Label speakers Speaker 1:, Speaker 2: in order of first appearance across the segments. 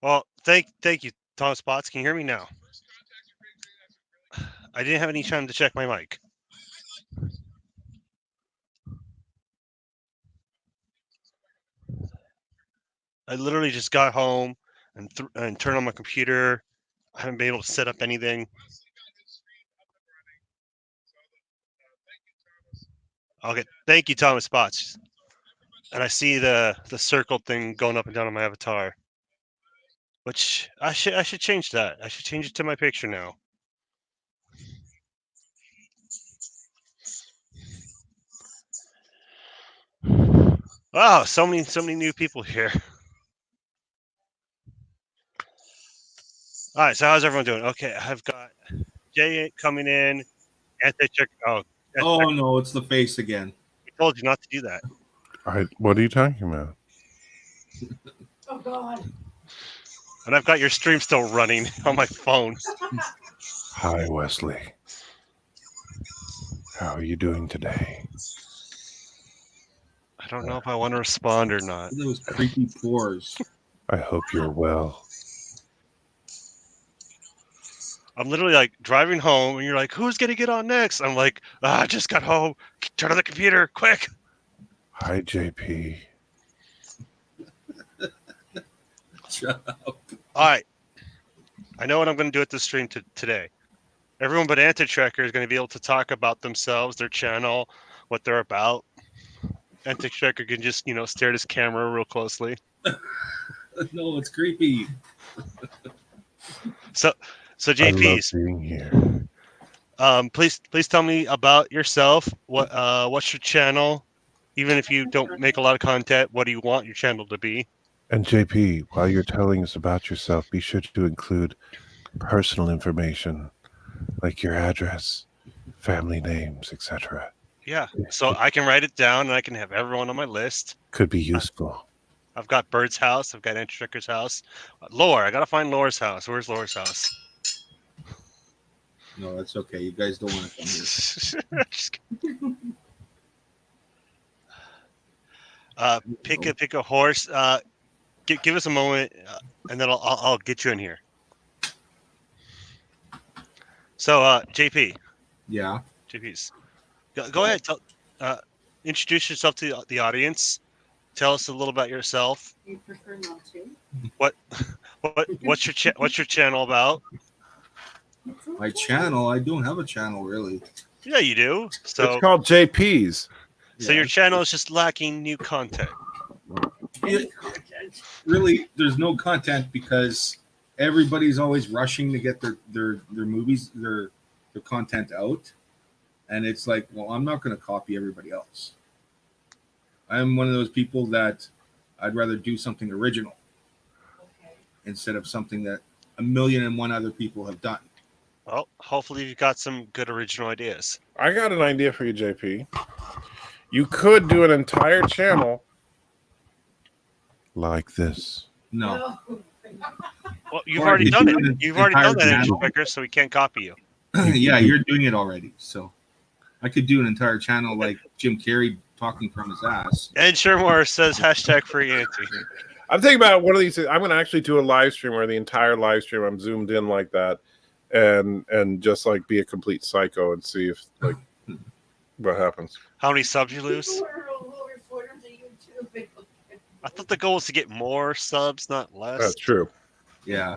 Speaker 1: Well, thank you, Thomas Potts. Can you hear me now? I didn't have any time to check my mic. I literally just got home and turned on my computer. I haven't been able to set up anything. Okay, thank you, Thomas Potts. And I see the circle thing going up and down on my avatar, which I should change that. I should change it to my picture now. Wow, so many new people here. All right, so how's everyone doing? Okay, I've got Jay coming in. Anti-check. Oh,
Speaker 2: Oh no, it's the face again.
Speaker 1: I told you not to do that.
Speaker 3: What are you talking about?
Speaker 4: Oh God.
Speaker 1: And I've got your stream still running on my phone.
Speaker 3: Hi, Wesley. How are you doing today?
Speaker 1: I don't know if I want to respond or not.
Speaker 2: Those creepy pores.
Speaker 3: I hope you're well.
Speaker 1: I'm literally like driving home, and you're like, "Who's gonna get on next?" I'm like, I just got home. Turn on the computer, quick!
Speaker 3: Hi, JP.
Speaker 2: Shut up.
Speaker 1: All right, I know what I'm gonna do at this stream today. Everyone but Anti-Tracker is gonna be able to talk about themselves, their channel, what they're about. Anti-Tracker can just stare at his camera real closely.
Speaker 2: No, it's creepy.
Speaker 1: So
Speaker 3: I love
Speaker 1: JP's,
Speaker 3: being here.
Speaker 1: please tell me about yourself. What's your channel? Even if you don't make a lot of content, what do you want your channel to be?
Speaker 3: And JP, while you're telling us about yourself, be sure to include personal information like your address, family names, etc.
Speaker 1: Yeah, so I can write it down and I can have everyone on my list.
Speaker 3: Could be useful.
Speaker 1: I've got Bird's house. I've got Anti-Tracker's house. Lore, I gotta find Lore's house. Where's Lore's house?
Speaker 2: No, that's okay. You guys don't want to come here.
Speaker 1: Just pick a horse. Give us a moment, and then I'll get you in here. So JP,
Speaker 2: Yeah.
Speaker 1: JP's, go ahead. Introduce yourself to the audience. Tell us a little about yourself.
Speaker 4: You prefer not to?
Speaker 1: What's your channel about?
Speaker 2: My channel, I don't have a channel really.
Speaker 1: Yeah, you do. So
Speaker 3: It's called JP's.
Speaker 1: So your channel is just lacking new content.
Speaker 2: Really, there's no content because everybody's always rushing to get their movies, their content out. And it's like, well, I'm not going to copy everybody else. I'm one of those people that I'd rather do something original instead of something that 1,000,001 other people have done.
Speaker 1: Well, hopefully you've got some good original ideas.
Speaker 3: I got an idea for you, JP. You could do an entire channel like this.
Speaker 2: No.
Speaker 1: Well, you've
Speaker 2: Or
Speaker 1: already
Speaker 2: you
Speaker 1: done
Speaker 2: do
Speaker 1: it.
Speaker 2: an
Speaker 1: You've already
Speaker 2: entire
Speaker 1: done that,
Speaker 2: channel.
Speaker 1: Anti-Tracker, so we can't copy you.
Speaker 2: Yeah, you're doing it already. So I could do an entire channel like Jim Carrey talking from his ass.
Speaker 1: Ed Shermore says #free Anti.
Speaker 3: I'm thinking about one of these. I'm going to actually do a live stream where the entire live stream I'm zoomed in like that, and just like be a complete psycho and see if like what happens.
Speaker 1: How many subs you lose? I thought the goal was to get more subs, not less.
Speaker 3: That's true.
Speaker 2: Yeah.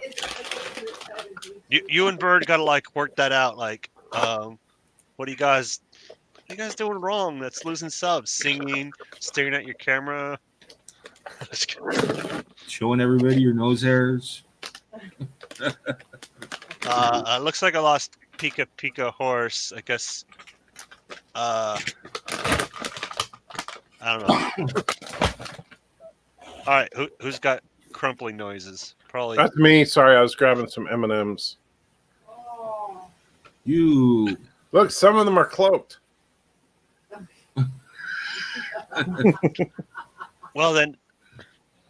Speaker 1: You and Bird got to like work that out. Like, what are you guys doing wrong? That's losing subs. Singing, staring at your camera.
Speaker 2: Showing everybody your nose hairs.
Speaker 1: Looks like I lost Pika Pika Horse. I guess. I don't know. All right, who's got crumpling noises? Probably.
Speaker 3: That's me. Sorry, I was grabbing some M&Ms.
Speaker 2: You
Speaker 3: Look, some of them are cloaked.
Speaker 1: Well then,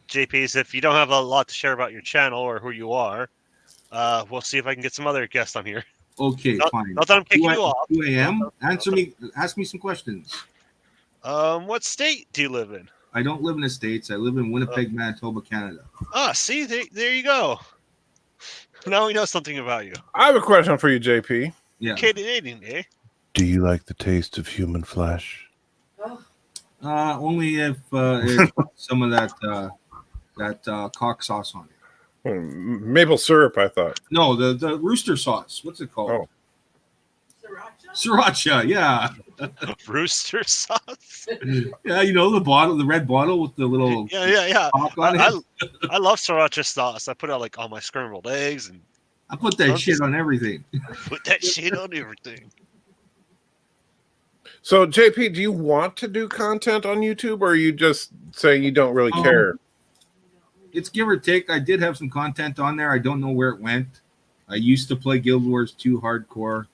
Speaker 1: JP's, if you don't have a lot to share about your channel or who you are, we'll see if I can get some other guests on here.
Speaker 2: okay? Fine.
Speaker 1: Not that I'm kicking
Speaker 2: Who
Speaker 1: you off.
Speaker 2: I am? Answer me. Ask me some questions.
Speaker 1: What state do you live in?
Speaker 2: I don't live in the States. I live in Winnipeg, Manitoba, Canada.
Speaker 1: Ah, see, there you go. Now we know something about you.
Speaker 3: I have a question for you, JP.
Speaker 2: Yeah.
Speaker 1: Canadian, eh?
Speaker 3: Do you like the taste of human flesh?
Speaker 4: Oh,
Speaker 2: Only if it's got some of that cock sauce on it.
Speaker 3: Maple syrup, I thought.
Speaker 2: No, the rooster sauce. What's it called?
Speaker 3: Oh.
Speaker 4: sriracha?
Speaker 2: Sriracha. Yeah.
Speaker 1: Rooster sauce.
Speaker 2: Yeah, you know the red bottle with the little
Speaker 1: Yeah.
Speaker 2: cock on it.
Speaker 1: I love sriracha sauce. I put it like on my scrambled eggs and
Speaker 2: I put that shit on everything.
Speaker 1: put that shit on everything.
Speaker 3: So, JP, do you want to do content on YouTube, or are you just saying you don't really care?
Speaker 2: It's give or take. I did have some content on there. I don't know where it went. I used to play Guild Wars 2 hardcore.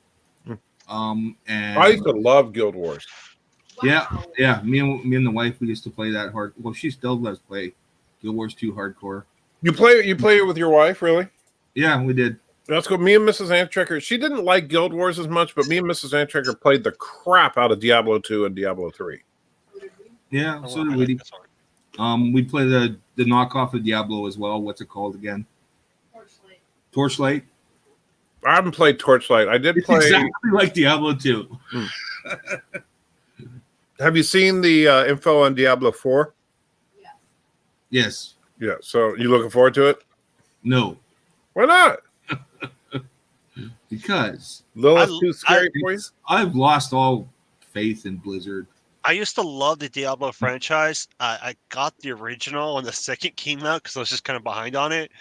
Speaker 2: And
Speaker 3: I used to love Guild Wars.
Speaker 2: yeah, yeah. Me and the wife, we used to play that hard. Well, she still does play Guild Wars 2 hardcore.
Speaker 3: You play it with your wife, really?
Speaker 2: Yeah, we did.
Speaker 3: That's cool. Me and Mrs. Antrecker, she didn't like Guild Wars as much, but me and Mrs. Antrecker played the crap out of Diablo 2 and Diablo 3.
Speaker 2: Yeah,
Speaker 1: Oh,
Speaker 2: so
Speaker 1: I
Speaker 2: did
Speaker 1: like
Speaker 2: we.
Speaker 1: this one.
Speaker 2: We play the knockoff of Diablo as well. What's it called again?
Speaker 4: Torchlight.
Speaker 2: Torchlight.
Speaker 3: I haven't played Torchlight. I did
Speaker 2: It's
Speaker 3: play.
Speaker 2: exactly like Diablo 2.
Speaker 3: Have you seen the info on Diablo 4?
Speaker 4: Yes.
Speaker 2: Yes.
Speaker 3: Yeah. So you looking forward to it?
Speaker 2: No.
Speaker 3: Why not?
Speaker 2: Because
Speaker 3: Lilith
Speaker 1: I-
Speaker 3: too scary for you?
Speaker 2: I've lost all faith in Blizzard.
Speaker 1: I used to love the Diablo franchise. I got the original when the second came out because I was just kind of behind on it.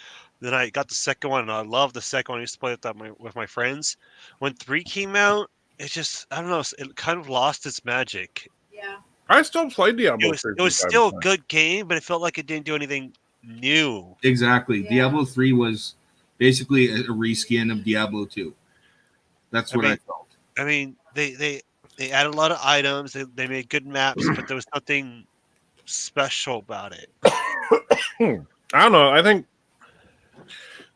Speaker 1: Then I got the second one, and I loved the second one. I used to play with my friends. When 3 came out, it just, I don't know, it kind of lost its magic.
Speaker 4: Yeah.
Speaker 3: I still play Diablo.
Speaker 1: It was
Speaker 3: 3 from time
Speaker 1: still
Speaker 3: to
Speaker 1: a
Speaker 3: time.
Speaker 1: good game, but it felt like it didn't do anything new.
Speaker 2: Exactly.
Speaker 4: Yeah.
Speaker 2: Diablo 3 was basically a reskin of Diablo 2. That's
Speaker 1: I
Speaker 2: what I
Speaker 1: mean-
Speaker 2: felt.
Speaker 1: I mean, they added a lot of items. They made good maps, but there was nothing special about it.
Speaker 3: I don't know. I think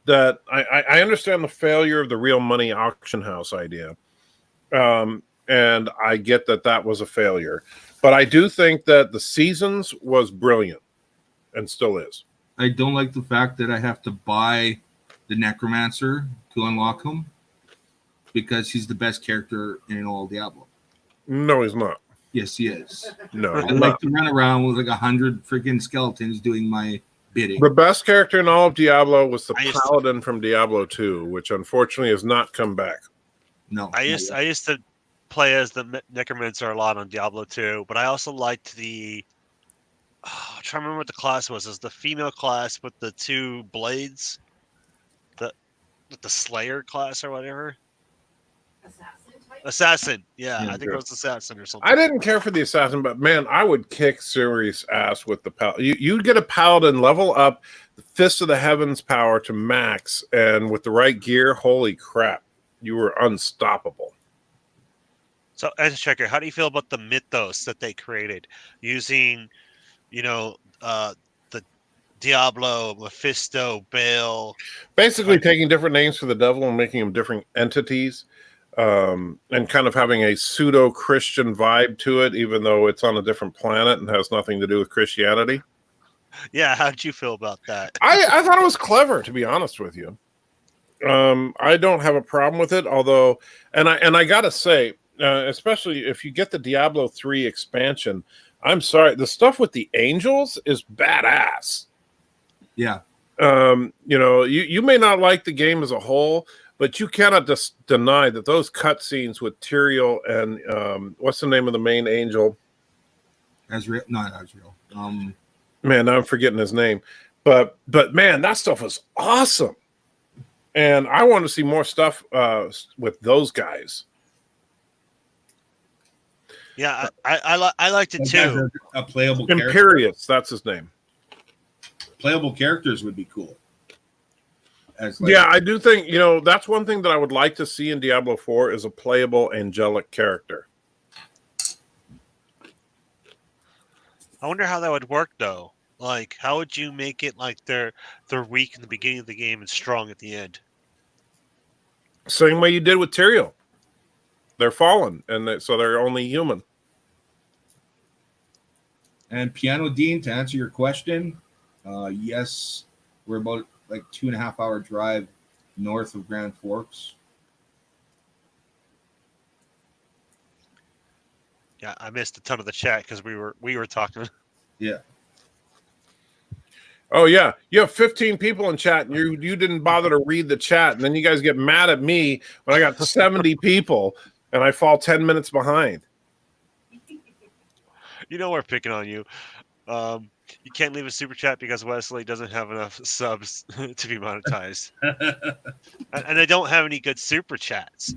Speaker 3: that I understand the failure of the real money auction house idea. And I get that was a failure. But I do think that the Seasons was brilliant and still is.
Speaker 2: I don't like the fact that I have to buy the Necromancer to unlock him because he's the best character in all Diablo.
Speaker 3: No, he's not.
Speaker 2: Yes, he is.
Speaker 3: No,
Speaker 2: I
Speaker 3: he's
Speaker 2: like
Speaker 3: not.
Speaker 2: to run around with like 100 freaking skeletons doing my bidding.
Speaker 3: The best character in all of Diablo was the
Speaker 1: I used to-
Speaker 3: Paladin from Diablo 2, which unfortunately has not come back.
Speaker 2: No,
Speaker 1: I used to play as the Necromancer a lot on Diablo 2, but I also liked the. I'm trying to remember what the class was. It was the female class with the 2 blades, the Slayer class or whatever.
Speaker 4: Assassin type.
Speaker 1: Assassin, yeah,
Speaker 2: Yeah,
Speaker 1: I think
Speaker 3: good.
Speaker 1: it was Assassin or something.
Speaker 3: I didn't care for the assassin, but man, I would kick serious ass with the paladin. You'd get a paladin, level up the Fist of the Heavens power to max, and with the right gear, holy crap, you were unstoppable.
Speaker 1: So, as a checker, how do you feel about the mythos that they created using, the Diablo, Mephisto, Baal?
Speaker 3: Basically, taking different names for the devil and making them different entities, and kind of having a pseudo-Christian vibe to it, even though it's on a different planet and has nothing to do with Christianity.
Speaker 1: Yeah, how'd you feel about that?
Speaker 3: I thought it was clever, to be honest with you. I don't have a problem with it, although, and I gotta say, especially if you get the Diablo 3 expansion, I'm sorry, the stuff with the angels is badass.
Speaker 2: Yeah.
Speaker 3: You may not like the game as a whole, but you cannot deny that those cutscenes with Tyrael and what's the name of the main angel?
Speaker 2: Azrael, not Azrael.
Speaker 3: Man, now I'm forgetting his name, but man, that stuff was awesome, and I want to see more stuff with those guys.
Speaker 1: Yeah, I liked it
Speaker 2: That guy's
Speaker 1: too.
Speaker 2: a playable character.
Speaker 3: Imperius, that's his name.
Speaker 2: Playable characters would be cool. As
Speaker 3: Yeah, I do think that's one thing that I would like to see in Diablo 4 is a playable angelic character.
Speaker 1: I wonder how that would work though. Like, how would you make it like they're weak in the beginning of the game and strong at the end?
Speaker 3: Same way you did with Tyrael. They're fallen, and so they're only human.
Speaker 2: And Piano Dean, to answer your question, yes, we're about like 2.5 hour drive north of Grand Forks.
Speaker 1: Yeah, I missed a ton of the chat because we were talking.
Speaker 2: Yeah.
Speaker 3: Oh yeah, you have 15 people in chat, and you didn't bother to read the chat, and then you guys get mad at me when I got to 70 people and I fall 10 minutes behind.
Speaker 1: You know we're picking on you. You can't leave a super chat because Wesley doesn't have enough subs to be monetized, and I don't have any good super chats.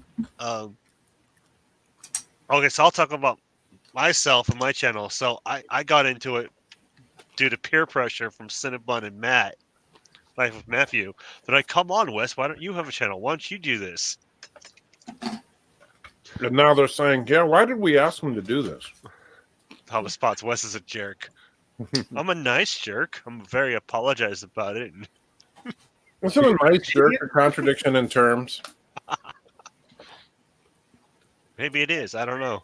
Speaker 1: Okay, so I'll talk about myself and my channel. So I got into it due to peer pressure from Cinnabon and Matt, Life of Matthew. That I come on, Wes. Why don't you have a channel? Why don't you do this?
Speaker 3: And now they're saying, yeah, why did we ask them to do this?
Speaker 1: How spots Wes is a jerk. I'm a nice jerk. I'm very apologized about it.
Speaker 3: Isn't a nice jerk a contradiction in terms?
Speaker 1: Maybe it is. I don't know.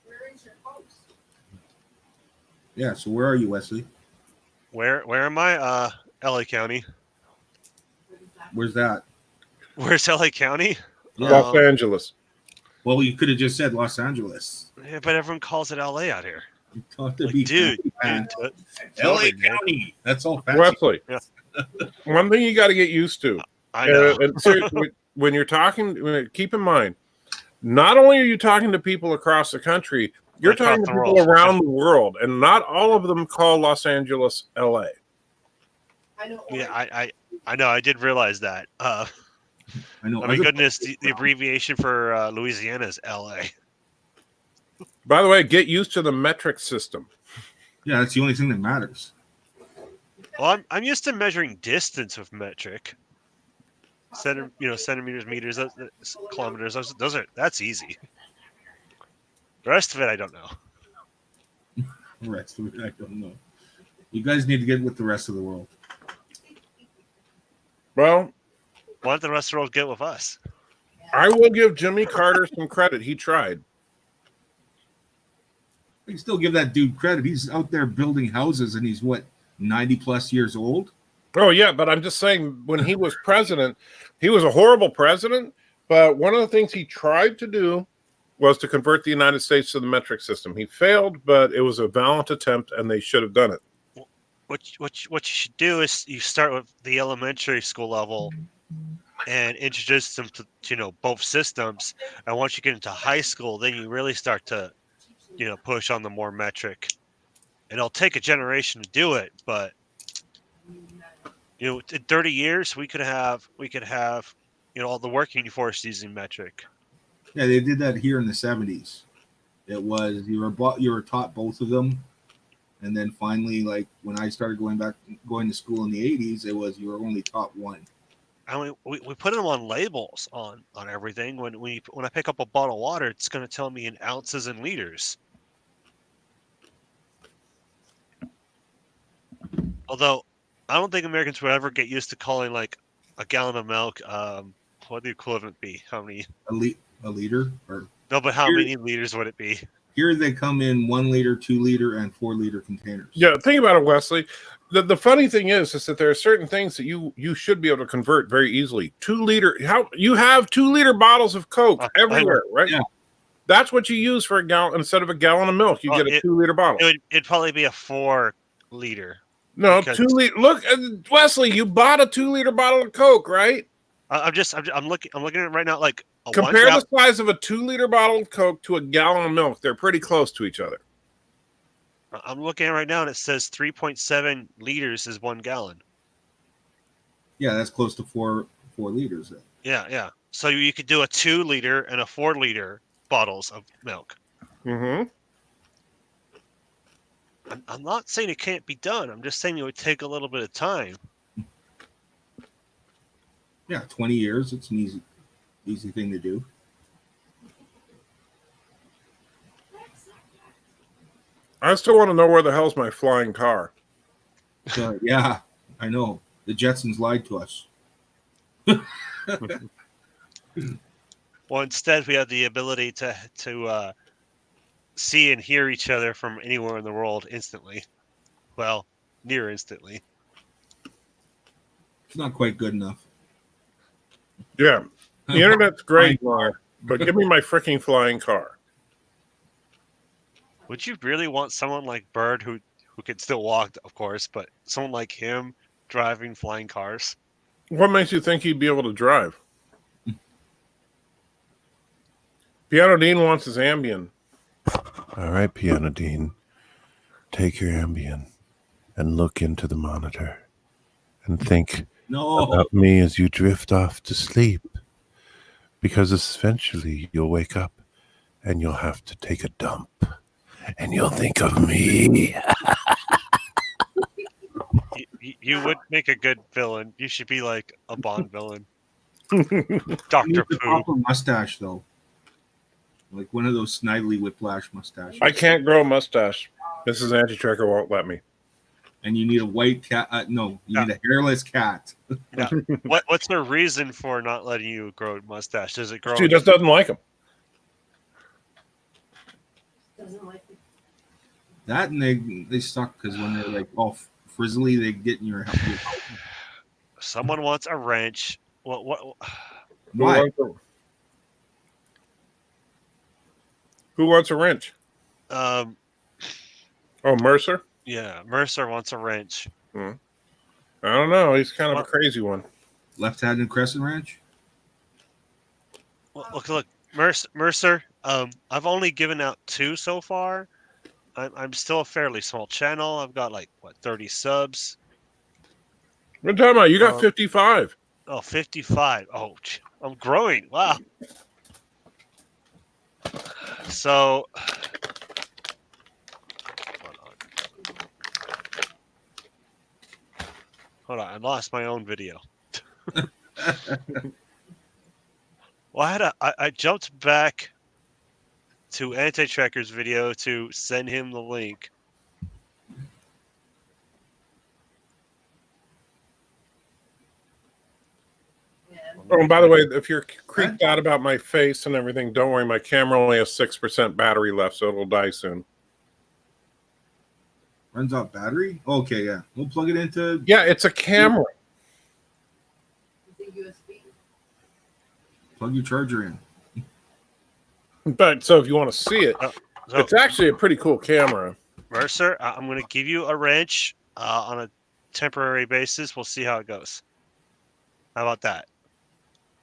Speaker 4: Where is your house?
Speaker 2: Yeah. So where are you, Wesley?
Speaker 1: Where am I? LA County.
Speaker 4: What is that?
Speaker 2: Where's that?
Speaker 1: Where's LA County?
Speaker 2: Yeah.
Speaker 3: Los Angeles.
Speaker 2: Well, you could have just said Los Angeles.
Speaker 1: Yeah, but everyone calls it LA out here.
Speaker 2: You thought to
Speaker 1: Like,
Speaker 2: be
Speaker 1: dude,
Speaker 2: fancy, man.
Speaker 1: totally,
Speaker 2: LA
Speaker 1: man.
Speaker 2: County. That's all fancy.
Speaker 3: Wesley,
Speaker 1: Yeah.
Speaker 3: one thing you got to get used to.
Speaker 1: I know.
Speaker 3: And seriously, when you're talking, keep in mind, not only are you talking to people across the country, you're
Speaker 1: Across
Speaker 3: talking to
Speaker 1: the
Speaker 3: people
Speaker 1: world.
Speaker 3: around the world, and not all of them call Los Angeles LA.
Speaker 4: I know.
Speaker 1: Yeah, I know. I did realize that.
Speaker 2: I know.
Speaker 1: Oh my
Speaker 2: other
Speaker 1: goodness,
Speaker 2: places
Speaker 1: the abbreviation for Louisiana is LA.
Speaker 3: By the way, get used to the metric system.
Speaker 2: Yeah, that's the only thing that matters.
Speaker 1: Well, I'm used to measuring distance with metric. Centimeters, meters, kilometers. That's easy. The rest of it, I don't know.
Speaker 2: The rest of it, I don't know. You guys need to get with the rest of the world.
Speaker 3: Well,
Speaker 1: Why don't the rest of the world get with us?
Speaker 3: I will give Jimmy Carter some credit. He tried.
Speaker 2: I can still give that dude credit. He's out there building houses, and he's what, 90 plus years old?
Speaker 3: Oh, yeah, but I'm just saying, when he was president, he was a horrible president, but one of the things he tried to do was to convert the United States to the metric system. He failed, but it was a valiant attempt, and they should have done it.
Speaker 1: What you should do is you start with the elementary school level and introduce them to both systems. And once you get into high school, then you really start to push on the more metric. And it'll take a generation to do it, but in 30 years we could have all the working force using metric.
Speaker 2: Yeah, they did that here in the 70s. It was you were taught both of them, and then finally, like when I started going to school in the 80s, it was you were only taught one.
Speaker 1: I mean, we put them on labels on everything. When I pick up a bottle of water, it's going to tell me in ounces and liters. Although I don't think Americans would ever get used to calling like a gallon of milk. What the equivalent be? How many?
Speaker 2: A liter, or
Speaker 1: No, but how
Speaker 2: Here-
Speaker 1: many liters would it be?
Speaker 2: here they come in 1 liter, 2 liter, and 4 liter containers.
Speaker 3: Yeah, think about it, Wesley. The funny thing is that there are certain things that you should be able to convert very easily. 2 liter, how you have 2 liter bottles of Coke
Speaker 1: I
Speaker 3: everywhere, right?
Speaker 2: Yeah.
Speaker 3: That's what you use for a gallon instead of a gallon of milk. You
Speaker 1: Well,
Speaker 3: get a 2 liter bottle.
Speaker 1: It'd probably be a 4 liter.
Speaker 3: No,
Speaker 1: because-
Speaker 3: 2 liter. Look, Wesley, you bought a 2 liter bottle of Coke, right?
Speaker 1: I'm looking at it right now. Like a
Speaker 3: Compare
Speaker 1: 1
Speaker 3: the size of a 2 liter bottle of Coke to a gallon of milk. They're pretty close to each other.
Speaker 1: I'm looking at it right now, and it says 3.7 liters is 1 gallon.
Speaker 2: Yeah, that's close to 4 liters. Then.
Speaker 1: Yeah. So you could do a 2 liter and a 4 liter bottles of milk.
Speaker 3: Mm-hmm.
Speaker 1: I'm not saying it can't be done. I'm just saying it would take a little bit of time.
Speaker 2: Yeah, 20 years. It's an easy thing to do.
Speaker 3: I still want to know where the hell's my flying car.
Speaker 2: So, yeah, I know. The Jetsons lied to us.
Speaker 1: Well, instead we have the ability to see and hear each other from anywhere in the world instantly. Well, near instantly.
Speaker 2: It's not quite good enough.
Speaker 3: Yeah, the internet's great, but give me my freaking flying car.
Speaker 1: Would you really want someone like Bird who could still walk, of course, but someone like him driving flying cars?
Speaker 3: What makes you think he'd be able to drive? Piano Dean wants his Ambien.
Speaker 5: All right, Piano Dean, take your Ambien and look into the monitor and think
Speaker 2: No.
Speaker 5: about me as you drift off to sleep, because eventually you'll wake up and you'll have to take a dump and you'll think of me.
Speaker 1: You would make a good villain. You should be like a Bond villain.
Speaker 2: You
Speaker 1: Dr.
Speaker 2: need to
Speaker 1: Pooh.
Speaker 2: pop a mustache though, like one of those Snidely Whiplash mustaches.
Speaker 3: I can't grow a mustache. Mrs. Anti-Tracker won't let me.
Speaker 2: And you need a white cat. No, you need a hairless cat.
Speaker 1: What's the reason for not letting you grow a mustache? Does it grow?
Speaker 3: She just doesn't like him.
Speaker 4: Doesn't like it.
Speaker 2: That and they suck because when they're like all frizzly, they get in your.
Speaker 1: Someone wants a wrench. What?
Speaker 2: Why?
Speaker 3: Who wants a wrench?
Speaker 1: Um,
Speaker 3: Oh, Mercer?
Speaker 1: yeah, Mercer wants a wrench.
Speaker 3: I don't know. He's kind of a
Speaker 1: Well-
Speaker 3: crazy one.
Speaker 2: Left-handed Crescent Ranch.
Speaker 1: Well, look, Mercer. I've only given out 2 so far. I'm still a fairly small channel. I've got like 30 subs.
Speaker 3: What are you talking about? You got
Speaker 1: Um,
Speaker 3: 55.
Speaker 1: Oh, 55. Oh, I'm growing. Wow. So, hold on. I lost my own video. Well, I jumped back to Anti-Tracker's video to send him the link.
Speaker 4: Yeah.
Speaker 3: Oh, and by the way, if you're creeped out about my face and everything, don't worry. My camera only has 6% battery left, so it'll die soon.
Speaker 2: Runs out battery. Okay, yeah. We'll plug it into.
Speaker 3: Yeah, it's a camera.
Speaker 4: Is it USB?
Speaker 2: Plug your charger in.
Speaker 3: But so if you want to see it,
Speaker 1: So,
Speaker 3: it's actually a pretty cool camera.
Speaker 1: Mercer, I'm going to give you a wrench on a temporary basis. We'll see how it goes. How about that?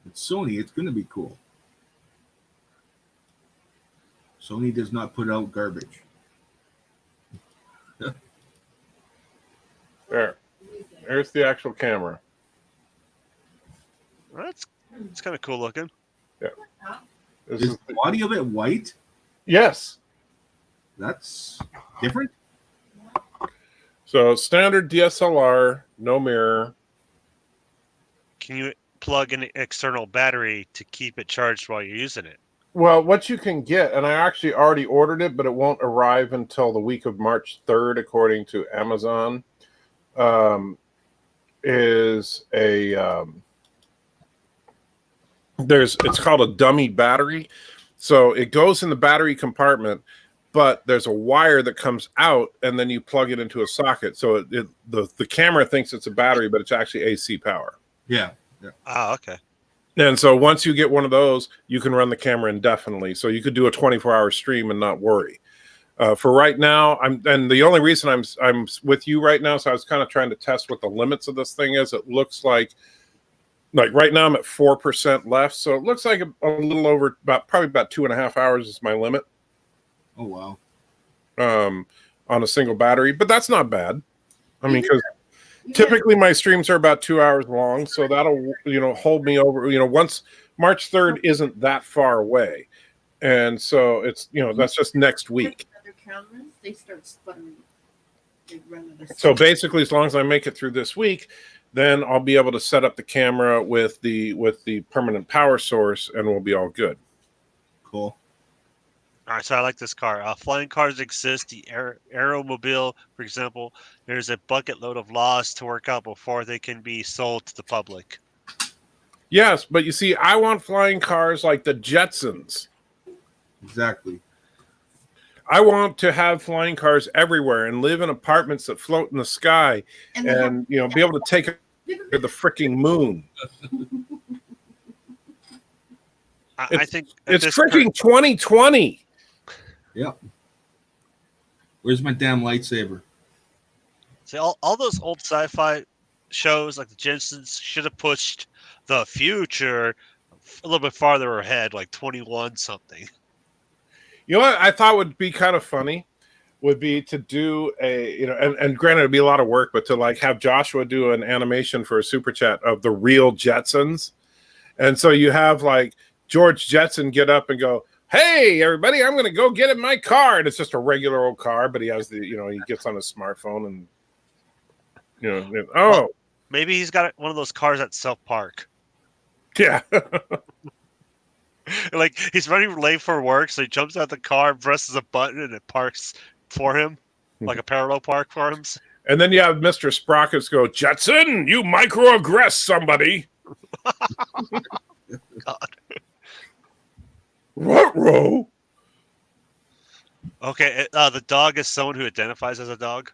Speaker 2: It's Sony. It's going to be cool. Sony does not put out garbage.
Speaker 3: There. There's the actual camera.
Speaker 1: Well, it's kind of cool looking.
Speaker 3: This
Speaker 2: Is
Speaker 3: is
Speaker 2: the body of it white?
Speaker 3: yes.
Speaker 2: That's different.
Speaker 3: So standard DSLR, no mirror.
Speaker 1: Can you plug an external battery to keep it charged while you're using it?
Speaker 3: Well, what you can get, and I actually already ordered it, but it won't arrive until the week of March 3rd, according to Amazon, is a it's called a dummy battery. So it goes in the battery compartment, but there's a wire that comes out, and then you plug it into a socket. So the camera thinks it's a battery, but it's actually AC power.
Speaker 2: Yeah.
Speaker 1: Oh, okay.
Speaker 3: And so once you get one of those, you can run the camera indefinitely. So you could do a 24-hour stream and not worry. For right now, and the only reason I'm with you right now, so I was kind of trying to test what the limits of this thing is. It looks like right now I'm at 4% left, so it looks like a little over probably about 2.5 hours is my limit.
Speaker 2: Oh wow.
Speaker 3: On a single battery, but that's not bad. I mean, because
Speaker 4: You
Speaker 3: typically my streams are about 2 hours long, so that'll hold me over. Once March 3rd isn't that far away, and so it's that's just next week.
Speaker 4: Other cameras, they start sputtering. They run other
Speaker 3: So basically, as long as I make it through this week, then I'll be able to set up the camera with the permanent power source, and we'll be all good.
Speaker 2: Cool.
Speaker 1: All right, so I like this car. Flying cars exist. The Aeromobile, for example, there's a bucket load of laws to work out before they can be sold to the public.
Speaker 3: Yes, but you see, I want flying cars like the Jetsons.
Speaker 2: Exactly.
Speaker 3: I want to have flying cars everywhere and live in apartments that float in the sky,
Speaker 4: And they have-
Speaker 3: and be able to take it to the freaking moon.
Speaker 1: I think at
Speaker 3: It's
Speaker 1: this
Speaker 3: freaking 2020.
Speaker 2: Yep. Where's my damn lightsaber?
Speaker 1: See, all those old sci-fi shows like the Jetsons should have pushed the future a little bit farther ahead, like 21 something.
Speaker 3: You know what I thought would be kind of funny would be to do a, and granted it'd be a lot of work, but to like have Joshua do an animation for a super chat of the real Jetsons. And so you have like George Jetson get up and go, "Hey everybody, I'm going to go get in my car." And it's just a regular old car, but he has the, he gets on his smartphone and,
Speaker 1: Well, maybe he's got one of those cars at South Park.
Speaker 3: yeah.
Speaker 1: Like he's running late for work, so he jumps out the car, presses a button, and it parks for him, like a parallel park for him.
Speaker 3: And then you have Mr. Sprockets go, "Jetson, you microaggress somebody."
Speaker 1: God.
Speaker 3: What, row?
Speaker 1: Okay, the dog is someone who identifies as a dog.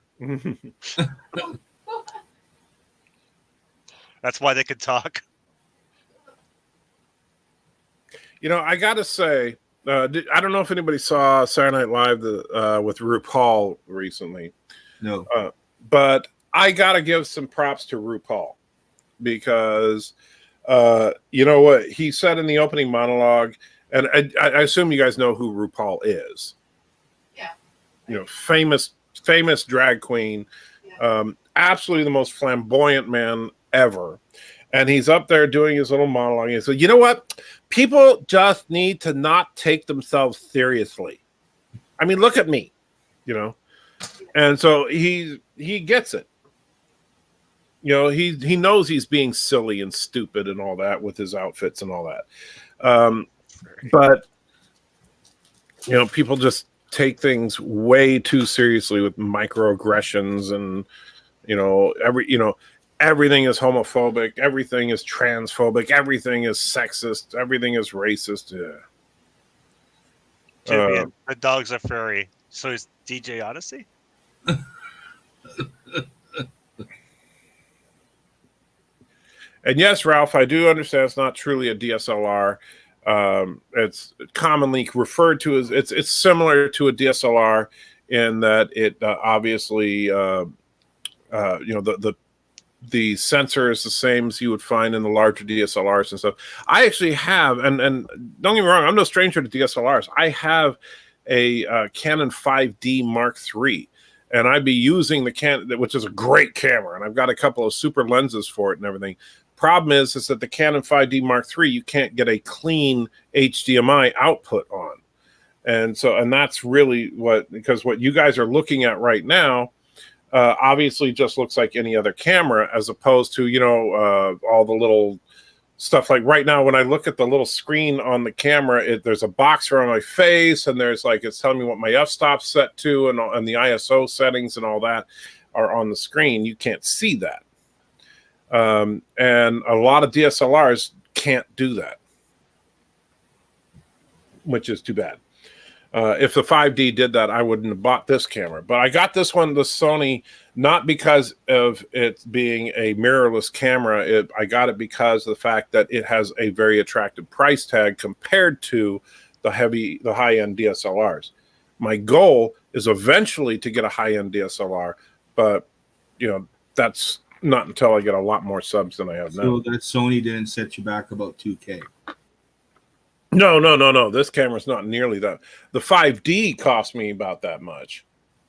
Speaker 1: That's why they can talk.
Speaker 3: I gotta say, I don't know if anybody saw Saturday Night Live with RuPaul recently.
Speaker 2: No.
Speaker 3: But I gotta give some props to RuPaul because you know what he said in the opening monologue, and I assume you guys know who RuPaul is.
Speaker 4: Yeah.
Speaker 3: Famous drag queen, absolutely the most flamboyant man ever. And he's up there doing his little monologue. And so, you know what? People just need to not take themselves seriously. I mean, look at me, And so he gets it. He knows he's being silly and stupid and all that with his outfits and all that. But people just take things way too seriously with microaggressions and everything is homophobic, everything is transphobic, everything is sexist, everything is racist. Yeah.
Speaker 1: Dude, the dog's a furry, so is DJ Odyssey.
Speaker 3: And yes, Ralph, I do understand it's not truly a DSLR. It's commonly referred to as it's similar to a DSLR in that it obviously the sensor is the same as you would find in the larger DSLRs and stuff. I actually have, and don't get me wrong, I'm no stranger to DSLRs. I have a Canon 5D Mark III, and I'd be using the Canon, which is a great camera, and I've got a couple of super lenses for it and everything. Problem is that the Canon 5D Mark III, you can't get a clean HDMI output on. And that's really because what you guys are looking at right now obviously just looks like any other camera, as opposed to, all the little stuff. Like right now, when I look at the little screen on the camera, there's a box around my face, and there's it's telling me what my f-stop's set to, and the ISO settings and all that are on the screen. You can't see that. And a lot of DSLRs can't do that, which is too bad. If the 5D did that, I wouldn't have bought this camera. But I got this one, the Sony, not because of it being a mirrorless camera. I got it because of the fact that it has a very attractive price tag compared to the high-end DSLRs. My goal is eventually to get a high-end DSLR, but that's not until I get a lot more subs than I have now.
Speaker 2: So that Sony didn't set you back about $2,000.
Speaker 3: No. This camera's not nearly that. The 5D cost me about that much.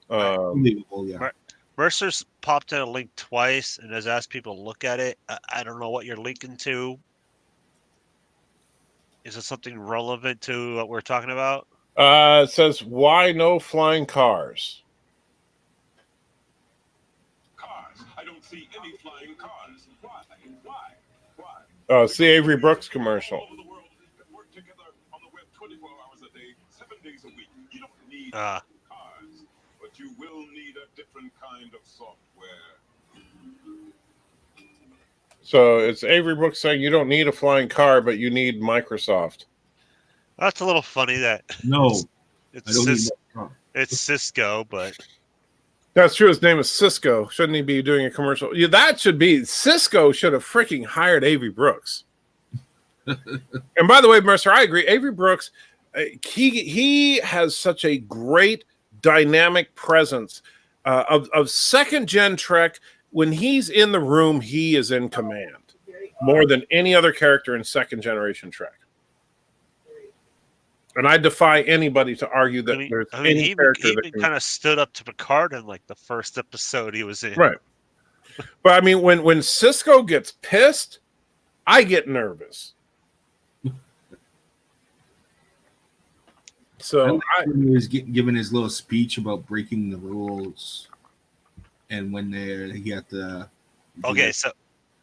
Speaker 2: Unbelievable, yeah.
Speaker 1: Mercer's popped in a link twice and has asked people to look at it. I don't know what you're linking to. Is it something relevant to what we're talking about?
Speaker 3: It says, "Why no flying cars?"
Speaker 6: Cars. I don't see any flying cars. Why?
Speaker 3: It's the Avery Brooks commercial.
Speaker 6: All over the world that work together on the web 24 hours a day, 7 days a week. You don't need cars, but you will need a different kind of software.
Speaker 3: So it's Avery Brooks saying you don't need a flying car, but you need Microsoft.
Speaker 1: That's a little funny that
Speaker 2: No, I
Speaker 1: it's
Speaker 2: don't need
Speaker 1: just,
Speaker 2: that car.
Speaker 1: It's Cisco, but
Speaker 3: That's true. His name is Cisco. Shouldn't he be doing a commercial? Yeah, that should be Cisco. Should have freaking hired Avery Brooks. And by the way, Mercer, I agree. Avery Brooks, he has such a great dynamic presence of second gen Trek. When he's in the room, he is in command more than any other character in second generation Trek. And I defy anybody to argue that there's any
Speaker 1: he
Speaker 3: character
Speaker 1: even kind of stood up to Picard in like the first episode he was in.
Speaker 3: Right. But I mean, when Cisco gets pissed, I get nervous. So
Speaker 2: when he was giving his little speech about breaking the rules, and when he had to.
Speaker 1: Okay, so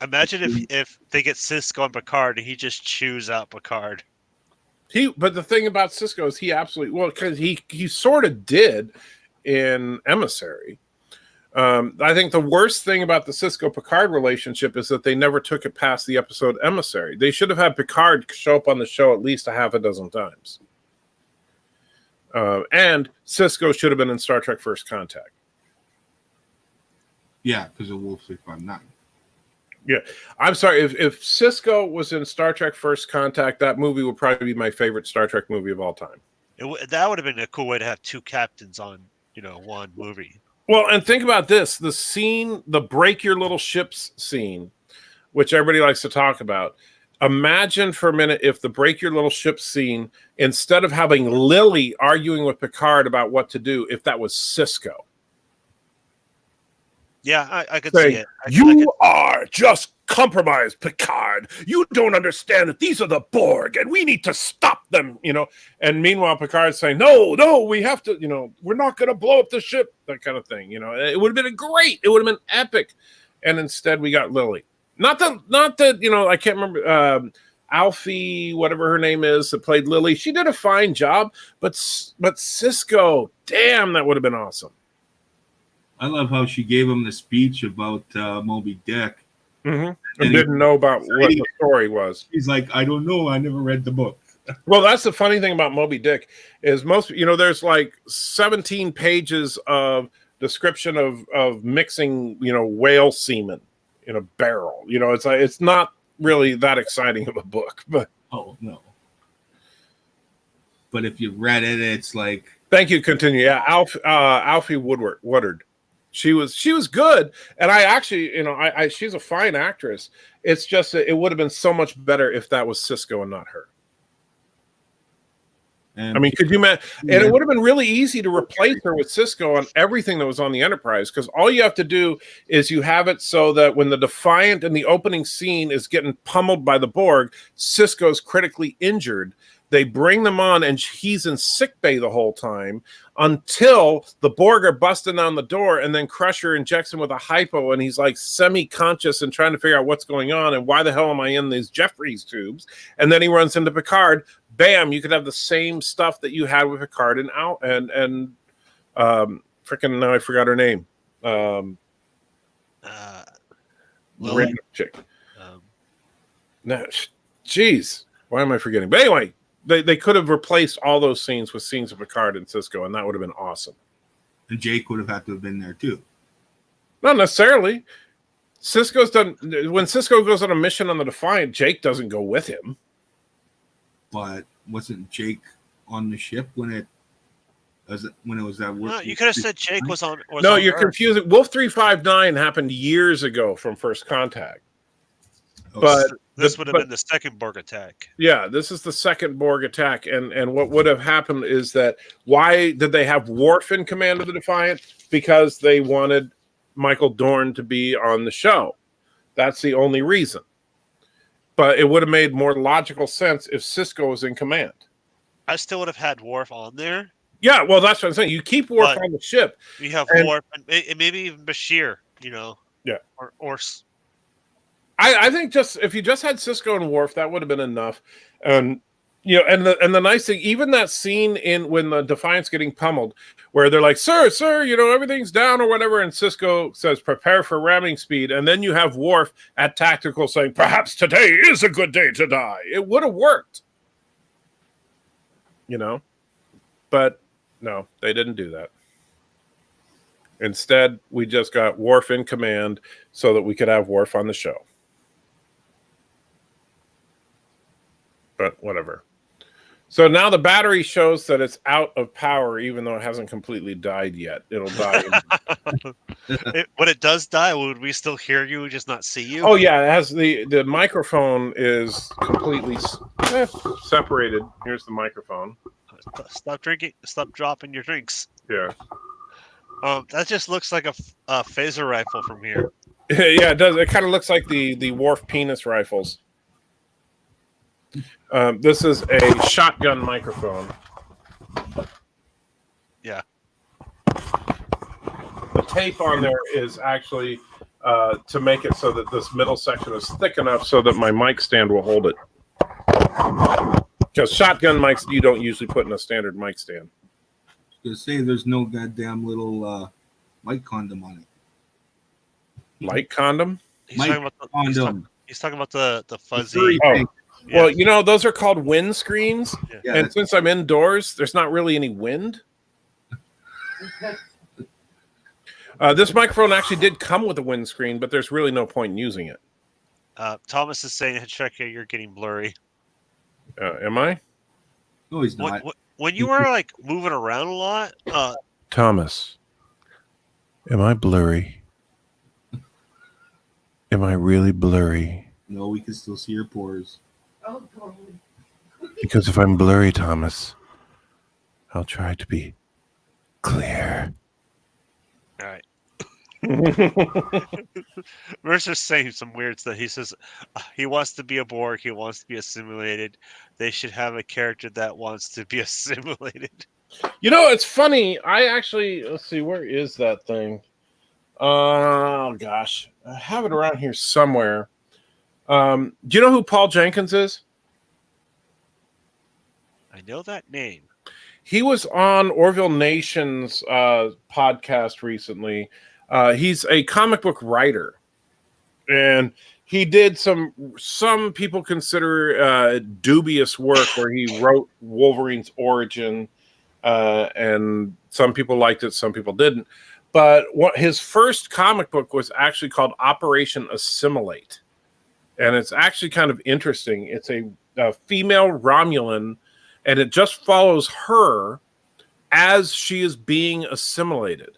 Speaker 1: imagine if they get Cisco and Picard, and he just chews out Picard.
Speaker 3: But the thing about Cisco is he absolutely because he sort of did in Emissary. I think the worst thing about the Cisco Picard relationship is that they never took it past the episode Emissary. They should have had Picard show up on the show at least a half a dozen times. And Cisco should have been in Star Trek First Contact.
Speaker 2: Yeah, because of Wolf 359.
Speaker 3: Yeah, I'm sorry. If Cisco was in Star Trek First Contact, that movie would probably be my favorite Star Trek movie of all time.
Speaker 1: That would have been a cool way to have two captains on, one movie.
Speaker 3: Well, and think about this: the scene, the break your little ships scene, which everybody likes to talk about. Imagine for a minute if the break your little ship scene, instead of having Lily arguing with Picard about what to do, if that was Cisco.
Speaker 1: Yeah, I could
Speaker 3: Saying,
Speaker 1: see it.
Speaker 3: You are just compromised, Picard. You don't understand that these are the Borg, and we need to stop them, And meanwhile, Picard's saying, no, we have to, we're not going to blow up the ship, that kind of thing. It would have been great. It would have been epic. And instead, we got Lily. Not that, I can't remember, Alfie, whatever her name is, that played Lily. She did a fine job, but Cisco, damn, that would have been awesome.
Speaker 2: I love how she gave him the speech about Moby Dick.
Speaker 3: Mm-hmm. And didn't know about what the story was.
Speaker 2: He's like, I don't know. I never read the book.
Speaker 3: Well, that's the funny thing about Moby Dick is there's like 17 pages of description of mixing, whale semen in a barrel. It's like, it's not really that exciting of a book, but.
Speaker 2: Oh, no. But if you read it, it's like.
Speaker 3: Thank you. Continue. Yeah. Alfie Woodward. She was good, and I actually, she's a fine actress. It's just that it would have been so much better if that was Cisco and not her.
Speaker 2: And
Speaker 3: I mean, could you imagine? And it would have been really easy to replace her with Cisco on everything that was on the Enterprise, because all you have to do is you have it so that when the Defiant in the opening scene is getting pummeled by the Borg, Cisco's critically injured. They bring them on, and he's in sickbay the whole time until the Borg are busting down the door, and then Crusher injects him with a hypo, and he's like semi-conscious and trying to figure out what's going on, and why the hell am I in these Jeffries tubes? And then he runs into Picard. Bam! You could have the same stuff that you had with Picard and freaking now I forgot her name.
Speaker 1: Lily.
Speaker 3: Chick. No, jeez, why am I forgetting? But anyway. They could have replaced all those scenes with scenes of Picard and Cisco, and that would have been awesome.
Speaker 2: And Jake would have had to have been there too.
Speaker 3: Not necessarily. Cisco's done when Cisco goes on a mission on the Defiant. Jake doesn't go with him.
Speaker 2: But wasn't Jake on the ship when it was that?
Speaker 1: No, you could have said Jake was on.
Speaker 3: No, you're confusing. Wolf 359 happened years ago from First Contact. But
Speaker 1: this would have been the second Borg attack.
Speaker 3: Yeah, this is the second Borg attack. And what would have happened is that why did they have Worf in command of the Defiant? Because they wanted Michael Dorn to be on the show. That's the only reason. But it would have made more logical sense if Cisco was in command.
Speaker 1: I still would have had Worf on there.
Speaker 3: Yeah, well, that's what I'm saying. You keep Worf on the ship.
Speaker 1: You have Worf and maybe even Bashir, Yeah. Or
Speaker 3: I think just if you just had Cisco and Worf, that would have been enough. And and the nice thing, even that scene in when the Defiant's getting pummeled, where they're like, "Sir, everything's down" or whatever, and Cisco says, "Prepare for ramming speed," and then you have Worf at tactical saying, "Perhaps today is a good day to die." It would have worked, But No, they didn't do that. Instead, we just got Worf in command so that we could have Worf on the show. But whatever. So now the battery shows that it's out of power, even though it hasn't completely died yet. It'll die.
Speaker 1: When it does die, would we still hear you, just not see you?
Speaker 3: Oh yeah, it has the microphone is completely separated. Here's the microphone.
Speaker 1: Stop drinking. Stop dropping your drinks.
Speaker 3: Yeah.
Speaker 1: That just looks like a phaser rifle from here.
Speaker 3: Yeah, it does. It kind of looks like the Worf penis rifles. This is a shotgun microphone.
Speaker 1: Yeah.
Speaker 3: The tape on there is actually to make it so that this middle section is thick enough so that my mic stand will hold it. Because shotgun mics you don't usually put in a standard mic stand.
Speaker 2: To say there's no goddamn little mic condom on it.
Speaker 3: Light condom?
Speaker 1: He's
Speaker 2: Mic
Speaker 1: talking about
Speaker 2: condom.
Speaker 1: he's talking about the fuzzy.
Speaker 2: Furry
Speaker 3: Oh.
Speaker 2: thing.
Speaker 1: Yeah.
Speaker 3: Well, you know, those are called wind screens.
Speaker 2: Yeah,
Speaker 3: And since I'm indoors, there's not really any wind. This microphone actually did come with a windscreen, but there's really no point in using it.
Speaker 1: Thomas is saying, "Checker, you're getting blurry."
Speaker 3: Am I?
Speaker 2: no, he's not.
Speaker 1: When you were like moving around a lot,
Speaker 5: Thomas, am I blurry? Am I really blurry?
Speaker 2: No, we can still see your pores.
Speaker 4: Oh, God.
Speaker 5: Because if I'm blurry, Thomas, I'll try to be clear.
Speaker 1: all right. Mercer's saying some weird stuff. He says he wants to be a Borg. He wants to be assimilated. They should have a character that wants to be assimilated.
Speaker 3: You know, it's funny. I actually, let's see, where is that thing? Oh, gosh. I have it around here somewhere. Do you know who Paul Jenkins is?
Speaker 1: I know that name.
Speaker 3: He was on Orville Nation's podcast recently. He's a comic book writer. And he did some people consider dubious work where he wrote Wolverine's origin. And some people liked it, some people didn't. But his first comic book was actually called Operation Assimilate. And it's actually kind of interesting. It's a female Romulan, and it just follows her as she is being assimilated.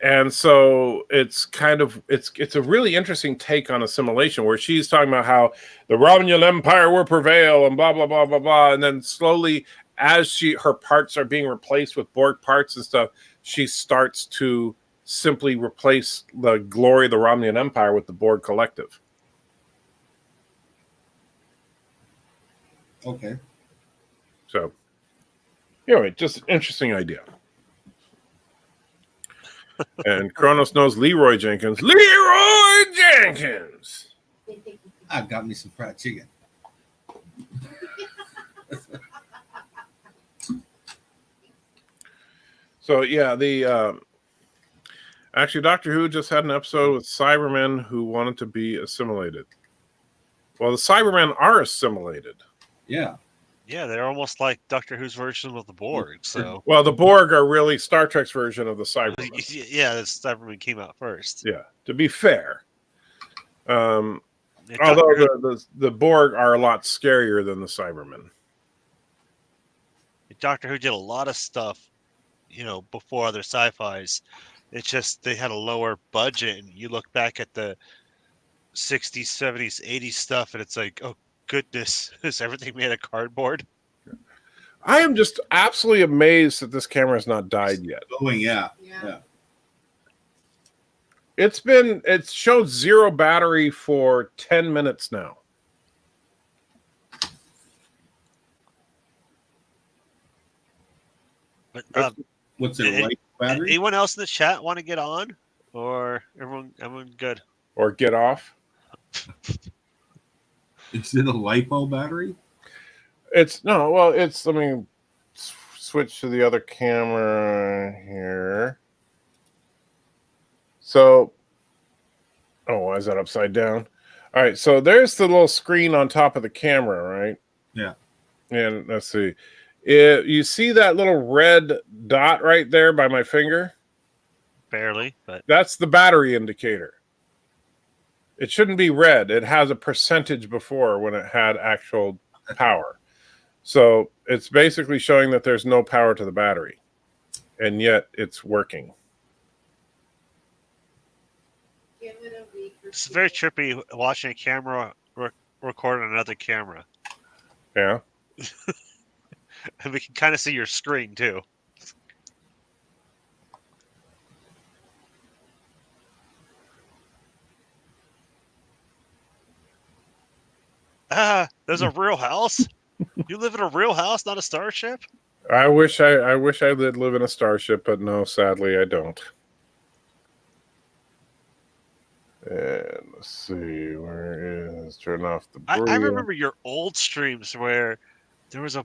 Speaker 3: And so it's kind of it's a really interesting take on assimilation, where she's talking about how the Romulan Empire will prevail and blah blah blah blah blah, and then slowly, as her parts are being replaced with Borg parts and stuff, she starts to simply replace the glory of the Romulan Empire with the Borg Collective.
Speaker 2: Okay.
Speaker 3: So, anyway, just an interesting idea. And Kronos knows Leroy Jenkins. Leroy Jenkins!
Speaker 2: I got me some fried chicken.
Speaker 3: So, yeah, actually, Doctor Who just had an episode with Cybermen who wanted to be assimilated. Well, the Cybermen are assimilated.
Speaker 2: Yeah.
Speaker 1: Yeah, they're almost like Doctor Who's version of the Borg. So
Speaker 3: Well, the Borg are really Star Trek's version of the Cybermen.
Speaker 1: yeah, the Cybermen came out first.
Speaker 3: Yeah, to be fair.
Speaker 1: And
Speaker 3: Although
Speaker 1: Doctor Who-
Speaker 3: the Borg are a lot scarier than the Cybermen.
Speaker 1: Doctor Who did a lot of stuff, before other sci-fis. It's just they had a lower budget, and you look back at the 60s, 70s, 80s stuff, and it's like, oh goodness, is everything made of cardboard?
Speaker 3: I am just absolutely amazed that this camera has not died yet.
Speaker 2: Going, yeah.
Speaker 4: Yeah.
Speaker 3: It's showed zero battery for 10 minutes now.
Speaker 1: But
Speaker 2: What's it,
Speaker 1: It-
Speaker 2: light battery?
Speaker 1: anyone else in the chat want to get on, or everyone good?
Speaker 3: Or get off.
Speaker 2: Is it a LiPo battery?
Speaker 3: Let me switch to the other camera here. So, why is that upside down? All right, so there's the little screen on top of the camera, right?
Speaker 2: Yeah.
Speaker 3: And let's see. You see that little red dot right there by my finger?
Speaker 1: Barely, but
Speaker 3: That's the battery indicator. It shouldn't be red. It has a percentage before when it had actual power. So it's basically showing that there's no power to the battery, and yet it's working.
Speaker 4: Give it a week or
Speaker 1: it's
Speaker 4: two.
Speaker 1: very trippy watching a camera record on another camera.
Speaker 3: Yeah.
Speaker 1: And we can kind of see your screen too. There's a real house? You live in a real house, not a starship?
Speaker 3: I wish I did live in a starship, but no, sadly I don't. And let's see, where is turn off the
Speaker 1: I
Speaker 3: burrito.
Speaker 1: remember your old streams where there was a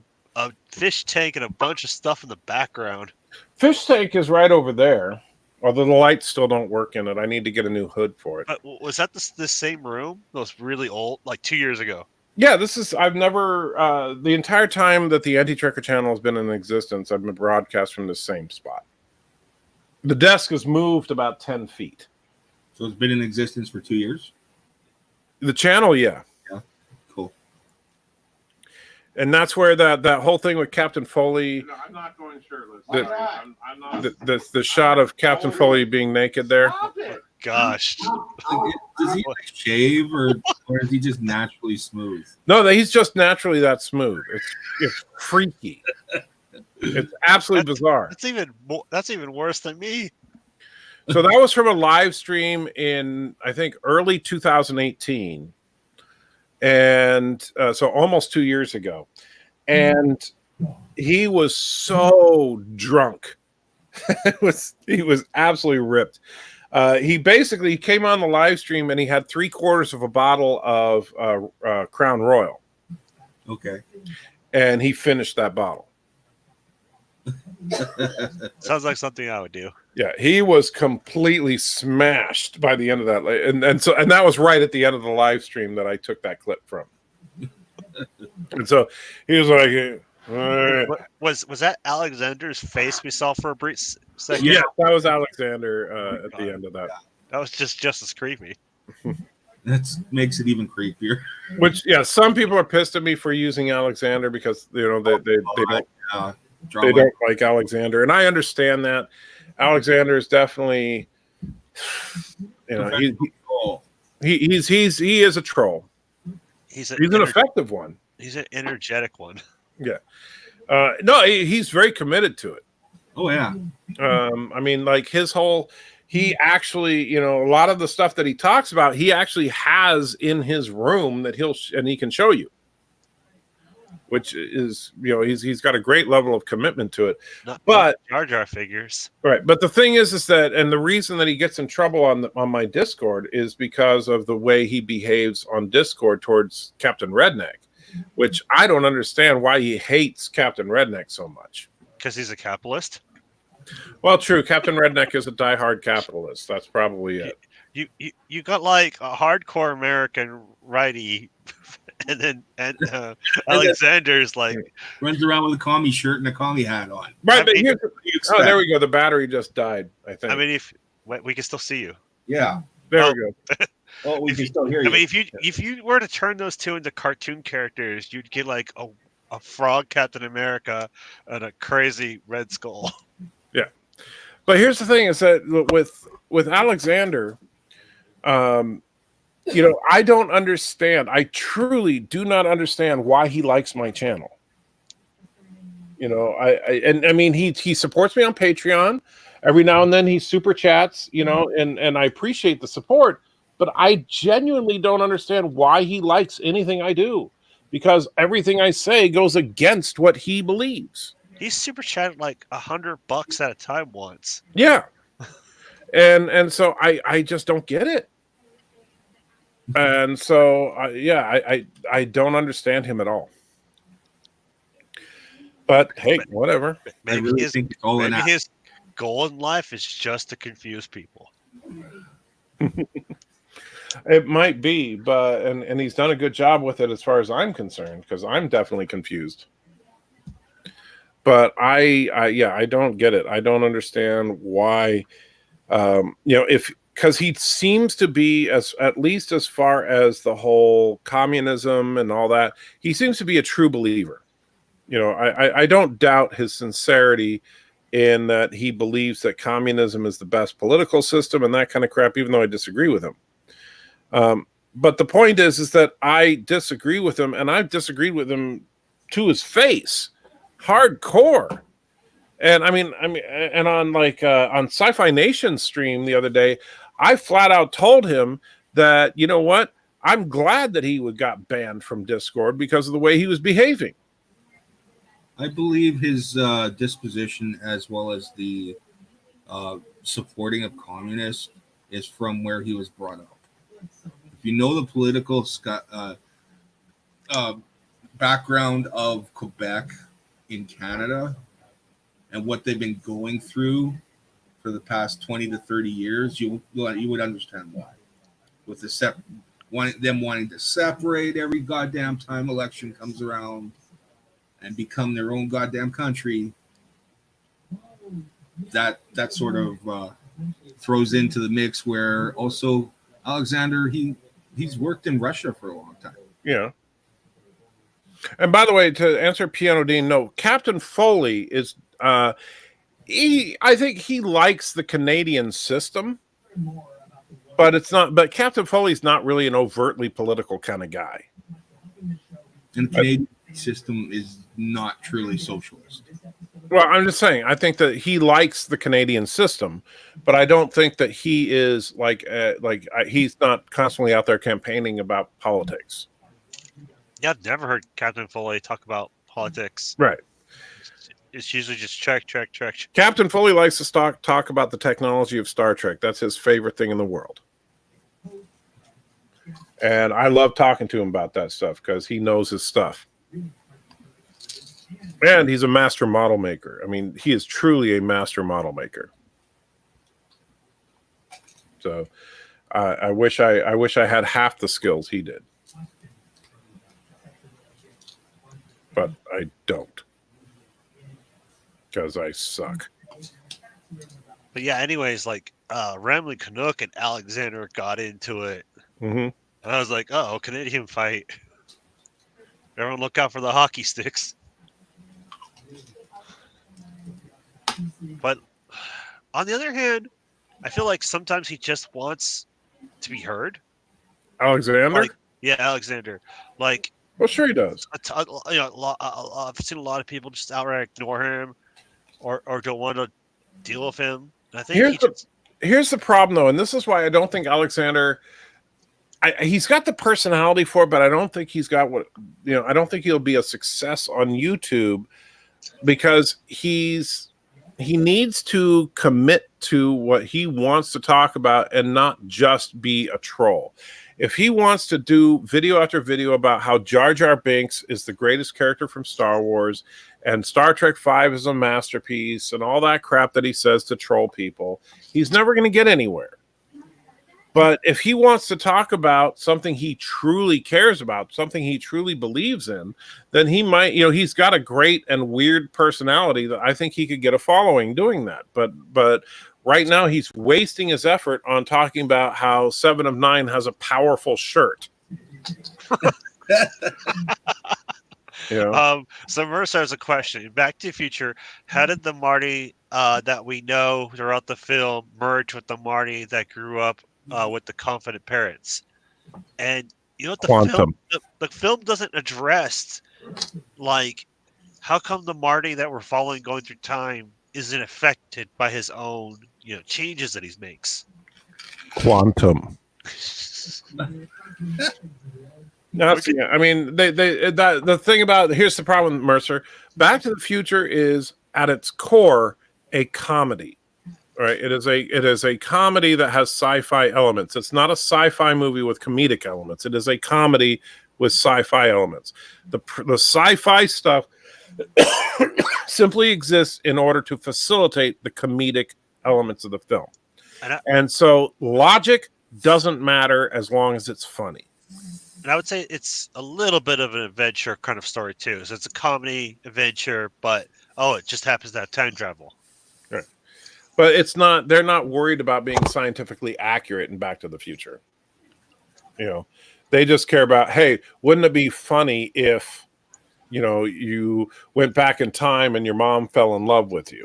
Speaker 1: fish tank and a bunch of stuff in the background.
Speaker 3: Fish tank is right over there. Although the lights still don't work in it. I need to get a new hood for it.
Speaker 1: But was that the same room? Those really old, like 2 years ago.
Speaker 3: Yeah, I've never, the entire time that the Anti-Trekker channel has been in existence, I've been broadcast from the same spot. The desk has moved about 10 feet.
Speaker 2: So it's been in existence for 2 years.
Speaker 3: The channel, yeah.
Speaker 2: Cool.
Speaker 3: And that's where that whole thing with Captain Foley,
Speaker 7: No, I'm not going shirtless.
Speaker 3: The-
Speaker 7: I'm not.
Speaker 3: the shot of Captain Foley being naked there.
Speaker 7: Stop it.
Speaker 1: Gosh.
Speaker 2: Does he like shave or is he just naturally smooth?
Speaker 3: No, he's just naturally that smooth. It's freaky. It's absolutely bizarre.
Speaker 1: That's even worse than me.
Speaker 3: So that was from a live stream in, I think, early 2018. And so almost 2 years ago. And he was so drunk. He was absolutely ripped. He basically came on the live stream and he had 3/4 of a bottle of Crown Royal.
Speaker 2: Okay.
Speaker 3: And he finished that bottle.
Speaker 1: Sounds like something I would do.
Speaker 3: Yeah, he was completely smashed by the end of that, and that was right at the end of the live stream that I took that clip from. And so he was like,
Speaker 1: Was that Alexander's face we saw for a brief second?
Speaker 3: "Yeah, that was Alexander at the end of that."
Speaker 1: That was just as creepy.
Speaker 2: That makes it even creepier.
Speaker 3: Which, yeah, some people are pissed at me for using Alexander because they don't like Alexander, and I understand that. Alexander is definitely, he is a troll.
Speaker 1: He's
Speaker 3: an effective one.
Speaker 1: He's an energetic one.
Speaker 3: Yeah. No, he's very committed to it.
Speaker 2: Oh yeah.
Speaker 3: I mean, like he actually, a lot of the stuff that he talks about, he actually has in his room that he can show you. Which is, he's got a great level of commitment to it. But
Speaker 1: Jar Jar figures.
Speaker 3: Right, but the thing is that, and the reason that he gets in trouble on my Discord is because of the way he behaves on Discord towards Captain Redneck, which I don't understand why he hates Captain Redneck so much.
Speaker 1: Because he's a capitalist.
Speaker 3: Well, true. Captain Redneck is a diehard capitalist. That's probably it.
Speaker 1: You got like a hardcore American righty. And Alexander's like
Speaker 2: runs around with a commie shirt and a commie hat on.
Speaker 3: Right, but there we go. The battery just died, I think.
Speaker 1: I mean, if we can still see you.
Speaker 2: Yeah.
Speaker 3: There we go.
Speaker 2: Well, we can still hear you.
Speaker 1: I mean, if you were to turn those two into cartoon characters, you'd get like a frog Captain America and a crazy Red Skull.
Speaker 3: Yeah. But here's the thing: is that with Alexander, I don't understand. I truly do not understand why he likes my channel. I mean, he supports me on Patreon. Every now and then he super chats, and I appreciate the support, but I genuinely don't understand why he likes anything I do, because everything I say goes against what he believes.
Speaker 1: He super chatted like $100 at a time once.
Speaker 3: Yeah. And so I just don't get it. And so, I don't understand him at all. But hey, whatever.
Speaker 1: Maybe his goal in life is just to confuse people.
Speaker 3: It might be, but and he's done a good job with it as far as I'm concerned, because I'm definitely confused. But I don't get it. I don't understand why. Because he seems to be, as at least as far as the whole communism and all that, he seems to be a true believer. I don't doubt his sincerity in that he believes that communism is the best political system and that kind of crap, even though I disagree with him. But the point is that I disagree with him, and I've disagreed with him to his face, hardcore. And and on on Sci-Fi Nation's stream the other day, I flat out told him that, you know what, I'm glad that he got banned from Discord because of the way he was behaving.
Speaker 2: I believe his disposition, as well as the supporting of communists, is from where he was brought up. If you know the political background of Quebec in Canada and what they've been going through for the past 20 to 30 years, you would understand why. With them wanting to separate every goddamn time election comes around and become their own goddamn country, that sort of throws into the mix. Where also Alexander, he's worked in Russia for a long time.
Speaker 3: Yeah. And by the way, to answer Piano Dean, no, Captain Foley is I think he likes the Canadian system, but Captain Foley's not really an overtly political kind of guy.
Speaker 2: And the Canadian system is not truly socialist.
Speaker 3: Well, I'm just saying, I think that he likes the Canadian system, but I don't think that he is he's not constantly out there campaigning about politics.
Speaker 1: Yeah, I've never heard Captain Foley talk about politics.
Speaker 3: Right.
Speaker 1: It's usually just Trek.
Speaker 3: Captain Foley likes to talk about the technology of Star Trek. That's his favorite thing in the world. And I love talking to him about that stuff because he knows his stuff. And he's a master model maker. I mean, he is truly a master model maker. So I wish I had half the skills he did. But I don't. Because I suck.
Speaker 1: But yeah, anyways, Ramley Canuck and Alexander got into it.
Speaker 3: Mm-hmm.
Speaker 1: And I was like, oh, Canadian fight. Everyone look out for the hockey sticks. But on the other hand, I feel like sometimes he just wants to be heard.
Speaker 3: Alexander?
Speaker 1: Alexander.
Speaker 3: Well, sure he does.
Speaker 1: I've seen a lot of people just outright ignore him or don't want to deal with him. I think
Speaker 3: here's the problem, though, and this is why I don't think Alexander. He's got the personality for it, but I don't think he's got I don't think he'll be a success on YouTube because he needs to commit to what he wants to talk about and not just be a troll. If he wants to do video after video about how Jar Jar Binks is the greatest character from Star Wars and Star Trek V is a masterpiece and all that crap that he says to troll people, he's never going to get anywhere. But if he wants to talk about something he truly cares about, something he truly believes in, then he might, he's got a great and weird personality that I think he could get a following doing that. But right now he's wasting his effort on talking about how 7 of 9 has a powerful shirt.
Speaker 1: So Mercer has a question. Back to the Future, how did the Marty that we know throughout the film merge with the Marty that grew up with the confident parents? And the film doesn't address how come the Marty that we're following going through time isn't affected by his own changes that he makes.
Speaker 5: Quantum.
Speaker 3: No, I mean, the thing about here's the problem, Mercer. Back to the Future is at its core a comedy, right? It is a comedy that has sci-fi elements. It's not a sci-fi movie with comedic elements. It is a comedy with sci-fi elements. The sci-fi stuff simply exists in order to facilitate the comedic elements of the film, and so logic doesn't matter as long as it's funny.
Speaker 1: And I would say it's a little bit of an adventure kind of story too. So it's a comedy adventure, but Oh, it just happens to have time travel.
Speaker 3: Right. But it's not. They're not worried about being scientifically accurate in Back to the Future. You know, they just care about, hey, wouldn't it be funny if, you know, you went back in time and your mom fell in love with you?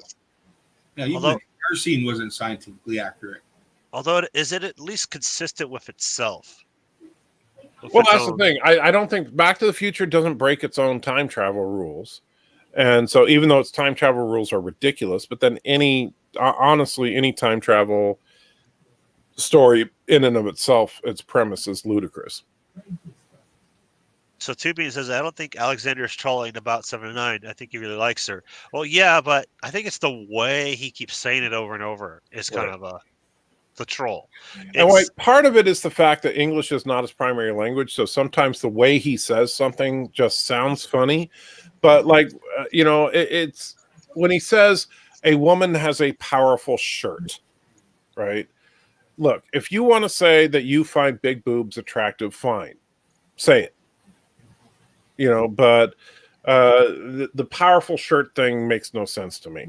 Speaker 2: Yeah, even
Speaker 1: Although-
Speaker 2: the car scene wasn't scientifically accurate.
Speaker 1: Although, is it at least consistent with itself? With
Speaker 3: Well,
Speaker 1: its
Speaker 3: that's the
Speaker 1: own-
Speaker 3: thing. I don't think Back to the Future doesn't break its own time travel rules. And so even though its time travel rules are ridiculous, but then honestly, any time travel story in and of itself, its premise is ludicrous.
Speaker 1: So Tubian says, I don't think Alexander's trolling about 709. I think he really likes her. Well, yeah, but I think it's the way he keeps saying it over and over is kind
Speaker 3: Right.
Speaker 1: of the troll.
Speaker 3: And like part of it is the fact that English is not his primary language, so sometimes the way he says something just sounds funny. But like you know, it's when he says a woman has a powerful shirt, right? Look, if you want to say that you find big boobs attractive, fine, say it. You know, but the powerful shirt thing makes no sense to me.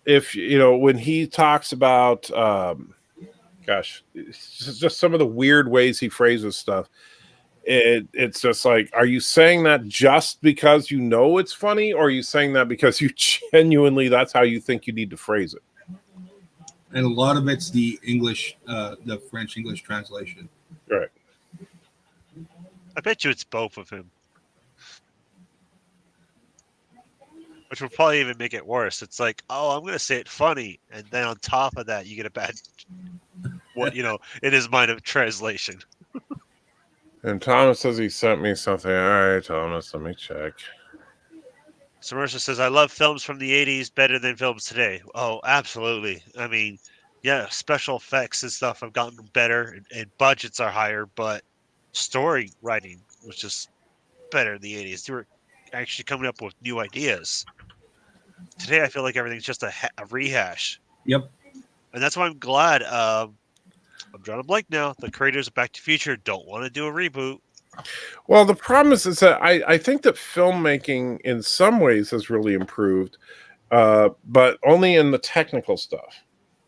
Speaker 3: If you know, when he talks about gosh, it's just some of the weird ways he phrases stuff. It's just like, are you saying that just because you know it's funny, or are you saying that because you genuinely that's how you think you need to phrase it?
Speaker 2: And a lot of it's the English, the French English translation.
Speaker 3: Right.
Speaker 1: I bet you it's both of him. Which will probably even make it worse. It's like, oh, I'm going to say it funny. And then on top of that, you get a bad, what, you know, in his mind of translation.
Speaker 3: And Thomas says he sent me something. All right, Thomas, let me check.
Speaker 1: Submersia says, I love films from the 80s better than films today. Oh, absolutely. I mean, yeah, special effects and stuff have gotten better and budgets are higher, but story writing was just better in the 80s. They were actually coming up with new ideas. Today, I feel like everything's just a rehash.
Speaker 2: Yep.
Speaker 1: And that's why I'm glad. I'm drawing a blank now. The creators of Back to the Future don't want to do a reboot.
Speaker 3: Well, the problem is that I think that filmmaking in some ways has really improved, but only in the technical stuff,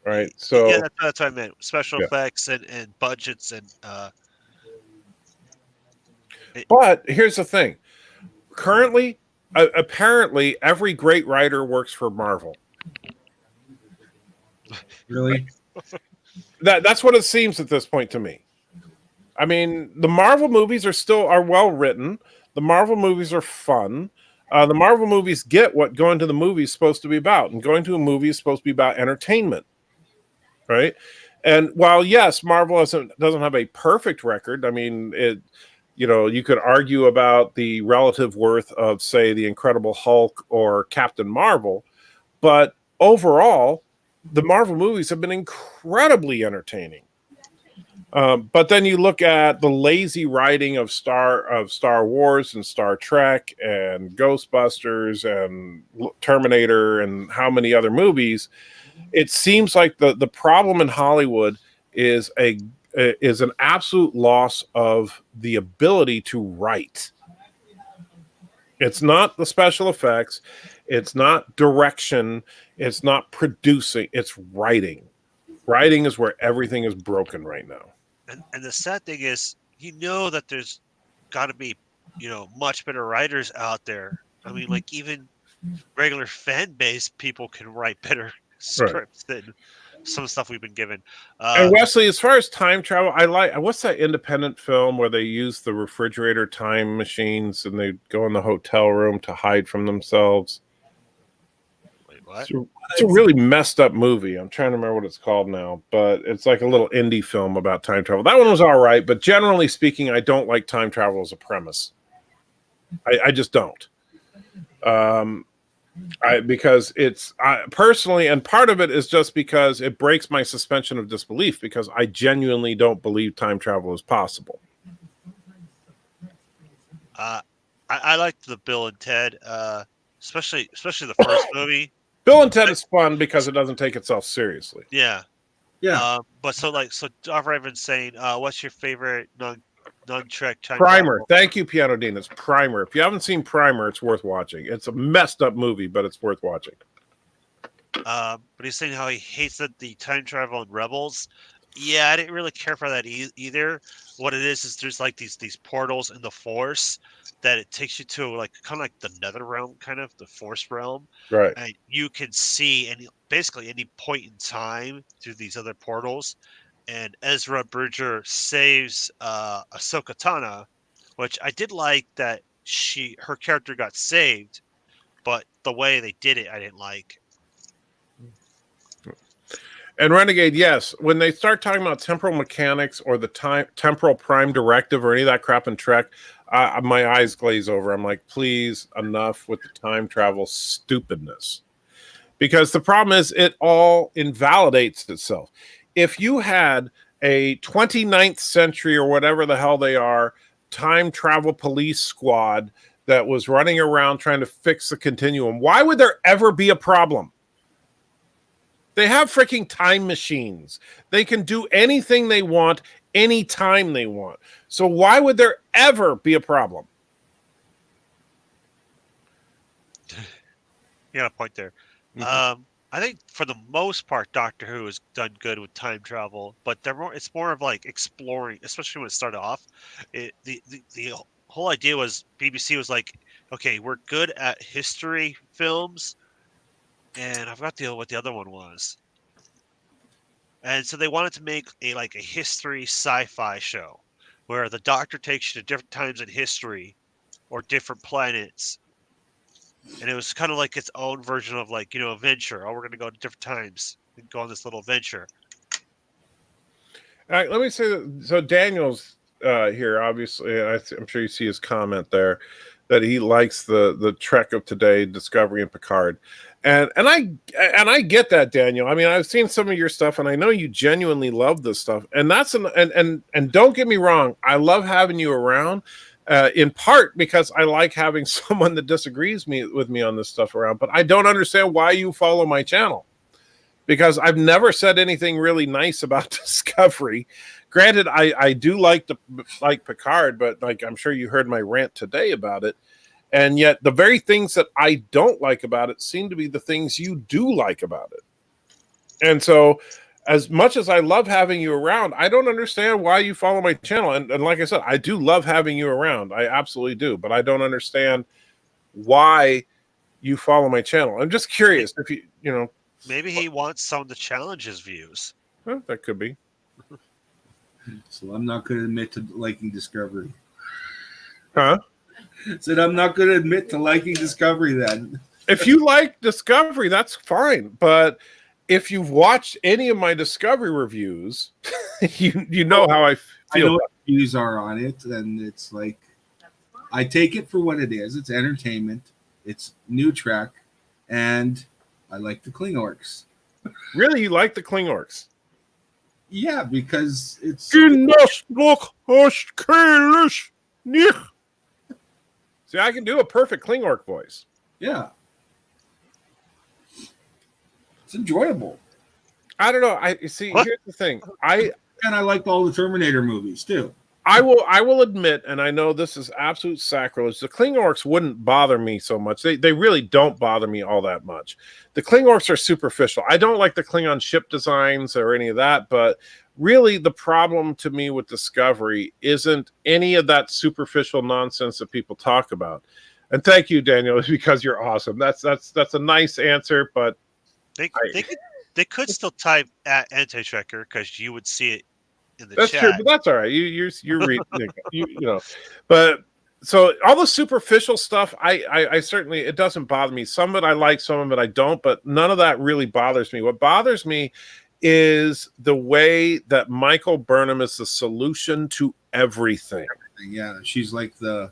Speaker 3: right? So
Speaker 1: yeah, that's what I meant. Special
Speaker 3: Yeah.
Speaker 1: effects and budgets and
Speaker 3: but here's the thing. Currently, apparently, every great writer works for Marvel.
Speaker 2: Really?
Speaker 3: That's what it seems at this point to me. I mean, the Marvel movies are well written. The Marvel movies are fun. The Marvel movies get what going to the movie is supposed to be about, and going to a movie is supposed to be about entertainment, right? And while yes, Marvel doesn't have a perfect record. I mean, you know, you could argue about the relative worth of, say, the Incredible Hulk or Captain Marvel, but overall, the Marvel movies have been incredibly entertaining. But then you look at the lazy writing of Star Wars and Star Trek and Ghostbusters and Terminator and how many other movies. It seems like the problem in Hollywood is an absolute loss of the ability to write. It's not the special effects, it's not direction, it's not producing, it's writing. Writing is where everything is broken right now.
Speaker 1: And the sad thing is, you know that there's got to be, you know, much better writers out there. I mean, like even regular fan base people can write better scripts than some stuff we've been given.
Speaker 3: And Wesley, as far as time travel, I like what's that independent film where they use the refrigerator time machines and they go in the hotel room to hide from themselves?
Speaker 1: Wait, what?
Speaker 3: It's a really messed up movie. I'm trying to remember what it's called now, but it's like a little indie film about time travel. That one was all right, but generally speaking, I don't like time travel as a premise. I just don't. Because it's personally, and part of it is just because it breaks my suspension of disbelief because I genuinely don't believe time travel is possible.
Speaker 1: I liked the Bill and Ted, especially the first movie.
Speaker 3: Bill and Ted is fun because it doesn't take itself seriously.
Speaker 1: Yeah.
Speaker 2: Yeah.
Speaker 1: But so Doc Raven's saying, what's your favorite non-Trek time
Speaker 3: Primer.
Speaker 1: travel.
Speaker 3: Thank you, Piano Dean. It's Primer. If you haven't seen Primer, it's worth watching. It's a messed up movie, but it's worth watching.
Speaker 1: But he's saying how he hates the time travel in Rebels. Yeah, I didn't really care for that either. What it is there's like these portals in the Force that it takes you to like kind of like the Nether realm, kind of the Force realm,
Speaker 3: Right.
Speaker 1: and you can see basically any point in time through these other portals. And Ezra Bridger saves Ahsoka Tano, which I did like that her character got saved, but the way they did it I didn't like.
Speaker 3: And Renegade, yes, when they start talking about temporal mechanics or the temporal prime directive or any of that crap in Trek, my eyes glaze over. I'm like, please, enough with the time travel stupidness. Because the problem is it all invalidates itself. If you had a 29th century or whatever the hell they are, time travel police squad that was running around trying to fix the continuum, why would there ever be a problem? They have freaking time machines. They can do anything they want, anytime they want. So why would there ever be a problem?
Speaker 1: You got a point there.
Speaker 3: Mm-hmm.
Speaker 1: I think for the most part, Doctor Who has done good with time travel, but it's more of like exploring, especially when it started off. The whole idea was BBC was like, okay, we're good at history films, and I forgot what the other one was. And so they wanted to make a history sci-fi show where the Doctor takes you to different times in history or different planets. And it was kind of like its own version of a venture. Oh, we're going to go to different times and go on this little venture.
Speaker 3: All right, let me say that. So Daniel's here, obviously. I'm sure you see his comment there that he likes the Trek of today, Discovery and Picard. And I get that, Daniel. I mean, I've seen some of your stuff, and I know you genuinely love this stuff. And that's and don't get me wrong, I love having you around. In part because I like having someone that disagrees with me on this stuff around, but I don't understand why you follow my channel, because I've never said anything really nice about Discovery. Granted, I do like Picard, but I'm sure you heard my rant today about it, and yet the very things that I don't like about it seem to be the things you do like about it. And so, as much as I love having you around, I don't understand why you follow my channel. And like I said, I do love having you around. I absolutely do. But I don't understand why you follow my channel. I'm just curious if you know.
Speaker 1: Maybe he wants someone to challenge his views.
Speaker 3: Well, that could be.
Speaker 2: So I'm not going to admit to liking Discovery.
Speaker 3: Huh?
Speaker 2: Said I'm not going to admit to liking Discovery then.
Speaker 3: If you like Discovery, that's fine. But if you've watched any of my Discovery reviews, you know how I feel.
Speaker 2: I know what views are on it, and it's like I take it for what it is. It's entertainment. It's new Trek, and I like the Klingorks.
Speaker 3: Really, you like the Klingorks?
Speaker 2: Yeah, because it's
Speaker 3: See, I can do a perfect Klingork voice.
Speaker 2: yeah. It's enjoyable.
Speaker 3: I don't know. Here's the thing. I
Speaker 2: like all the Terminator movies too.
Speaker 3: I will admit, and I know this is absolute sacrilege, the Klingorks wouldn't bother me so much. They really don't bother me all that much. The Klingorks are superficial. I don't like the Klingon ship designs or any of that, but really the problem to me with Discovery isn't any of that superficial nonsense that people talk about. And thank you, Daniel, because you're awesome. That's a nice answer, but
Speaker 1: They could still type at Anti-Trekker because you would see it in the
Speaker 3: that's
Speaker 1: chat.
Speaker 3: true, but that's all right. You're reading, you know. But so all the superficial stuff, I certainly, it doesn't bother me. Some of it I like, some of it I don't, but none of that really bothers me. What bothers me is the way that Michael Burnham is the solution to everything.
Speaker 2: Yeah, she's like the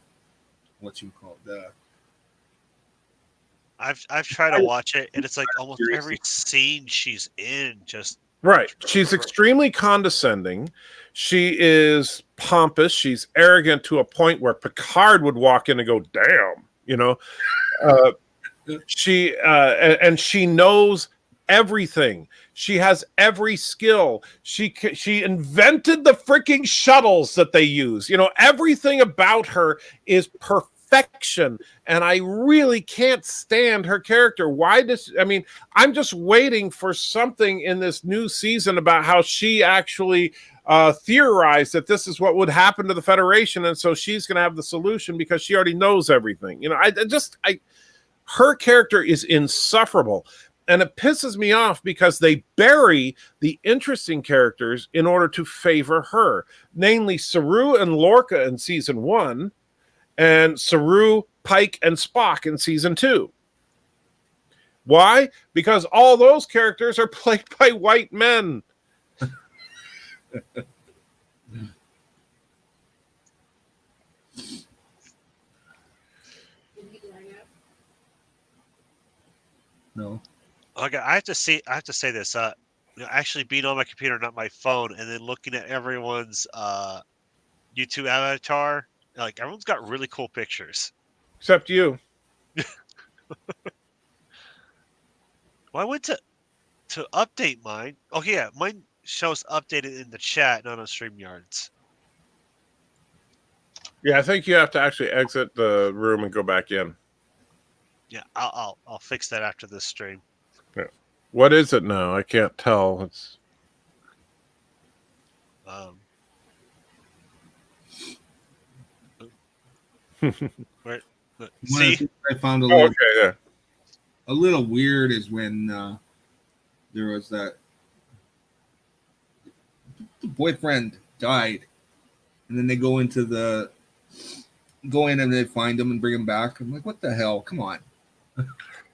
Speaker 1: I've tried to watch it, and it's like almost every scene she's in just
Speaker 3: right. She's extremely condescending. She is pompous. She's arrogant to a point where Picard would walk in and go, "Damn," you know. She knows everything. She has every skill. She invented the freaking shuttles that they use. You know, everything about her is perfection, and I really can't stand her character. I'm just waiting for something in this new season about how she actually theorized that this is what would happen to the Federation, and so she's going to have the solution because she already knows everything. You know, her character is insufferable, and it pisses me off because they bury the interesting characters in order to favor her, namely Saru and Lorca in season 1, and Saru, Pike, and Spock in season 2. Why? Because all those characters are played by white men.
Speaker 2: No.
Speaker 1: Okay, I have to say this. Actually being on my computer, not my phone, and then looking at everyone's YouTube avatar, like everyone's got really cool pictures.
Speaker 3: Except you.
Speaker 1: Well, I went to update mine. Okay, yeah, mine shows updated in the chat, not on StreamYards.
Speaker 3: Yeah, I think you have to actually exit the room and go back in.
Speaker 1: Yeah, I'll fix that after this stream.
Speaker 3: Yeah. What is it now? I can't tell. It's
Speaker 1: where,
Speaker 2: One of the
Speaker 1: see,
Speaker 2: things I found
Speaker 3: okay. Yeah.
Speaker 2: a little weird is when there was that the boyfriend died, and then they go in and they find him and bring him back. I'm like, what the hell? Come on.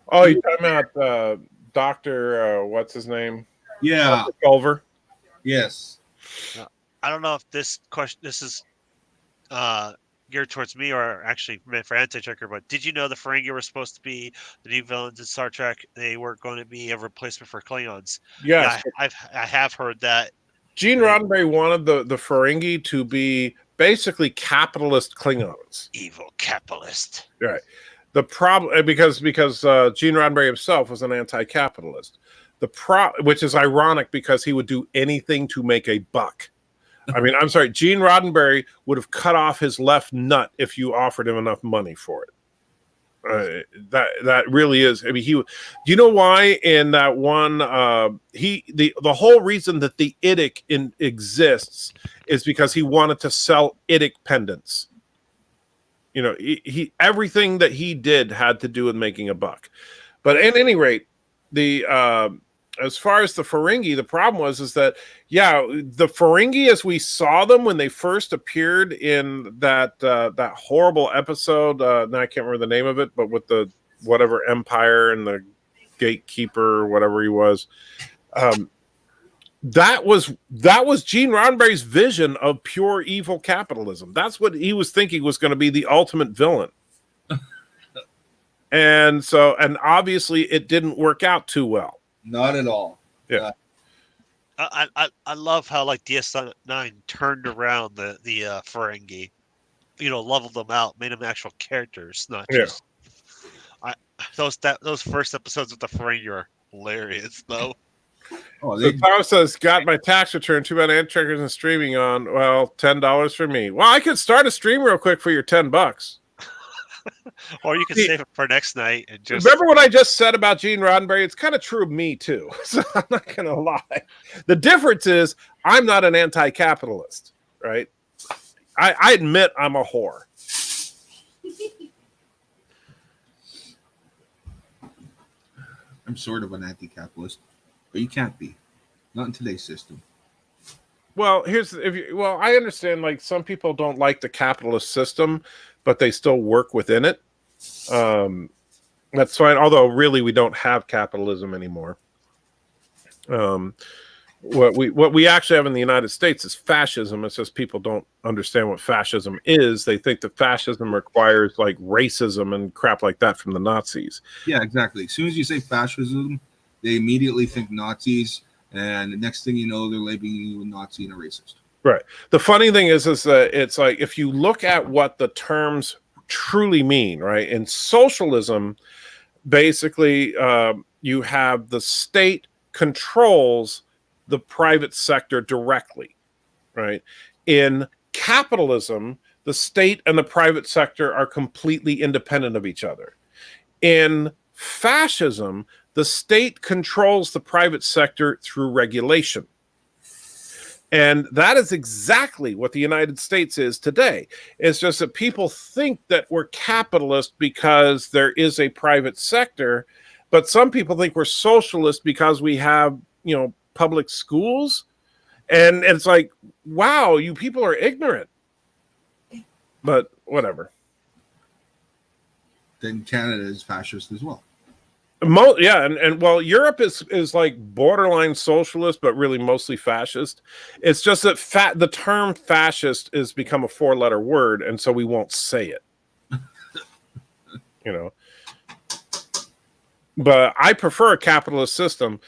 Speaker 3: Oh, you're talking about Dr. What's his name?
Speaker 2: Yeah.
Speaker 3: Dr. Culver.
Speaker 2: Yes.
Speaker 1: I don't know if this is geared towards me or actually meant for Anti-Checker, but did you know the Ferengi were supposed to be the new villains in Star Trek? They were going to be a replacement for Klingons.
Speaker 3: Yes.
Speaker 1: Yeah, I have heard that.
Speaker 3: Gene Roddenberry wanted the Ferengi to be basically capitalist Klingons.
Speaker 1: Evil capitalist.
Speaker 3: Right. The problem because Gene Roddenberry himself was an anti-capitalist. Which is ironic because he would do anything to make a buck. I mean, I'm sorry, Gene Roddenberry would have cut off his left nut if you offered him enough money for it. That really is. I mean, do you know why in that one the whole reason that the IDIC exists is because he wanted to sell IDIC pendants. You know, he everything that he did had to do with making a buck. But at any rate, as far as the Ferengi, the problem was that the Ferengi as we saw them when they first appeared in that horrible episode. Now I can't remember the name of it, but with the whatever Empire and the Gatekeeper or whatever he was. That was Gene Roddenberry's vision of pure evil capitalism. That's what he was thinking was going to be the ultimate villain. And obviously it didn't work out too well.
Speaker 2: Not at all.
Speaker 3: Yeah.
Speaker 1: I love how like DS9 turned around the Ferengi, leveled them out, made them actual characters, not just. Those first episodes with the Ferengi are hilarious though.
Speaker 2: Oh,
Speaker 3: So Tom says, got my tax return. Too bad Anti-Checker isn't streaming on. Well, $10 for me. Well, I could start a stream real quick for your $10.
Speaker 1: Or you can save it for next night and just
Speaker 3: remember what I just said about Gene Roddenberry. It's kind of true of me too. So I'm not going to lie. The difference is I'm not an anti-capitalist, right? I admit I'm a whore.
Speaker 2: I'm sort of an anti-capitalist, but you can't be. Not in today's system.
Speaker 3: Well, I understand. Like some people don't like the capitalist system, but they still work within it. That's fine. Although, really, we don't have capitalism anymore. What we actually have in the United States is fascism. It's just people don't understand what fascism is. They think that fascism requires like racism and crap like that from the Nazis.
Speaker 2: Yeah, exactly. As soon as you say fascism, they immediately think Nazis, and the next thing you know, they're labeling you a Nazi and a racist.
Speaker 3: Right. The funny thing is that it's like if you look at what the terms truly mean, right? In socialism, basically, you have the state controls the private sector directly, right? In capitalism, the state and the private sector are completely independent of each other. In fascism, the state controls the private sector through regulation. And that is exactly what the United States is today. It's just that people think that we're capitalist because there is a private sector, but some people think we're socialist because we have, public schools. And it's like, wow, you people are ignorant. But whatever.
Speaker 2: Then Canada is fascist as well.
Speaker 3: And Europe is like borderline socialist, but really mostly fascist. It's just that the term fascist has become a 4-letter word, and so we won't say it. But I prefer a capitalist system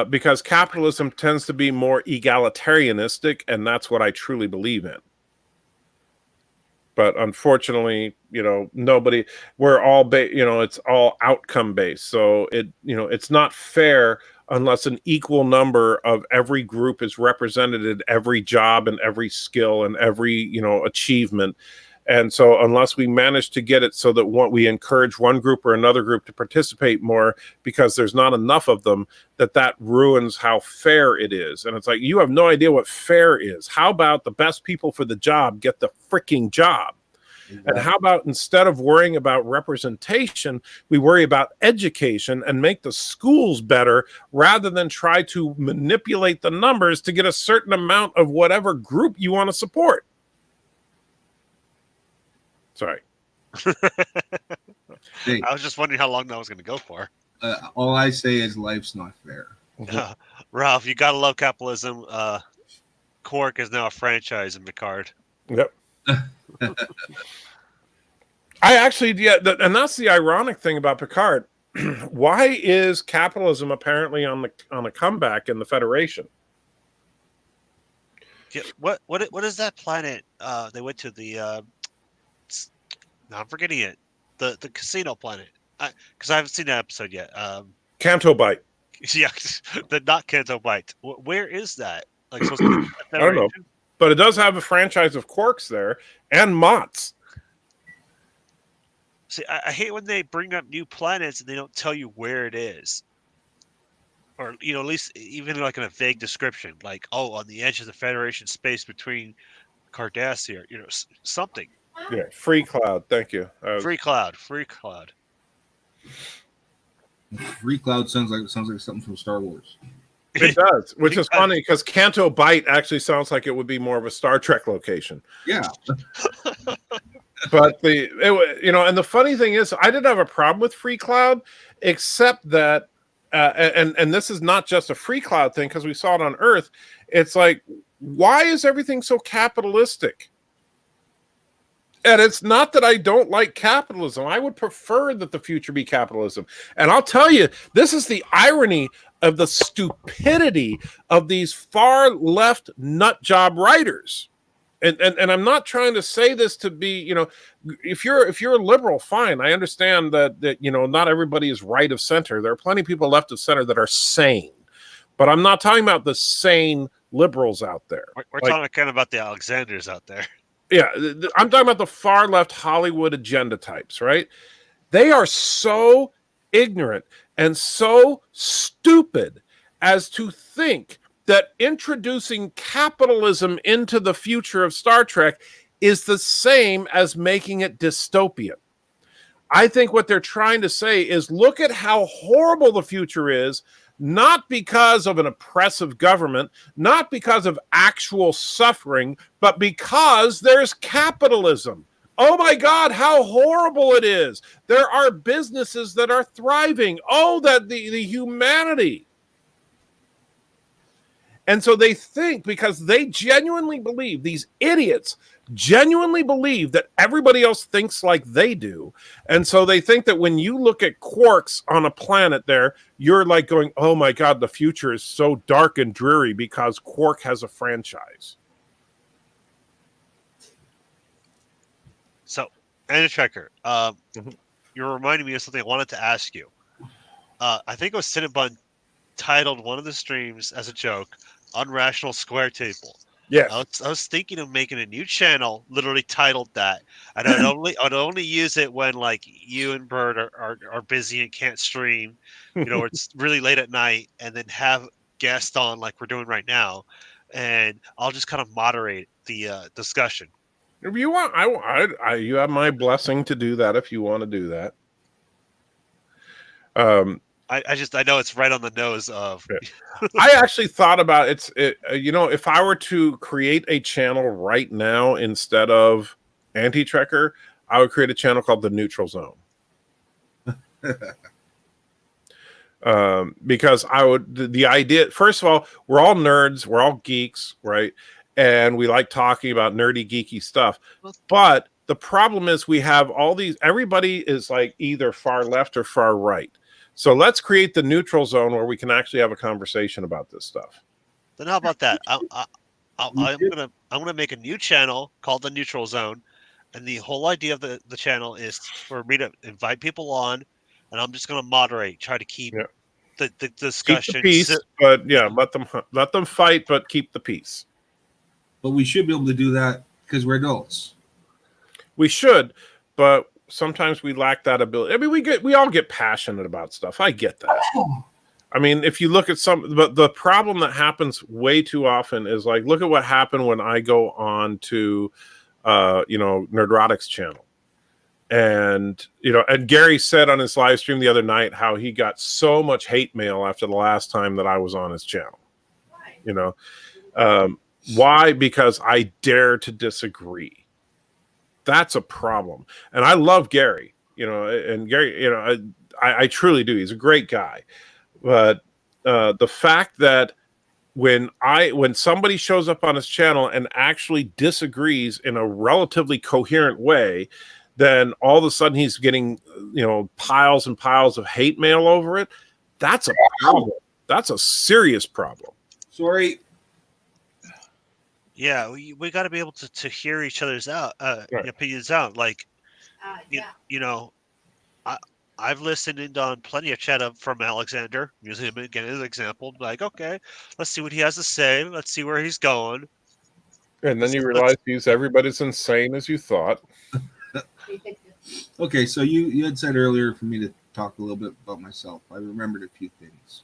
Speaker 3: because capitalism tends to be more egalitarianistic, and that's what I truly believe in. But unfortunately, nobody, we're all, it's all outcome based. So it's not fair unless an equal number of every group is represented in every job and every skill and every, achievement. And so unless we manage to get it so that we encourage one group or another group to participate more because there's not enough of them, that ruins how fair it is. And it's like, you have no idea what fair is. How about the best people for the job get the freaking job? Exactly. And how about instead of worrying about representation, we worry about education and make the schools better rather than try to manipulate the numbers to get a certain amount of whatever group you want to support. Sorry.
Speaker 2: Hey,
Speaker 1: I was just wondering how long that was going to go for.
Speaker 2: All I say is life's not fair.
Speaker 1: Ralph, you got to love capitalism. Quark is now a franchise in Picard.
Speaker 3: Yep. And that's the ironic thing about Picard. Why is capitalism apparently on a comeback in the Federation?
Speaker 1: Yeah, what is that planet? They went to the. No, I'm forgetting it. The casino planet. Because I haven't seen that episode yet.
Speaker 3: Canto Bight.
Speaker 1: Yeah, the not Canto Bight. Where is that? Like, supposed to be
Speaker 3: I don't know, but it does have a franchise of Quarks there and Mott's.
Speaker 1: See, I hate when they bring up new planets and they don't tell you where it is, or at least even like in a vague description, like on the edge of the Federation space between Cardassia, something.
Speaker 3: Yeah, Free Cloud. Thank you.
Speaker 1: Free Cloud.
Speaker 2: Free Cloud sounds like something from Star Wars.
Speaker 3: It does, which is funny because Canto Bight actually sounds like it would be more of a Star Trek location.
Speaker 2: Yeah.
Speaker 3: But and the funny thing is, I didn't have a problem with Free Cloud, except that, and this is not just a Free Cloud thing because we saw it on Earth. It's like, why is everything so capitalistic? And it's not that I don't like capitalism. I would prefer that the future be capitalism. And I'll tell you, this is the irony of the stupidity of these far left nut job writers. And I'm not trying to say this to be, if you're a liberal, fine. I understand that not everybody is right of center. There are plenty of people left of center that are sane. But I'm not talking about the sane liberals out there.
Speaker 1: We're talking kind of about the Alexanders out there.
Speaker 3: Yeah, I'm talking about the far left Hollywood agenda types, right? They are so ignorant and so stupid as to think that introducing capitalism into the future of Star Trek is the same as making it dystopian. I think what they're trying to say is look at how horrible the future is, not because of an oppressive government, not because of actual suffering, but because there's capitalism. Oh my God, how horrible it is. There are businesses that are thriving. Oh, that the humanity. And so they think, because they genuinely believe, these idiots genuinely believe that everybody else thinks like they do. And so they think that when you look at quarks on a planet there, you're like going, oh my God, the future is so dark and dreary because Quark has a franchise.
Speaker 1: So, Anna you're reminding me of something I wanted to ask you. I think it was Cinnabon titled one of the streams as a joke, "Unrational Square Table."
Speaker 3: Yes.
Speaker 1: I was thinking of making a new channel, literally titled that, and I'd only use it when like you and Bert are busy and can't stream, or it's really late at night, and then have guests on like we're doing right now, and I'll just kind of moderate the discussion.
Speaker 3: If you want, you have my blessing to do that if you want to do that.
Speaker 1: I know it's right on the nose of.
Speaker 3: I actually thought about if I were to create a channel right now instead of Anti-Trekker, I would create a channel called The Neutral Zone. Because the idea, first of all, we're all nerds, we're all geeks, right? And we like talking about nerdy, geeky stuff. But the problem is we have everybody is like either far left or far right. So let's create the neutral zone where we can actually have a conversation about this stuff.
Speaker 1: Then how about that? I'm gonna make a new channel called The Neutral Zone, and the whole idea of the channel is for me to invite people on, and I'm just gonna moderate, try to keep the discussion.
Speaker 3: Keep the peace, but let them fight, but keep the peace.
Speaker 2: But we should be able to do that because we're adults.
Speaker 3: We should, but sometimes we lack that ability. I mean, we all get passionate about stuff. I get that. I mean, if you look at but the problem that happens way too often is like, look at what happened when I go on to, Nerdrotic's channel. And, and Gary said on his live stream the other night how he got so much hate mail after the last time that I was on his channel. Why? Because I dare to disagree. That's a problem. And I love Gary, and Gary, I truly do. He's a great guy. But the fact that when somebody shows up on his channel and actually disagrees in a relatively coherent way, then all of a sudden he's getting, piles and piles of hate mail over it. That's a problem. That's a serious problem.
Speaker 2: Sorry.
Speaker 1: Yeah, we got to be able to hear each other's opinions out. Like, I've listened in on plenty of chat from Alexander, using him again as an example. Like, okay, let's see what he has to say. Let's see where he's going.
Speaker 3: And then you realize everybody's insane as you thought.
Speaker 2: Okay, so you had said earlier for me to talk a little bit about myself. I remembered a few things.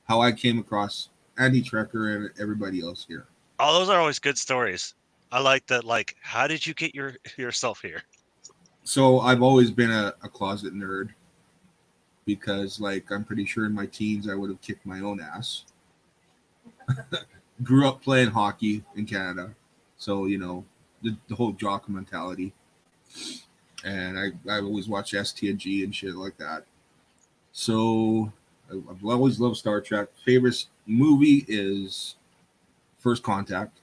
Speaker 2: How I came across Anti-Trekker and everybody else here.
Speaker 1: Oh, those are always good stories. I like that. Like, how did you get yourself here?
Speaker 2: So I've always been a closet nerd because, like, I'm pretty sure in my teens I would have kicked my own ass. Grew up playing hockey in Canada, so the whole jock mentality. And I always watch STNG and shit like that. So I've always loved Star Trek. Favorite movie is First Contact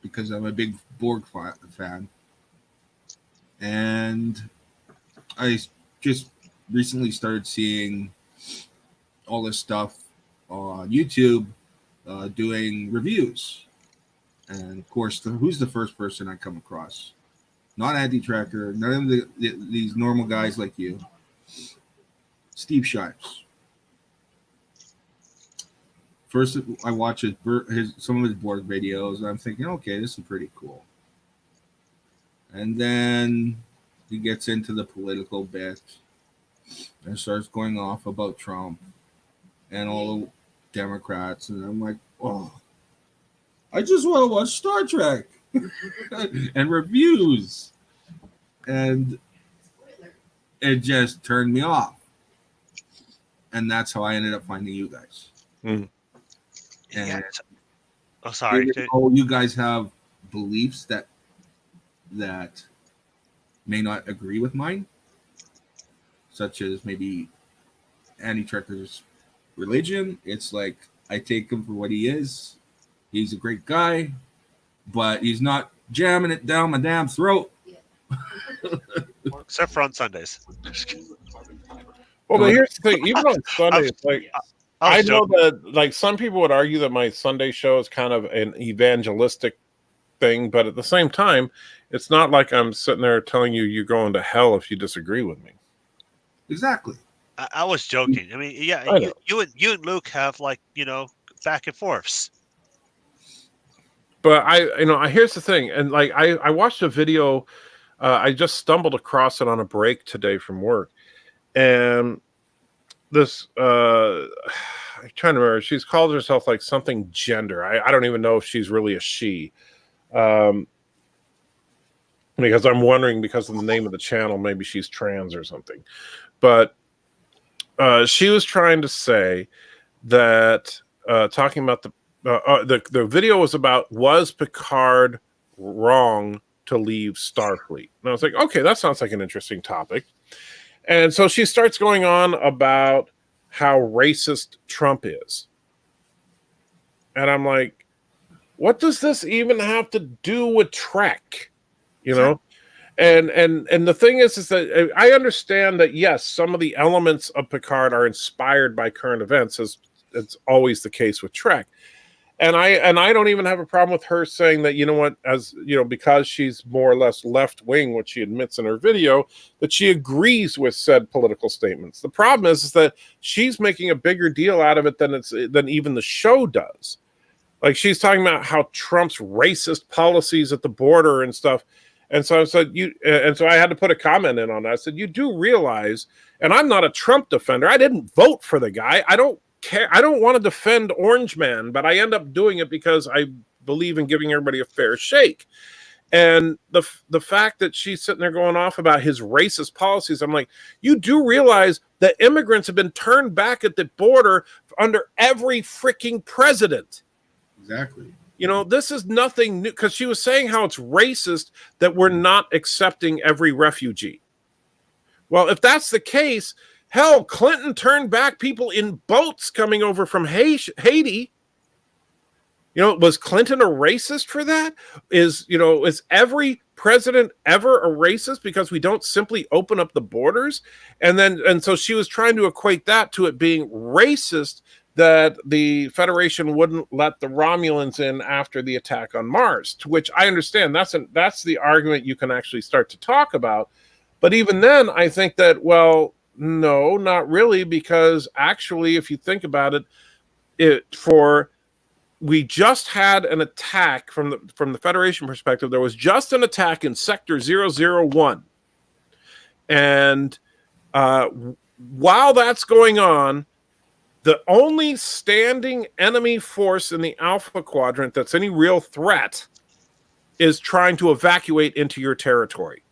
Speaker 2: because I'm a big Borg fan. And I just recently started seeing all this stuff on YouTube doing reviews. And of course, who's the first person I come across? Not Anti-Trekker, none of these normal guys like you. Steve Shives. First, I watch some of his Borg videos, and I'm thinking, okay, this is pretty cool. And then he gets into the political bit and starts going off about Trump and all the Democrats, and I'm like, oh, I just want to watch Star Trek and reviews, and it just turned me off. And that's how I ended up finding you guys.
Speaker 3: Mm.
Speaker 1: And oh, sorry.
Speaker 2: You guys have beliefs that may not agree with mine, such as maybe Anti-Trekker's religion. It's like I take him for what he is. He's a great guy, but he's not jamming it down my damn throat.
Speaker 1: Except for on Sundays.
Speaker 3: Well, but here's the thing. Even on Sundays, I know that, like, some people would argue that my Sunday show is kind of an evangelistic thing, but at the same time, it's not like I'm sitting there telling you you're going to hell if you disagree with me.
Speaker 2: Exactly.
Speaker 1: I was joking. I mean, yeah,
Speaker 3: I know.
Speaker 1: you and Luke have like back and forths.
Speaker 3: But here's the thing, and like I watched a video. I just stumbled across it on a break today from work, and this I'm trying to remember. She's called herself like something gender. I don't even know if she's really a she, because I'm wondering, because of the name of the channel, maybe she's trans or something. But she was trying to say that talking about the video was about, was Picard wrong to leave Starfleet? And I was like, okay, that sounds like an interesting topic. And so she starts going on about how racist Trump is. And I'm like, what does this even have to do with Trek? You know? And the thing is that I understand that, yes, some of the elements of Picard are inspired by current events, as it's always the case with Trek. And I don't even have a problem with her saying that, you know what, as you know, because she's more or less left wing, which she admits in her video, that she agrees with said political statements. The problem is that she's making a bigger deal out of it than even the show does. Like, she's talking about how Trump's racist policies at the border and stuff. And so I said, I had to put a comment in on that. I said, you do realize, and I'm not a Trump defender. I didn't vote for the guy. I don't care. I don't want to defend Orange Man, but I end up doing it because I believe in giving everybody a fair shake. And the fact that she's sitting there going off about his racist policies, I'm like, you do realize that immigrants have been turned back at the border under every freaking president.
Speaker 2: Exactly.
Speaker 3: You know, this is nothing new, because she was saying how it's racist that we're not accepting every refugee. Well, if that's the case, hell, Clinton turned back people in boats coming over from Haiti. You know, was Clinton a racist for that? Is every president ever a racist because we don't simply open up the borders? And so she was trying to equate that to it being racist that the Federation wouldn't let the Romulans in after the attack on Mars, to which I understand that's the argument you can actually start to talk about. But even then, I think that, well, no, not really, because actually, if you think about it, we just had an attack from the Federation perspective. There was just an attack in Sector 001. And while that's going on, the only standing enemy force in the Alpha Quadrant that's any real threat is trying to evacuate into your territory.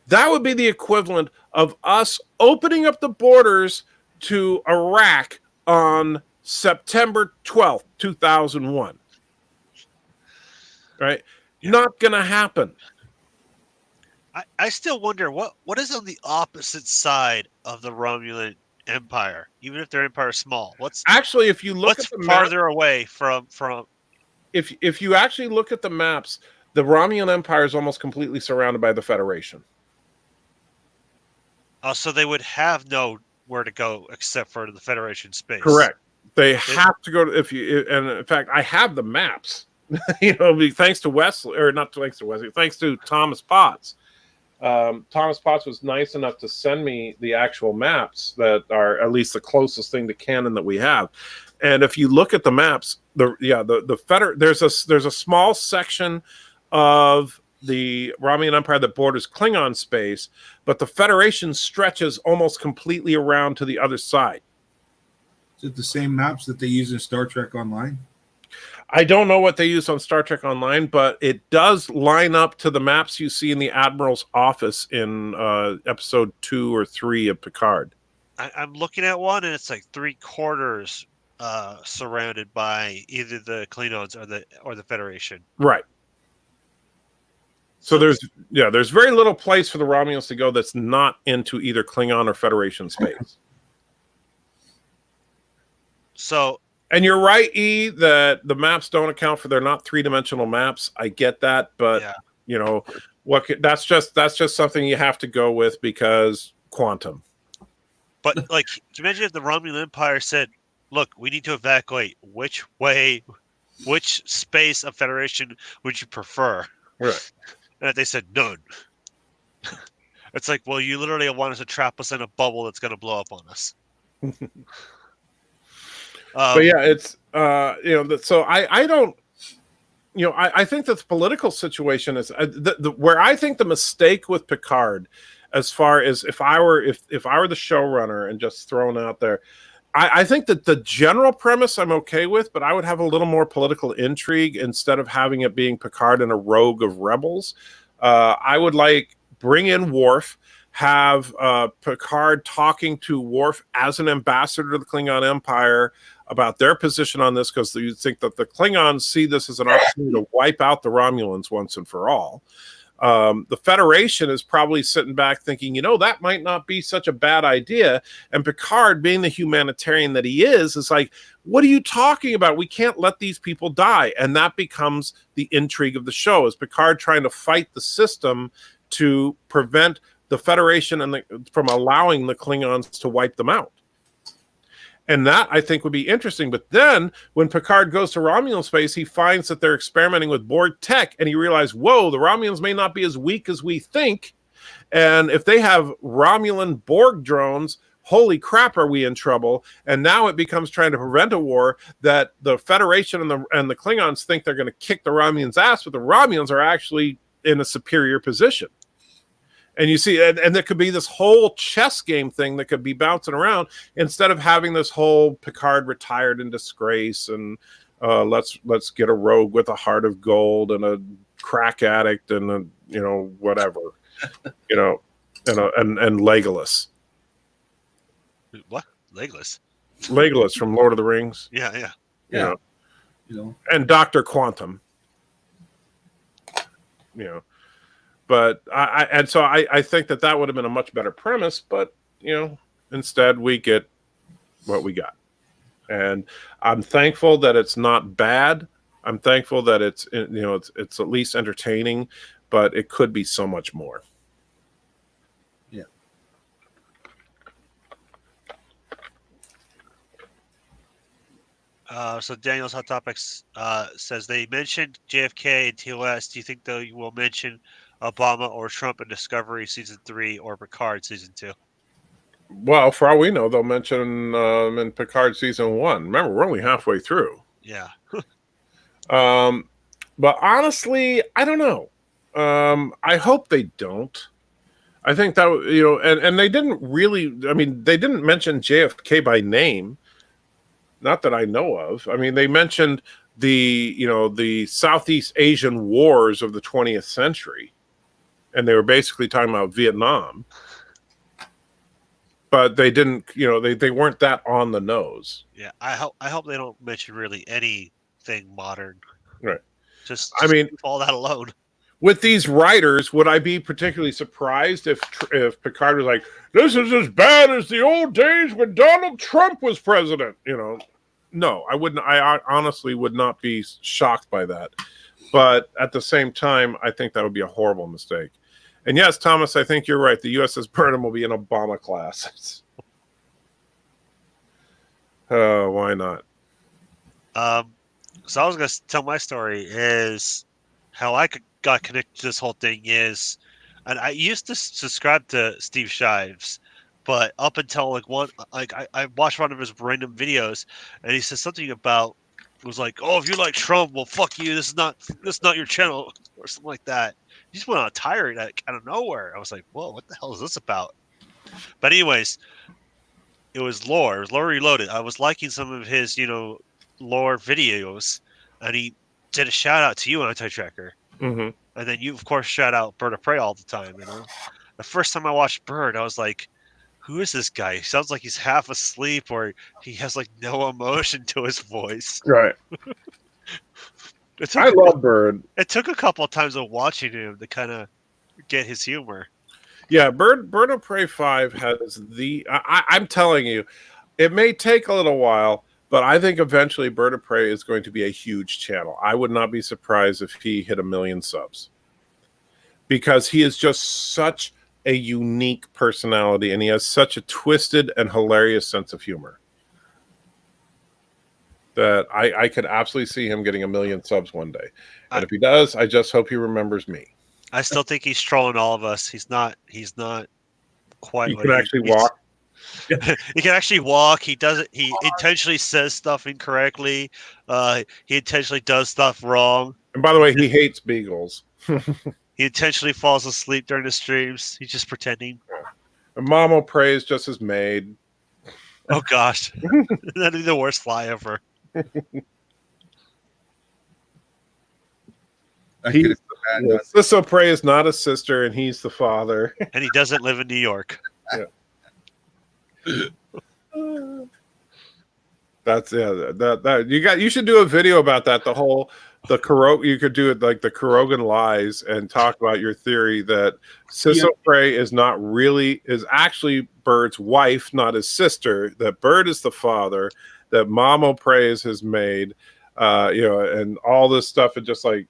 Speaker 3: That would be the equivalent of us opening up the borders to Iraq on September 12th, 2001. Right?
Speaker 1: Yeah.
Speaker 3: Not going to happen.
Speaker 1: I still wonder what is on the opposite side of the Romulan Empire, even if their empire is small.
Speaker 3: Actually, if you look at the
Speaker 1: farther away from
Speaker 3: if you actually look at the maps, the Romulan Empire is almost completely surrounded by the Federation.
Speaker 1: So they would have nowhere to go except for the Federation space.
Speaker 3: Correct. They have to go to, and in fact, I have the maps. Thanks to Wesley, or not thanks to Wesley, thanks to Thomas Potts. Thomas Potts was nice enough to send me the actual maps that are at least the closest thing to canon that we have. And if you look at the maps, there's a small section of the Romulan Empire that borders Klingon space, but the Federation stretches almost completely around to the other side.
Speaker 2: Is it the same maps that they use in Star Trek Online?
Speaker 3: I don't know what they use on Star Trek Online, but it does line up to the maps you see in the Admiral's office in episode 2 or 3 of Picard.
Speaker 1: I'm looking at one, and it's like 3/4 surrounded by either the Klingons or the Federation.
Speaker 3: Right. So there's very little place for the Romulans to go that's not into either Klingon or Federation space.
Speaker 1: So.
Speaker 3: And you're right, E, that the maps don't account for, they're not 3-dimensional maps. I get that, but that's just something you have to go with because quantum.
Speaker 1: But like, can you imagine if the Romulan Empire said, "Look, we need to evacuate. Which space of Federation would you prefer?"
Speaker 3: Right.
Speaker 1: And if they said none. It's like, well, you literally want to trap us in a bubble that's going to blow up on us.
Speaker 3: But yeah, it's so I don't, I think that the political situation is where I think the mistake with Picard, as far as if I were the showrunner and just thrown out there, I think that the general premise I'm okay with, but I would have a little more political intrigue instead of having it being Picard and a rogue of rebels. I would bring in Worf, have Picard talking to Worf as an ambassador to the Klingon Empire about their position on this, because you think that the Klingons see this as an opportunity to wipe out the Romulans once and for all. The Federation is probably sitting back thinking, that might not be such a bad idea. And Picard, being the humanitarian that he is like, what are you talking about? We can't let these people die. And that becomes the intrigue of the show, is Picard trying to fight the system to prevent the Federation from allowing the Klingons to wipe them out. And that, I think, would be interesting. But then when Picard goes to Romulan space, he finds that they're experimenting with Borg tech, and he realizes, whoa, the Romulans may not be as weak as we think. And if they have Romulan Borg drones, holy crap, are we in trouble? And now it becomes trying to prevent a war that the Federation and the Klingons think they're going to kick the Romulans' ass, but the Romulans are actually in a superior position. And you see, and there could be this whole chess game thing that could be bouncing around, instead of having this whole Picard retired in disgrace and let's get a rogue with a heart of gold and a crack addict and whatever, and Legolas.
Speaker 1: What? Legolas?
Speaker 3: Legolas from Lord of the Rings.
Speaker 1: Yeah.
Speaker 3: And Dr. Quantum. But I think that would have been a much better premise, but instead we get what we got. And I'm thankful that it's not bad. I'm thankful that it's it's at least entertaining, but it could be so much more.
Speaker 2: Yeah.
Speaker 1: So Daniel's Hot Topics says they mentioned JFK and TOS. Do you think they will mention Obama or Trump in Discovery Season 3 or Picard Season 2?
Speaker 3: Well, for all we know, they'll mention in Picard Season 1. Remember, we're only halfway through.
Speaker 1: Yeah.
Speaker 3: But honestly, I don't know. I hope they don't. I think that, and they didn't really, they didn't mention JFK by name. Not that I know of. They mentioned the Southeast Asian wars of the 20th century. And they were basically talking about Vietnam. But they didn't, they weren't that on the nose.
Speaker 1: Yeah, I hope they don't mention really anything modern.
Speaker 3: Right.
Speaker 1: Just
Speaker 3: leave
Speaker 1: all that alone.
Speaker 3: With these writers, would I be particularly surprised if Picard was like, this is as bad as the old days when Donald Trump was president? No, I wouldn't. I honestly would not be shocked by that. But at the same time, I think that would be a horrible mistake. And yes, Thomas, I think you're right. The USS Burnham will be an Obama class. Why not?
Speaker 1: So I was going to tell my story is how I got connected to this whole thing is, and I used to subscribe to Steve Shives, but up until I watched one of his random videos, and he said something about, it was like, oh, if you like Trump, well, fuck you. This is not your channel, or something like that. He just went on a tirade out of nowhere. I was like, whoa, what the hell is this about? But anyways, it was lore. It was Lore Reloaded. I was liking some of his, lore videos, and he did a shout out to you, Anti-Tracker.
Speaker 3: Mm-hmm.
Speaker 1: And then you, of course, shout out Bird of Prey all the time. The first time I watched Bird, I was like, who is this guy? He sounds like he's half asleep, or he has no emotion to his voice.
Speaker 3: Right. I love Bird.
Speaker 1: It took a couple of times of watching him to kind of get his humor.
Speaker 3: Yeah, Bird of Prey 5 has I'm telling you, it may take a little while, but I think eventually Bird of Prey is going to be a huge channel. I would not be surprised if he hit 1 million subs. Because he is just such a unique personality, and he has such a twisted and hilarious sense of humor that I could absolutely see him getting 1 million subs one day. And if he does, I just hope he remembers me.
Speaker 1: I still think he's trolling all of us. He's not quite.
Speaker 3: You
Speaker 1: what
Speaker 3: can actually walk.
Speaker 1: He can actually walk. He doesn't. He intentionally says stuff incorrectly. He intentionally does stuff wrong.
Speaker 3: And by the way, he hates beagles.
Speaker 1: He intentionally falls asleep during the streams. He's just pretending.
Speaker 3: And Mamo prays just as maid.
Speaker 1: Oh gosh, that'd be the worst fly ever.
Speaker 2: I could have bad done.
Speaker 3: Sisso Prey is not a sister, and he's the father.
Speaker 1: And he doesn't live in New York.
Speaker 3: That's that you should do a video about that. You could do it like the Kurogan lies and talk about your theory that Sisso Prey is actually Bird's wife, not his sister. That Bird is the father. That Mamo Prey is his maid. And all this stuff. And just like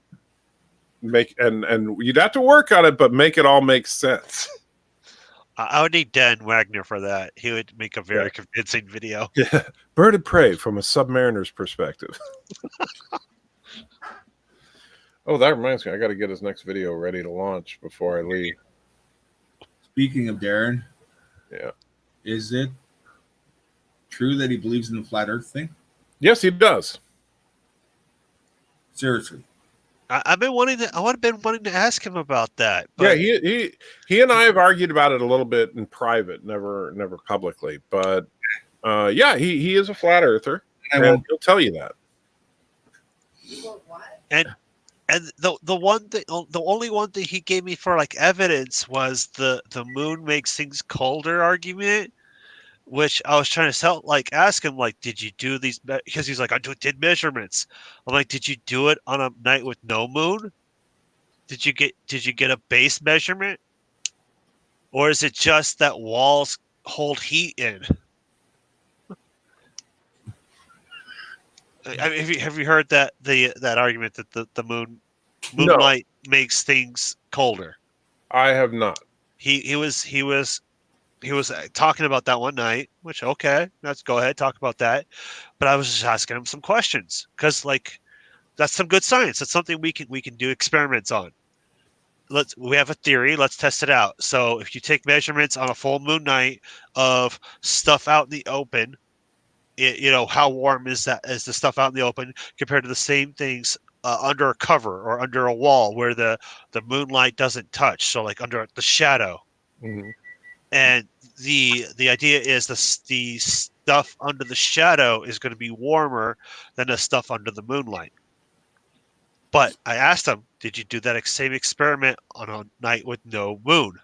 Speaker 3: and you'd have to work on it, but make it all make sense.
Speaker 1: I would need Dan Wagner for that. He would make a very convincing video.
Speaker 3: Yeah, Bird and Prey from a submariner's perspective. Oh, that reminds me. I got to get his next video ready to launch before I leave.
Speaker 2: Speaking of Darren,
Speaker 3: Yeah.
Speaker 2: is it true that he believes in the flat Earth thing?
Speaker 3: Yes, he does.
Speaker 2: Seriously.
Speaker 1: I've been wanting to ask him about that. But
Speaker 3: Yeah, he and I have argued about it a little bit in private, never publicly. But he is a flat earther, and he'll tell you that.
Speaker 4: Well, what?
Speaker 1: And the only one thing he gave me for like evidence was the moon makes things colder argument, which I was trying to ask him, like, did you do these? Because he's like, did measurements. I'm like, did you do it on a night with no moon? Did you get a base measurement, or is it just that walls hold heat in? I mean, have you heard that argument that the moonlight makes things colder?
Speaker 3: I have not.
Speaker 1: He was talking about that one night, which okay, let's go ahead talk about that. But I was just asking him some questions because like that's some good science. That's something we can do experiments on. We have a theory. Let's test it out. So if you take measurements on a full moon night of stuff out in the open, how warm is the stuff out in the open compared to the same things under a cover or under a wall where the moonlight doesn't touch. So like under the shadow.
Speaker 3: Mm-hmm.
Speaker 1: And the idea is the stuff under the shadow is going to be warmer than the stuff under the moonlight. But I asked him, did you do that same experiment on a night with no moon?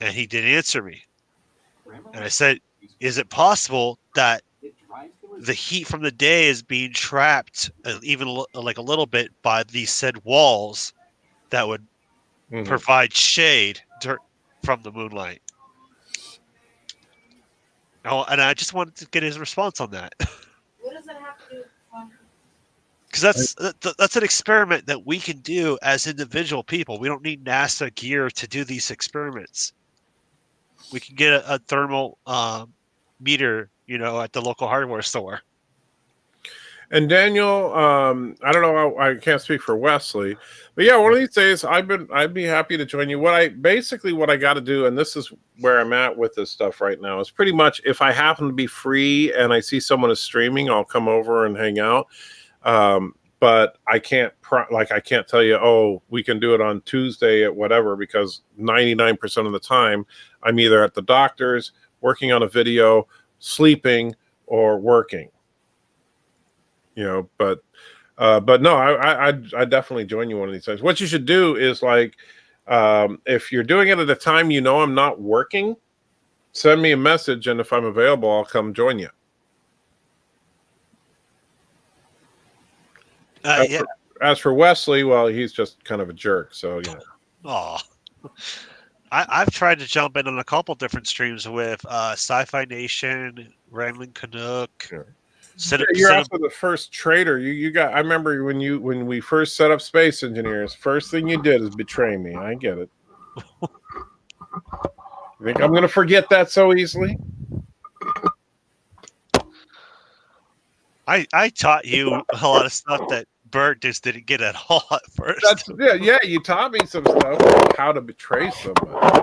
Speaker 1: And he didn't answer me. And I said, is it possible that the heat from the day is being trapped even like a little bit by these said walls that would provide shade from the moonlight? Oh, and I just wanted to get his response on that.
Speaker 4: What does that have to do with
Speaker 1: Because that's an experiment that we can do as individual people. We don't need NASA gear to do these experiments. We can get a thermal meter, at the local hardware store.
Speaker 3: And Daniel, I don't know. I can't speak for Wesley, but yeah, one of these days I'd be happy to join you. What I got to do, and this is where I'm at with this stuff right now, is pretty much if I happen to be free and I see someone is streaming, I'll come over and hang out. But I can't I can't tell you, oh, we can do it on Tuesday at whatever, because 99% of the time I'm either at the doctor's, working on a video, sleeping, or working. But no, I definitely join you one of these times. What you should do is if you're doing it at a time I'm not working, send me a message, and if I'm available, I'll come join you. As for Wesley, well, he's just kind of a jerk, so
Speaker 1: Aw. I've tried to jump in on a couple different streams with Sci-Fi Nation, Rambling Canuck.
Speaker 3: Sure. You're also the first trader. You got. I remember when we first set up Space Engineers. First thing you did is betray me. I get it. You think I'm going to forget that so easily?
Speaker 1: I taught you a lot of stuff Bert just didn't get at all at first.
Speaker 3: That's yeah. You taught me some stuff like how to betray somebody.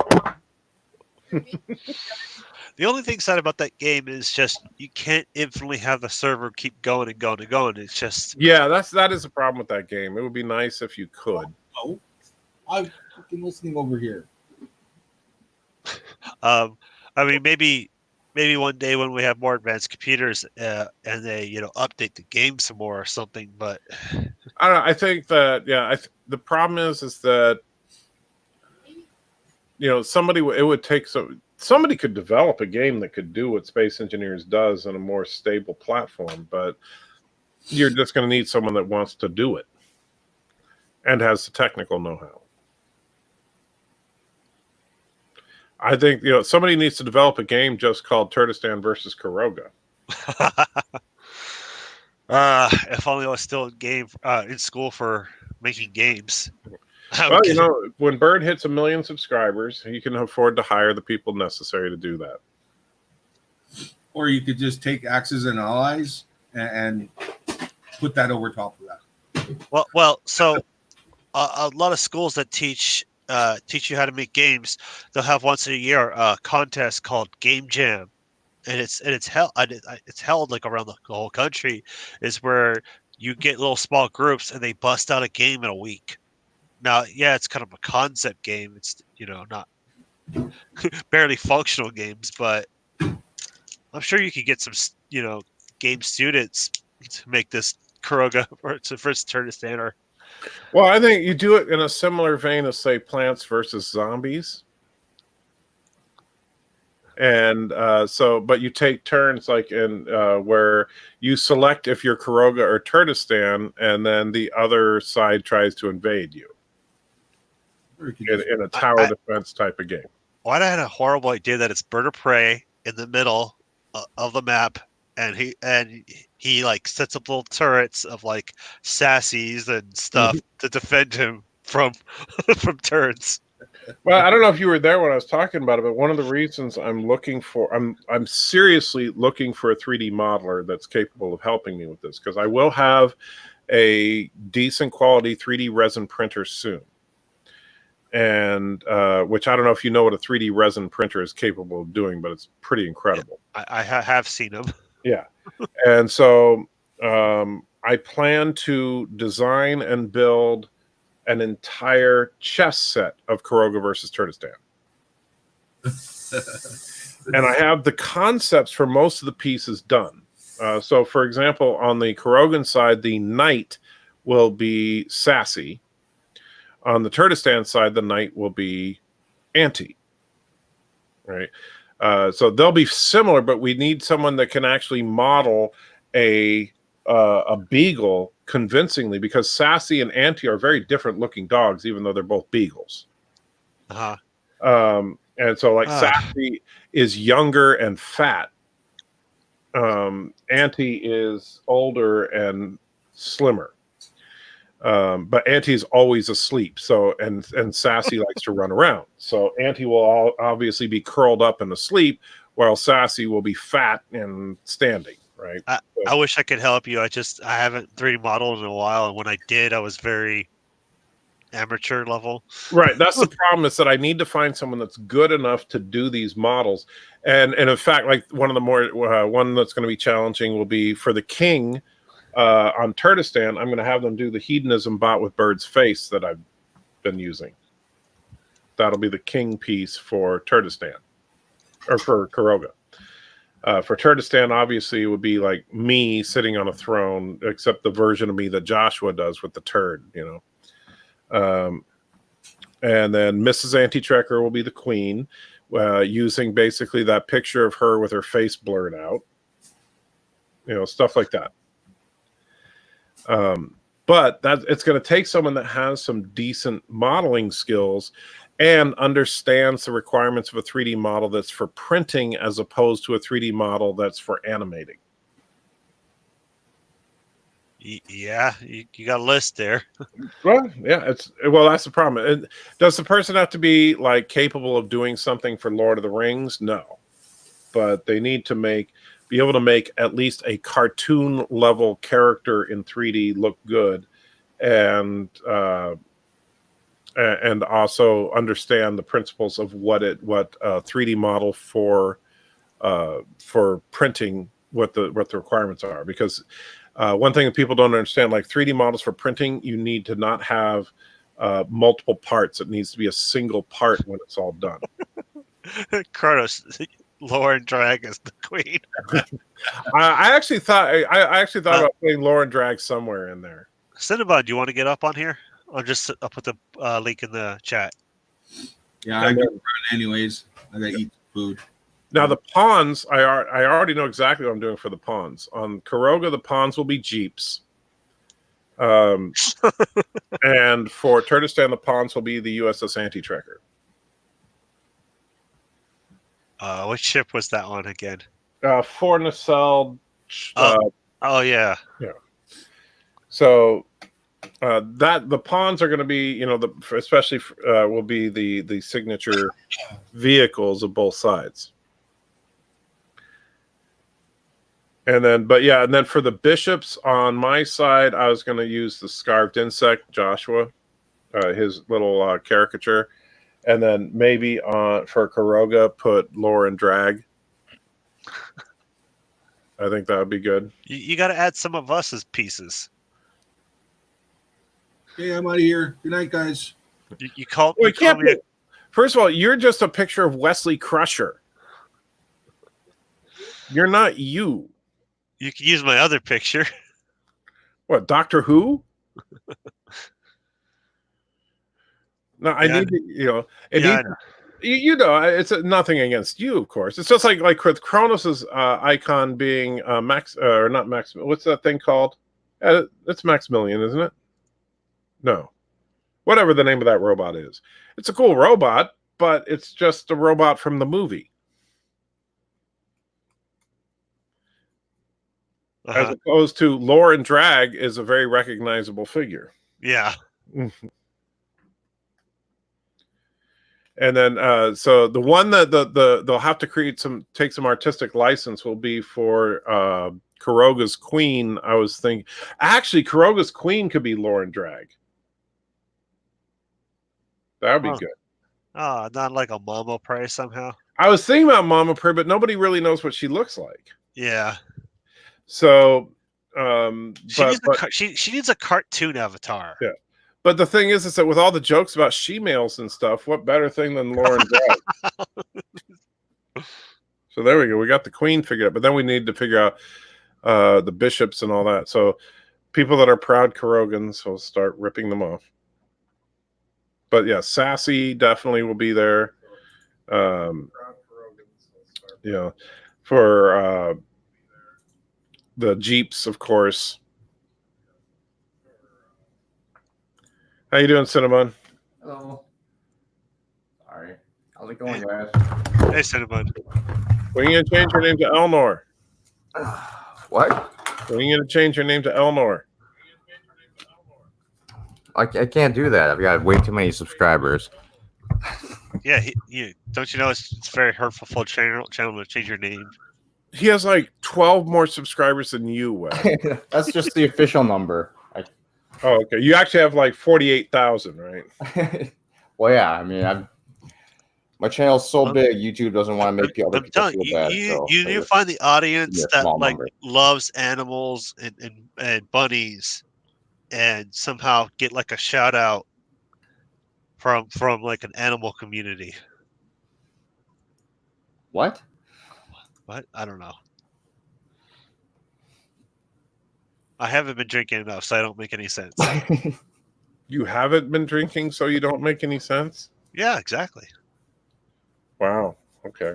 Speaker 1: The only thing sad about that game is just you can't infinitely have the server keep going and going and going. It's just
Speaker 3: Yeah, that is a problem with that game. It would be nice if you could.
Speaker 2: Oh, I'm fucking listening over here.
Speaker 1: I mean maybe one day when we have more advanced computers and they update the game some more or something. But
Speaker 3: I don't know. I think that the problem is that somebody could develop a game that could do what Space Engineers does on a more stable platform, but you're just going to need someone that wants to do it and has the technical know-how. I think somebody needs to develop a game just called Turtistan versus Karoga.
Speaker 1: if only I was still in school for making games.
Speaker 3: Well, when Bird hits 1 million subscribers, he can afford to hire the people necessary to do that.
Speaker 2: Or you could just take Axis and Allies and put that over top of that.
Speaker 1: Well, so a lot of schools that teach you how to make games, they'll have once a year a contest called Game Jam, and it's held like around the whole country. Is where you get little small groups and they bust out a game in a week. Now, yeah, it's kind of a concept game. It's not barely functional games, but I'm sure you could get some game students to make this Karoga versus Turtistan. Or
Speaker 3: well, I think you do it in a similar vein as say Plants versus Zombies, and but you take turns like in where you select if you're Karoga or Turtistan, and then the other side tries to invade you. In a tower defense type of game.
Speaker 1: Well, I had a horrible idea that it's Bird of Prey in the middle of the map, and he like sets up little turrets of like sassies and stuff to defend him from turrets.
Speaker 3: Well, I don't know if you were there when I was talking about it, but one of the reasons I'm seriously looking for a 3D modeler that's capable of helping me with this, because I will have a decent quality 3D resin printer soon. And which I don't know if you know what a 3D resin printer is capable of doing, but it's pretty incredible.
Speaker 1: I have seen them.
Speaker 3: Yeah. And so I plan to design and build an entire chess set of Karoga versus Turtistan. And I have the concepts for most of the pieces done. So, for example, on the Karogan side, the knight will be sassy. On the Turtistan side, the knight will be anti. Right? So they'll be similar, but we need someone that can actually model a beagle convincingly, because sassy and anti are very different looking dogs, even though they're both beagles.
Speaker 1: Uh-huh.
Speaker 3: And so, like, sassy is younger and fat. Anti is older and slimmer. But Auntie is always asleep. So and Sassy likes to run around. So Auntie will obviously be curled up and asleep, while Sassy will be fat and standing. Right.
Speaker 1: I wish I could help you. I haven't 3D modeled in a while, and when I did, I was very amateur level.
Speaker 3: Right. That's the problem, is that I need to find someone that's good enough to do these models. And in fact, like one of the more one that's going to be challenging will be for the king. On Turtistan, I'm going to have them do the hedonism bot with Bird's face that I've been using. That'll be the king piece for Turtistan, or for Karoga. For Turtistan, obviously, it would be like me sitting on a throne, except the version of me that Joshua does with the turd, And then Mrs. Anti-Trekker will be the queen, using basically that picture of her with her face blurred out. Stuff like that. But it's going to take someone that has some decent modeling skills and understands the requirements of a 3D model that's for printing as opposed to a 3D model that's for animating.
Speaker 1: Yeah, you got a list there.
Speaker 3: Well, yeah, that's the problem. Does the person have to be like capable of doing something for Lord of the Rings? No, but they need to be able to make at least a cartoon level character in 3D look good, and also understand the principles of what a 3D model for printing, what the requirements are. Because one thing that people don't understand, like 3D models for printing, you need to not have multiple parts. It needs to be a single part when it's all done.
Speaker 1: Kronos, Lauren Drag is the queen.
Speaker 3: I actually thought about putting Lauren Drag somewhere in there.
Speaker 1: Cinnabon, do you want to get up on here? I'll put the link in the chat.
Speaker 2: Yeah, I go run anyways. I gotta eat food.
Speaker 3: Now the pawns, I already know exactly what I'm doing for the pawns. On Karoga, the pawns will be Jeeps. And for Turtistan, the pawns will be the USS Anti-Trekker.
Speaker 1: What ship was that on again?
Speaker 3: For nacelle.
Speaker 1: Oh yeah.
Speaker 3: Yeah. So that the pawns are going to be, especially will be the signature vehicles of both sides. And then for the bishops on my side, I was going to use the Scarved Insect, Joshua, his little caricature. And then maybe for Karoga, put Lauren Drag. I think that would be good.
Speaker 1: You got to add some of us as pieces.
Speaker 2: Okay, I'm out of here. Good night, guys.
Speaker 1: You called
Speaker 3: Well,
Speaker 1: me.
Speaker 3: First of all, you're just a picture of Wesley Crusher. You're not you.
Speaker 1: You can use my other picture.
Speaker 3: What, Doctor Who? No, I need to, it's nothing against you, of course. It's just like with Kronos's icon being Max, or not Max. What's that thing called? It's Maximilian, isn't it? No, whatever the name of that robot is. It's a cool robot, but it's just a robot from the movie. As opposed to Lauren Drag is a very recognizable figure.
Speaker 1: Yeah.
Speaker 3: And then, so the one that they'll have to take some artistic license will be for Karoga's Queen. I was thinking, actually, Karoga's Queen could be Lauren Drag. That would be good.
Speaker 1: Oh, not like a Mama Prey somehow.
Speaker 3: I was thinking about Mama Prey, but nobody really knows what she looks like.
Speaker 1: Yeah.
Speaker 3: So,
Speaker 1: she needs a cartoon avatar.
Speaker 3: Yeah. But the thing is that with all the jokes about she-males and stuff, what better thing than Lauren Drag? So there we go. We got the Queen figured out, but then we need to figure out the bishops and all that. So people that are proud Karogans will start ripping them off. But yeah, Sassy definitely will be there. For the Jeeps, of course. How you doing, Cinnamon?
Speaker 7: Hello. Sorry. How's it going, guys?
Speaker 1: Hey, Cinnamon.
Speaker 3: When are you going to change your name to Elnor?
Speaker 7: What?
Speaker 3: When are you going to change your name to Elnor?
Speaker 7: I can't do that. I've got way too many subscribers.
Speaker 1: Yeah, don't you know it's very hurtful for channel to change your name?
Speaker 3: He has like 12 more subscribers than you, Wes.
Speaker 7: That's just the official number.
Speaker 3: Oh, okay. You actually have like 48,000, right?
Speaker 7: Well, yeah. I mean, my channel's so big, YouTube doesn't want to make other people feel bad.
Speaker 1: You do find the audience that
Speaker 7: number.
Speaker 1: loves animals and bunnies, and somehow get like a shout out from like an animal community.
Speaker 7: What?
Speaker 1: What? I don't know. I haven't been drinking enough, so I don't make any sense.
Speaker 3: You haven't been drinking, so you don't make any sense?
Speaker 1: Yeah, exactly.
Speaker 3: Wow. Okay.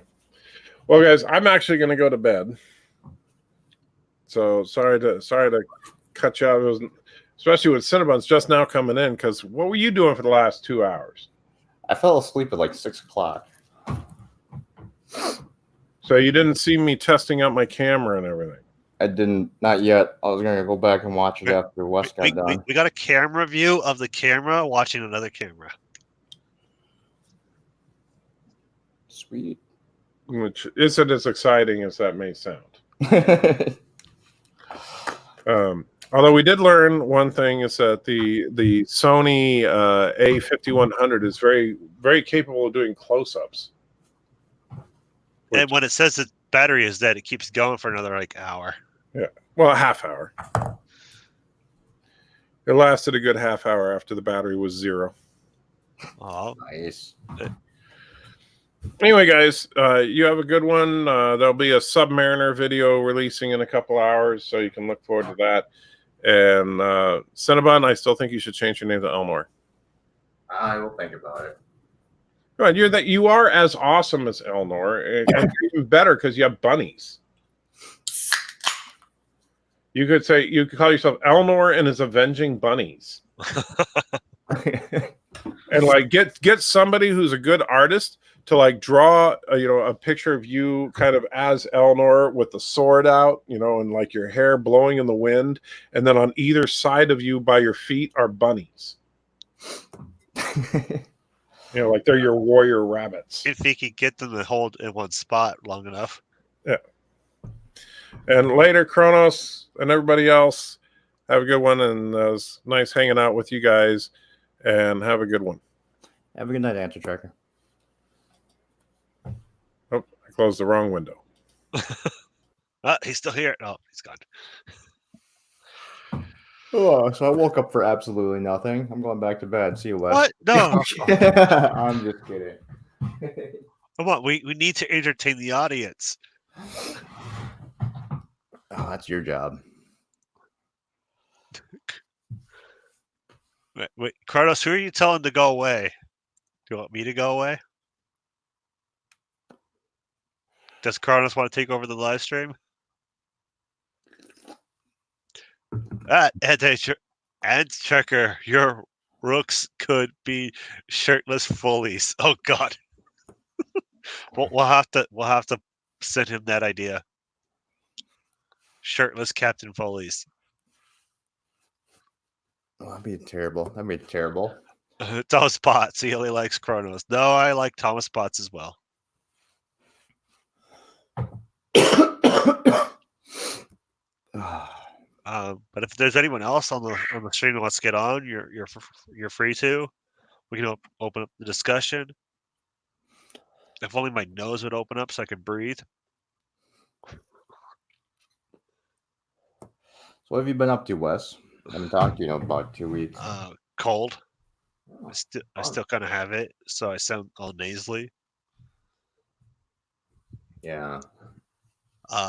Speaker 3: Well, guys, I'm actually going to go to bed. So sorry to cut you out. It was, especially with Cinnabons just now coming in, because what were you doing for the last 2 hours?
Speaker 7: I fell asleep at like 6 o'clock.
Speaker 3: So you didn't see me testing out my camera and everything?
Speaker 7: I didn't, not yet. I was going to go back and watch it after Wes got done.
Speaker 1: We got a camera view of the camera watching another camera.
Speaker 7: Sweet.
Speaker 3: Which isn't as exciting as that may sound. Although we did learn one thing is that the Sony A5100 is very, very capable of doing close-ups.
Speaker 1: And when it says the battery is dead, it keeps going for another like hour.
Speaker 3: Yeah, well, a half hour. It lasted a good half hour after the battery was 0.
Speaker 1: Oh,
Speaker 7: Nice.
Speaker 3: Anyway, guys, you have a good one. There'll be a Submariner video releasing in a couple hours, so you can look forward to that. And Cinnabon, I still think you should change your name to Elnor.
Speaker 7: I will think about it.
Speaker 3: Right, you are as awesome as Elnor, and even better because you have bunnies. You could call yourself Elnor and his Avenging Bunnies. And like get somebody who's a good artist to like draw a picture of you kind of as Elnor with the sword out, and like your hair blowing in the wind, and then on either side of you by your feet are bunnies. Like they're your warrior rabbits.
Speaker 1: if he could get them to hold in one spot long enough.
Speaker 3: Yeah. And later, Kronos and everybody else, have a good one, and it was nice hanging out with you guys. And have a good one.
Speaker 7: Have a good night, Answer Tracker.
Speaker 3: Oh, I closed the wrong window.
Speaker 1: He's still here. Oh, he's gone.
Speaker 7: Oh, so I woke up for absolutely nothing. I'm going back to bed. See you, Wes.
Speaker 1: What? No.
Speaker 7: I'm just kidding.
Speaker 1: Come on. We need to entertain the audience.
Speaker 7: Oh, that's your job.
Speaker 1: Wait, Carlos, who are you telling to go away? Do you want me to go away? Does Carlos want to take over the live stream? And Checker, your rooks could be shirtless fullies. Oh God. we'll have to send him that idea. Shirtless Captain Foley's.
Speaker 7: Oh, that'd be terrible. That'd be terrible.
Speaker 1: Thomas Potts. He only likes Kronos. No, I like Thomas Potts as well. But if there's anyone else on the stream who wants to get on, you're free to. We can open up the discussion. If only my nose would open up so I could breathe.
Speaker 7: So what have you been up to, Wes? I haven't talked to you in about 2 weeks.
Speaker 1: Cold. I still kind of have it, so I sound all nasally.
Speaker 7: Yeah.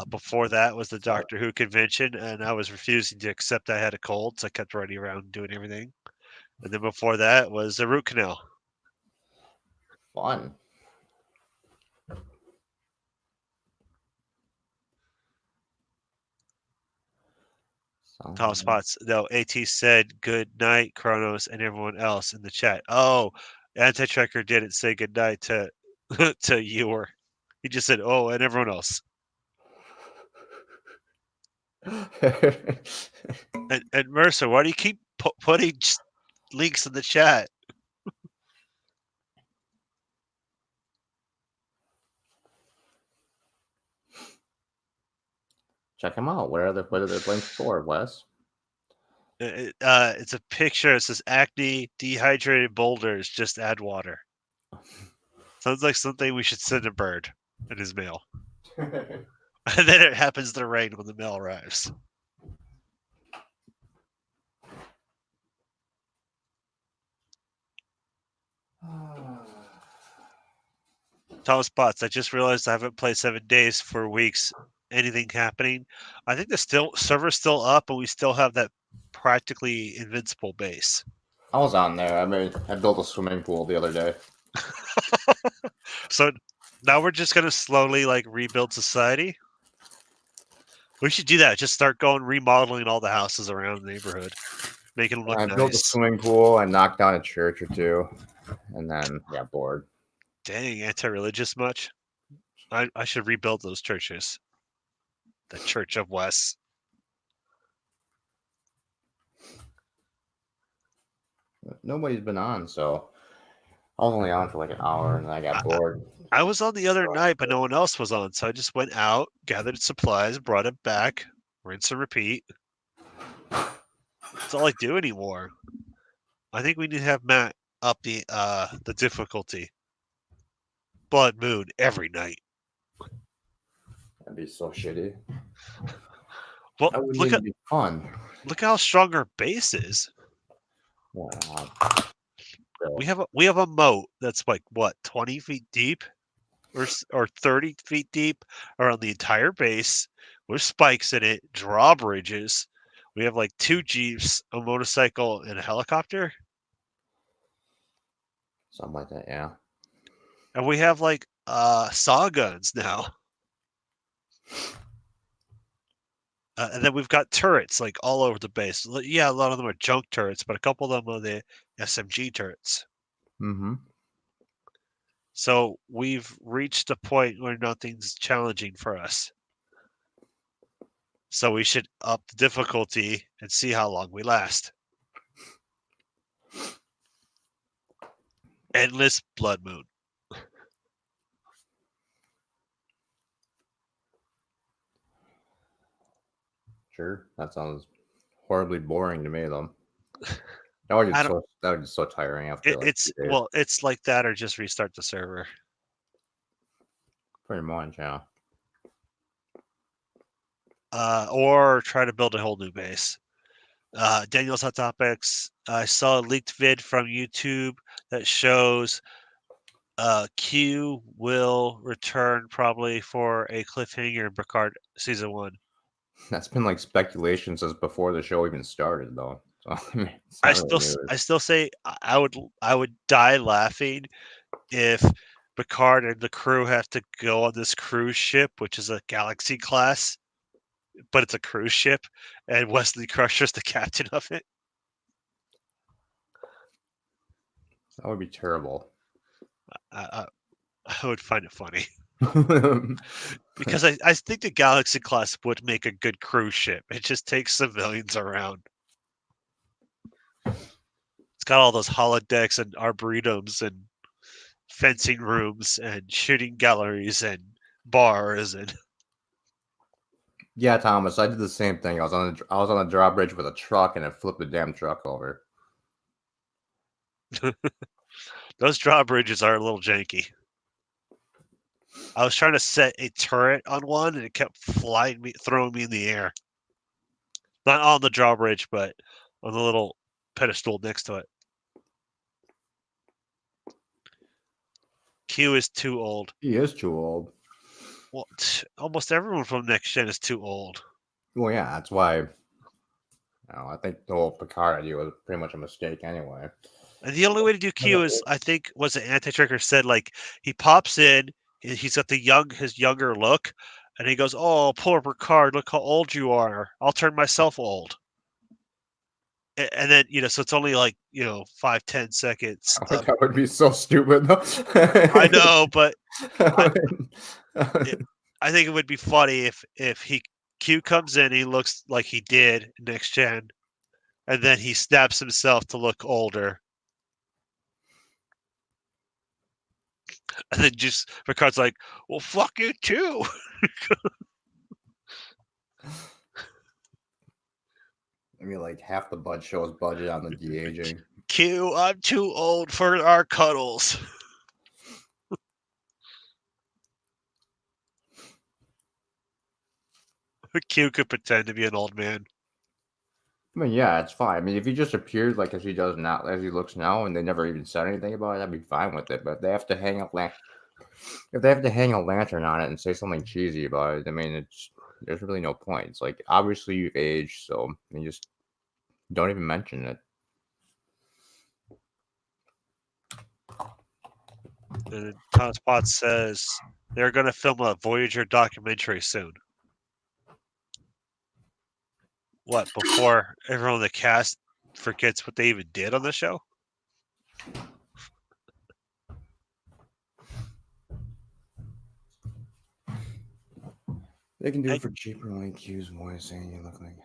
Speaker 1: Before that was the Doctor Who convention, and I was refusing to accept I had a cold, so I kept running around doing everything. And then before that was a root canal.
Speaker 7: Fun.
Speaker 1: Top spots. No, AT said good night, Kronos, and everyone else in the chat. Oh, Anti-Tracker didn't say good night to to you, or he just said, "Oh, and everyone else." And Mercer, why do you keep putting links in the chat?
Speaker 7: Check them out. What are the links for, Wes?
Speaker 1: It's a picture. It says acne, dehydrated boulders. Just add water. Sounds like something we should send a bird in his mail. And then it happens to rain when the mail arrives. Thomas Potts, I just realized I haven't played 7 days for weeks. Anything happening? I think the server's still up, and we still have that practically invincible base.
Speaker 7: I was on there. I built a swimming pool the other day.
Speaker 1: So now we're just gonna slowly rebuild society. We should do that. Just start remodeling all the houses around the neighborhood, making them look nice.
Speaker 7: I built a swimming pool. I knocked down a church or two, and then got bored.
Speaker 1: Dang, anti-religious much? I should rebuild those churches. The Church of Wes.
Speaker 7: Nobody's been on, so I was only on for an hour, and then I got bored.
Speaker 1: I was on the other night, but no one else was on, so I just went out, gathered supplies, brought it back, rinse and repeat. That's all I do anymore. I think we need to have Matt up the difficulty. Blood Moon every night.
Speaker 7: That'd be so shitty.
Speaker 1: Well,
Speaker 7: That wouldn't
Speaker 1: look
Speaker 7: even
Speaker 1: at
Speaker 7: be fun.
Speaker 1: look how strong our base is.
Speaker 7: Wow.
Speaker 1: We have a moat that's like what 20 feet deep, or 30 feet deep around the entire base, with spikes in it, drawbridges. We have like 2 jeeps, a motorcycle, and a helicopter,
Speaker 7: Something like that, yeah.
Speaker 1: and we have like saw guns now. And then we've got turrets like all over the base. Yeah, a lot of them are junk turrets, but a couple of them are the SMG turrets.
Speaker 7: Mm-hmm.
Speaker 1: So we've reached a point where nothing's challenging for us. So we should up the difficulty and see how long we last. Endless Blood Moon.
Speaker 7: Sure. That sounds horribly boring to me, though. That would get so tiring after like 2 days.
Speaker 1: It's like that, or just restart the server.
Speaker 7: Pretty much, yeah.
Speaker 1: Or try to build a whole new base. Daniel's Hot Topics. I saw a leaked vid from YouTube that shows Q will return probably for a cliffhanger in Picard season 1.
Speaker 7: That's been like speculation since before the show even started, though. So, I mean,
Speaker 1: I still say I would die laughing if Picard and the crew have to go on this cruise ship, which is a Galaxy class, but it's a cruise ship, and Wesley Crusher's the captain of it.
Speaker 7: That would be terrible.
Speaker 1: I would find it funny because I think the Galaxy class would make a good cruise ship. It just takes civilians around. It's got all those holodecks and arboretums and fencing rooms and shooting galleries and bars and.
Speaker 7: Yeah, Thomas, I did the same thing. I was on a drawbridge with a truck, and it flipped the damn truck over.
Speaker 1: Those drawbridges are a little janky. I was trying to set a turret on one, and it kept throwing me in the air. Not on the drawbridge, but on the little pedestal next to it. Q is too old.
Speaker 7: He is too old.
Speaker 1: Well, almost everyone from Next Gen is too old.
Speaker 7: Well, yeah, that's why. I think the whole Picard idea was pretty much a mistake anyway.
Speaker 1: And the only way to do Q is, I think, was the Anti-Tracker said, like, he pops in, he's got his younger look, and he goes, "Oh, poor Picard, look how old you are. I'll turn myself old." And then, so it's only like, 5-10 seconds.
Speaker 7: That would be so stupid, though.
Speaker 1: I know, but I think it would be funny if Q comes in, he looks like he did Next Gen, and then he snaps himself to look older. And then just Picard's like, "Well, fuck you too."
Speaker 7: I mean, like half the show's budget on the de-aging.
Speaker 1: Q, I'm too old for our cuddles. Q could pretend to be an old man.
Speaker 7: I mean, yeah, it's fine. I mean, if he just appeared like as he does now, as he looks now, and they never even said anything about it, I'd be fine with it. But if they have to hang a lantern on it and say something cheesy about it, I mean, there's really no point. It's like obviously you've aged, so I mean, just don't even mention it.
Speaker 1: And Tom Spot says they're going to film a Voyager documentary soon. What, before everyone in the cast forgets what they even did on the show?
Speaker 7: They can do it for cheaper, like Q's voice saying you look like.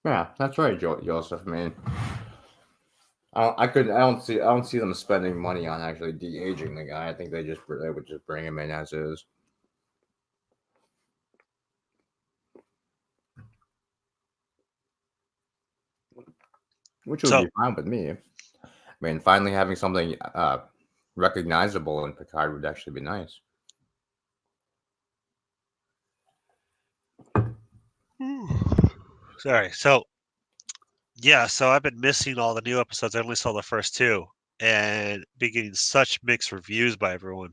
Speaker 7: Yeah, that's right, Joseph. I mean, I don't see them spending money on actually de-aging the guy. I think they would just bring him in as is. which would
Speaker 1: So-
Speaker 7: be fine with me. I mean, finally having something recognizable in Picard would actually be nice.
Speaker 1: Sorry. So yeah, so I've been missing all the new episodes. I only saw the first two, and been getting such mixed reviews by everyone.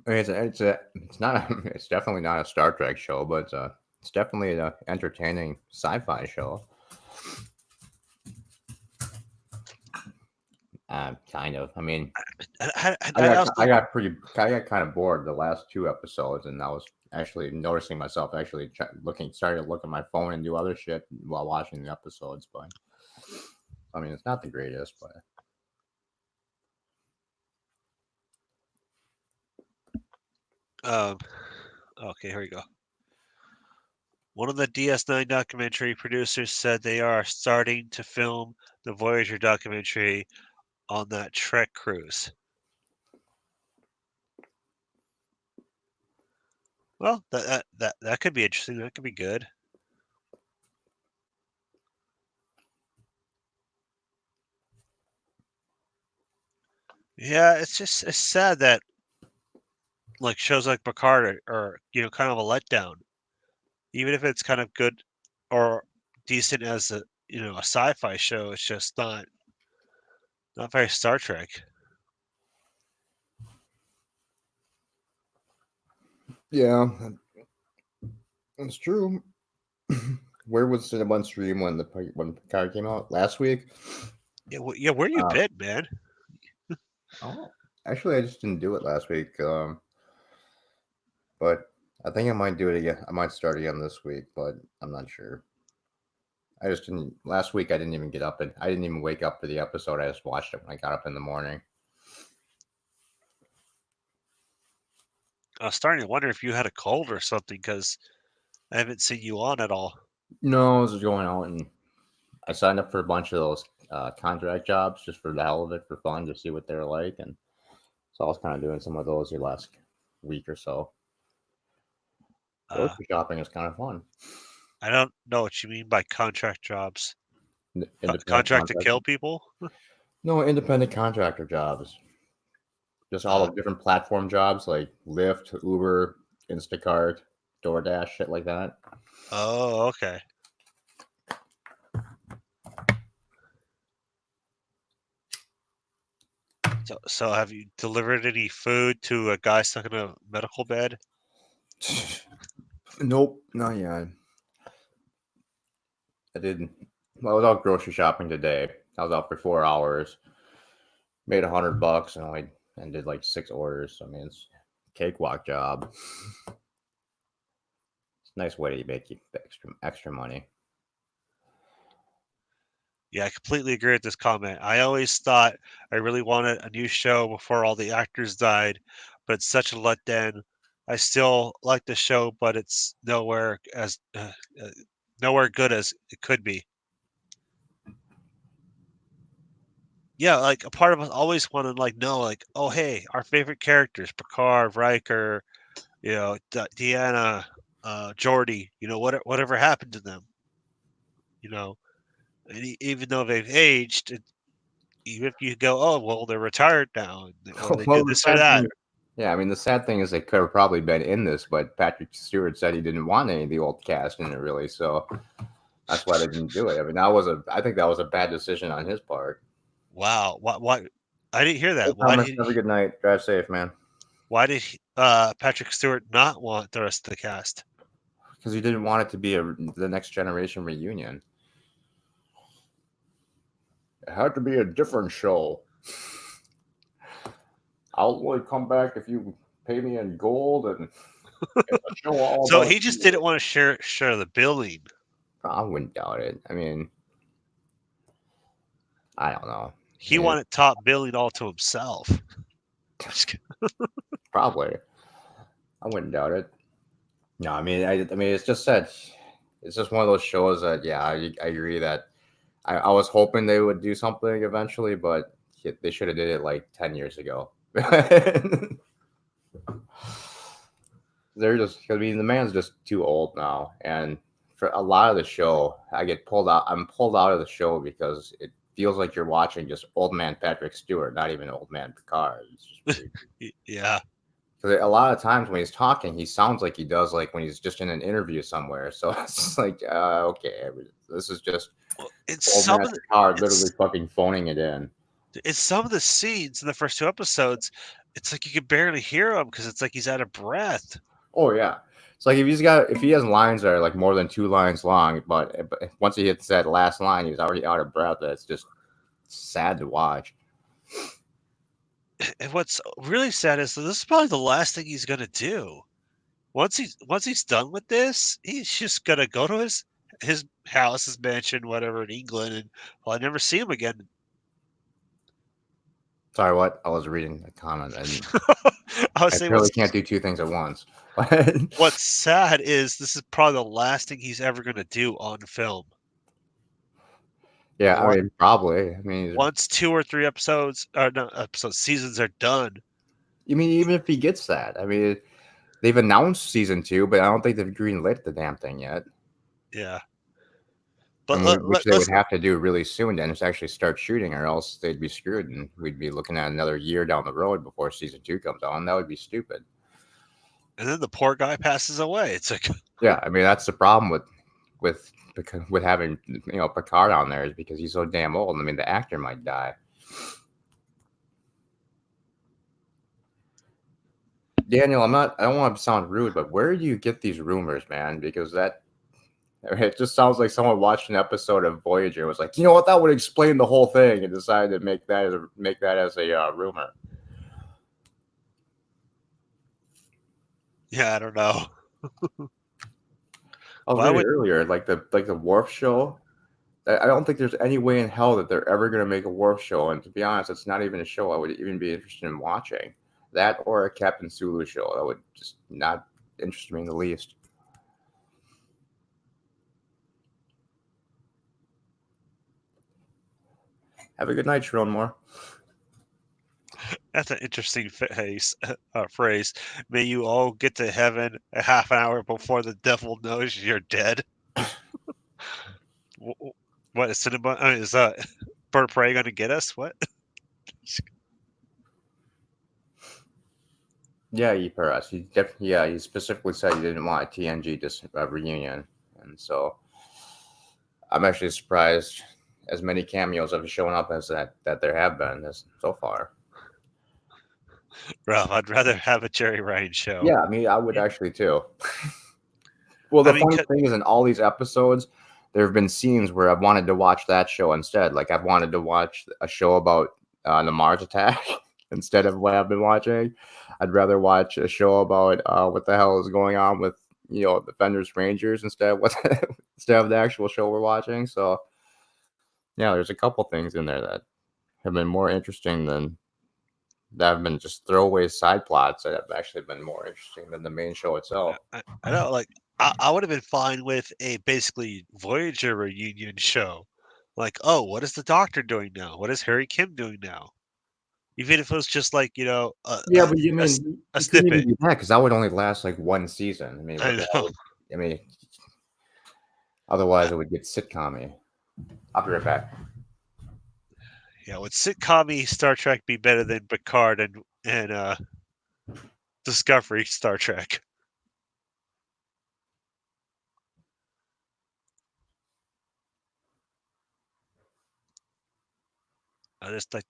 Speaker 7: I mean, it's not it's definitely not a Star Trek show, but it's definitely an entertaining sci-fi show. Kind of. I mean,
Speaker 1: I
Speaker 7: I got kind of bored the last two episodes, and I was actually noticing myself starting to look at my phone and do other shit while watching the episodes. But I mean, it's not the greatest, but
Speaker 1: okay, here we go. One of the DS9 documentary producers said they are starting to film the Voyager documentary on that Trek cruise. Well, that could be interesting. That could be good. Yeah, it's sad that like shows like Picard are kind of a letdown. Even if it's kind of good or decent as a a sci-fi show, it's just not very Star Trek.
Speaker 7: yeah, that's true. Where was it on stream when Picard came out last week?
Speaker 1: Yeah, where you been, man?
Speaker 7: Oh, actually, I just didn't do it last week. But I think I might do it again. I might start again this week, but I'm not sure. I just didn't. Last week, I didn't even get up, and I didn't even wake up for the episode. I just watched it when I got up in the morning.
Speaker 1: I was starting to wonder if you had a cold or something because I haven't seen you on at all.
Speaker 7: No, I was just going out, and I signed up for a bunch of those contract jobs just for the hell of it, for fun, to see what they're like, and so I was kind of doing some of those the last week or so. Grocery shopping is kind of fun.
Speaker 1: I don't know what you mean by contract jobs.
Speaker 7: Independent
Speaker 1: Contract to kill people?
Speaker 7: No, independent contractor jobs. Just all of different platform jobs like Lyft, Uber, Instacart, DoorDash, shit like that.
Speaker 1: Oh, okay. So have you delivered any food to a guy stuck in a medical bed?
Speaker 7: Nope, not yet. I didn't. Well, I was out grocery shopping today. I was out for 4 hours. Made $100 and did like 6 orders. I mean, it's a cakewalk job. It's a nice way to make you extra money.
Speaker 1: Yeah, I completely agree with this comment. I always thought I really wanted a new show before all the actors died, but it's such a letdown. I still like the show, but it's nowhere good as it could be. Yeah, like a part of us always wanted oh hey, our favorite characters, Picard, Riker, Deanna, Geordi, whatever happened to them, and even though they've aged, even if you go, oh well, they're retired now, or they did this or that.
Speaker 7: Yeah, I mean, the sad thing is they could have probably been in this, but Patrick Stewart said he didn't want any of the old cast in it, really. So that's why they didn't do it. I mean, I think that was a bad decision on his part.
Speaker 1: Wow, what? I didn't hear that.
Speaker 7: Have a good night. Drive safe, man.
Speaker 1: Why did Patrick Stewart not want the rest of the cast?
Speaker 7: Because he didn't want it to be the Next Generation reunion. It had to be a different show. I'll only come back if you pay me in gold and show all.
Speaker 1: So he just didn't want to share the billing.
Speaker 7: I wouldn't doubt it. I mean, I don't know.
Speaker 1: He wanted top billing all to himself.
Speaker 7: Probably. I wouldn't doubt it. No, I mean, it's just that it's just one of those shows that, yeah, I agree that I was hoping they would do something eventually, but they should have did it like 10 years ago. They're just, I mean, the man's just too old now, and for a lot of the show, I get pulled out. I'm pulled out of the show because it feels like you're watching just old man Patrick Stewart, not even old man Picard. It's just weird.
Speaker 1: Yeah.
Speaker 7: Because a lot of times when he's talking, he sounds like he does like when he's just in an interview somewhere. So it's like, okay, this is just
Speaker 1: Well, it's
Speaker 7: old
Speaker 1: some
Speaker 7: man
Speaker 1: of the,
Speaker 7: Picard
Speaker 1: it's-
Speaker 7: literally fucking phoning it in.
Speaker 1: it's some of the scenes in the first 2 episodes. It's like you can barely hear him because it's like he's out of breath.
Speaker 7: Oh yeah, it's like if he has lines that are like more than 2 lines long, but once he hits that last line, he's already out of breath. That's just sad to watch.
Speaker 1: And what's really sad is that this is probably the last thing he's gonna do. Once he's done with this, he's just gonna go to his house, his mansion, whatever in England, and I'll never see him again.
Speaker 7: Sorry, what? I was reading a comment, and
Speaker 1: I was
Speaker 7: I
Speaker 1: saying
Speaker 7: really can't do 2 things at once.
Speaker 1: what's sad is this is probably the last thing he's ever gonna do on film.
Speaker 7: Yeah, I mean, probably. I mean,
Speaker 1: Once 2 or 3 seasons are done.
Speaker 7: you mean even if he gets that, I mean, they've announced season 2, but I don't think they've greenlit the damn thing yet.
Speaker 1: Yeah. But
Speaker 7: Which they would have to do really soon then is actually start shooting, or else they'd be screwed, and we'd be looking at another year down the road before season 2 comes on. That would be stupid.
Speaker 1: and then the poor guy passes away. It's like,
Speaker 7: Yeah, I mean that's the problem with having Picard on there, is because he's so damn old. I mean, the actor might die. Daniel, I don't want to sound rude, but where do you get these rumors, man? Because it just sounds like someone watched an episode of Voyager and was like, you know what, that would explain the whole thing, and decided to make that as a rumor.
Speaker 1: yeah, I don't know.
Speaker 7: I was reading earlier, like the Worf show. I don't think there's any way in hell that they're ever going to make a Worf show. And to be honest, it's not even a show I would even be interested in watching. That or a Captain Sulu show. That would just not interest me in the least. Have a good night, Sharon Moore.
Speaker 1: That's an interesting phrase. May you all get to heaven a half an hour before the devil knows you're dead. What is cinema? I mean, is Bird of Prey going to get us? What?
Speaker 7: Yeah, he specifically said he didn't want a TNG reunion, and so I'm actually surprised as many cameos have shown up as that there have been so far.
Speaker 1: Ralph, I'd rather have a Jerry Ryan show.
Speaker 7: Yeah, I mean, I would actually too. Well, the funny thing is, in all these episodes, there have been scenes where I've wanted to watch that show instead. Like I've wanted to watch a show about the Mars attack instead of what I've been watching. I'd rather watch a show about what the hell is going on with the Fenris Rangers instead of the actual show we're watching. So yeah, there's a couple things in there that have been more interesting that have been just throwaway side plots that have actually been more interesting than the main show itself.
Speaker 1: I know, like I would have been fine with a basically Voyager reunion show. Like, oh, what is the Doctor doing now? What is Harry Kim doing now? Even if it was just like, but
Speaker 7: you mean
Speaker 1: a snippet.
Speaker 7: Because that would only last like one season. I mean,
Speaker 1: I know.
Speaker 7: Otherwise it would get sitcom-y. I'll be right back.
Speaker 1: Yeah, would sitcom-y Star Trek be better than Picard and Discovery Star Trek?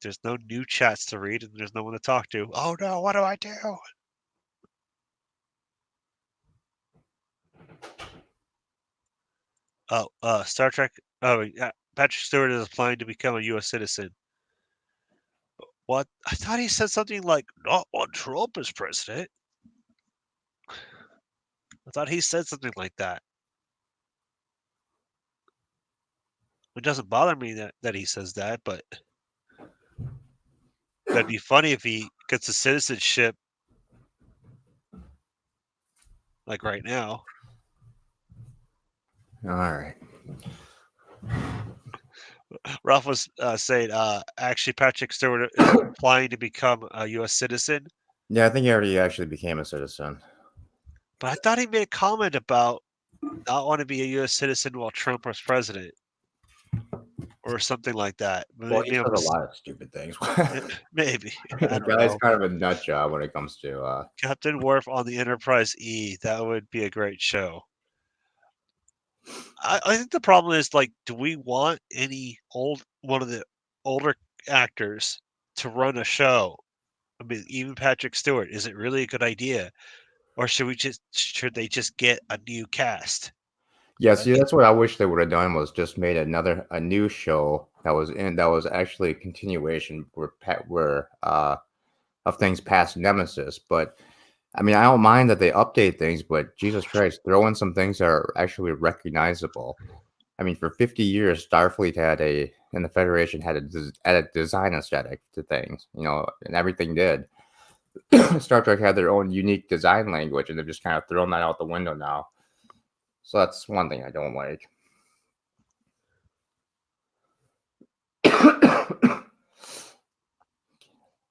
Speaker 1: There's no new chats to read and there's no one to talk to. Oh no, what do I do? Oh, Star Trek. Oh, yeah. Patrick Stewart is applying to become a U.S. citizen. What? I thought he said something like, not when Trump is president. I thought he said something like that. It doesn't bother me that he says that, but that'd be funny if he gets a citizenship like right now.
Speaker 7: All right.
Speaker 1: Ralph was saying, actually, Patrick Stewart is applying to become a U.S. citizen.
Speaker 7: Yeah, I think he already actually became a citizen.
Speaker 1: But I thought he made a comment about not want to be a U.S. citizen while Trump was president, or something like that.
Speaker 7: Well, he
Speaker 1: Maybe
Speaker 7: says a lot of stupid things.
Speaker 1: maybe I
Speaker 7: The
Speaker 1: don't
Speaker 7: guy's
Speaker 1: know.
Speaker 7: kind of a nut job when it comes to.
Speaker 1: Captain Worf on the Enterprise E. That would be a great show. I think the problem is, like, do we want one of the older actors to run a show? I mean, even Patrick Stewart, is it really a good idea, or should they just get a new cast?
Speaker 7: Yeah, see, that's what I wish they would have done was just made a new show that was actually a continuation of things past Nemesis. But I mean, I don't mind that they update things, but Jesus Christ, throw in some things that are actually recognizable. I mean, for 50 years, Starfleet and the Federation had a design aesthetic to things, and everything did. Star Trek had their own unique design language, and they've just kind of thrown that out the window now. So that's one thing I don't like.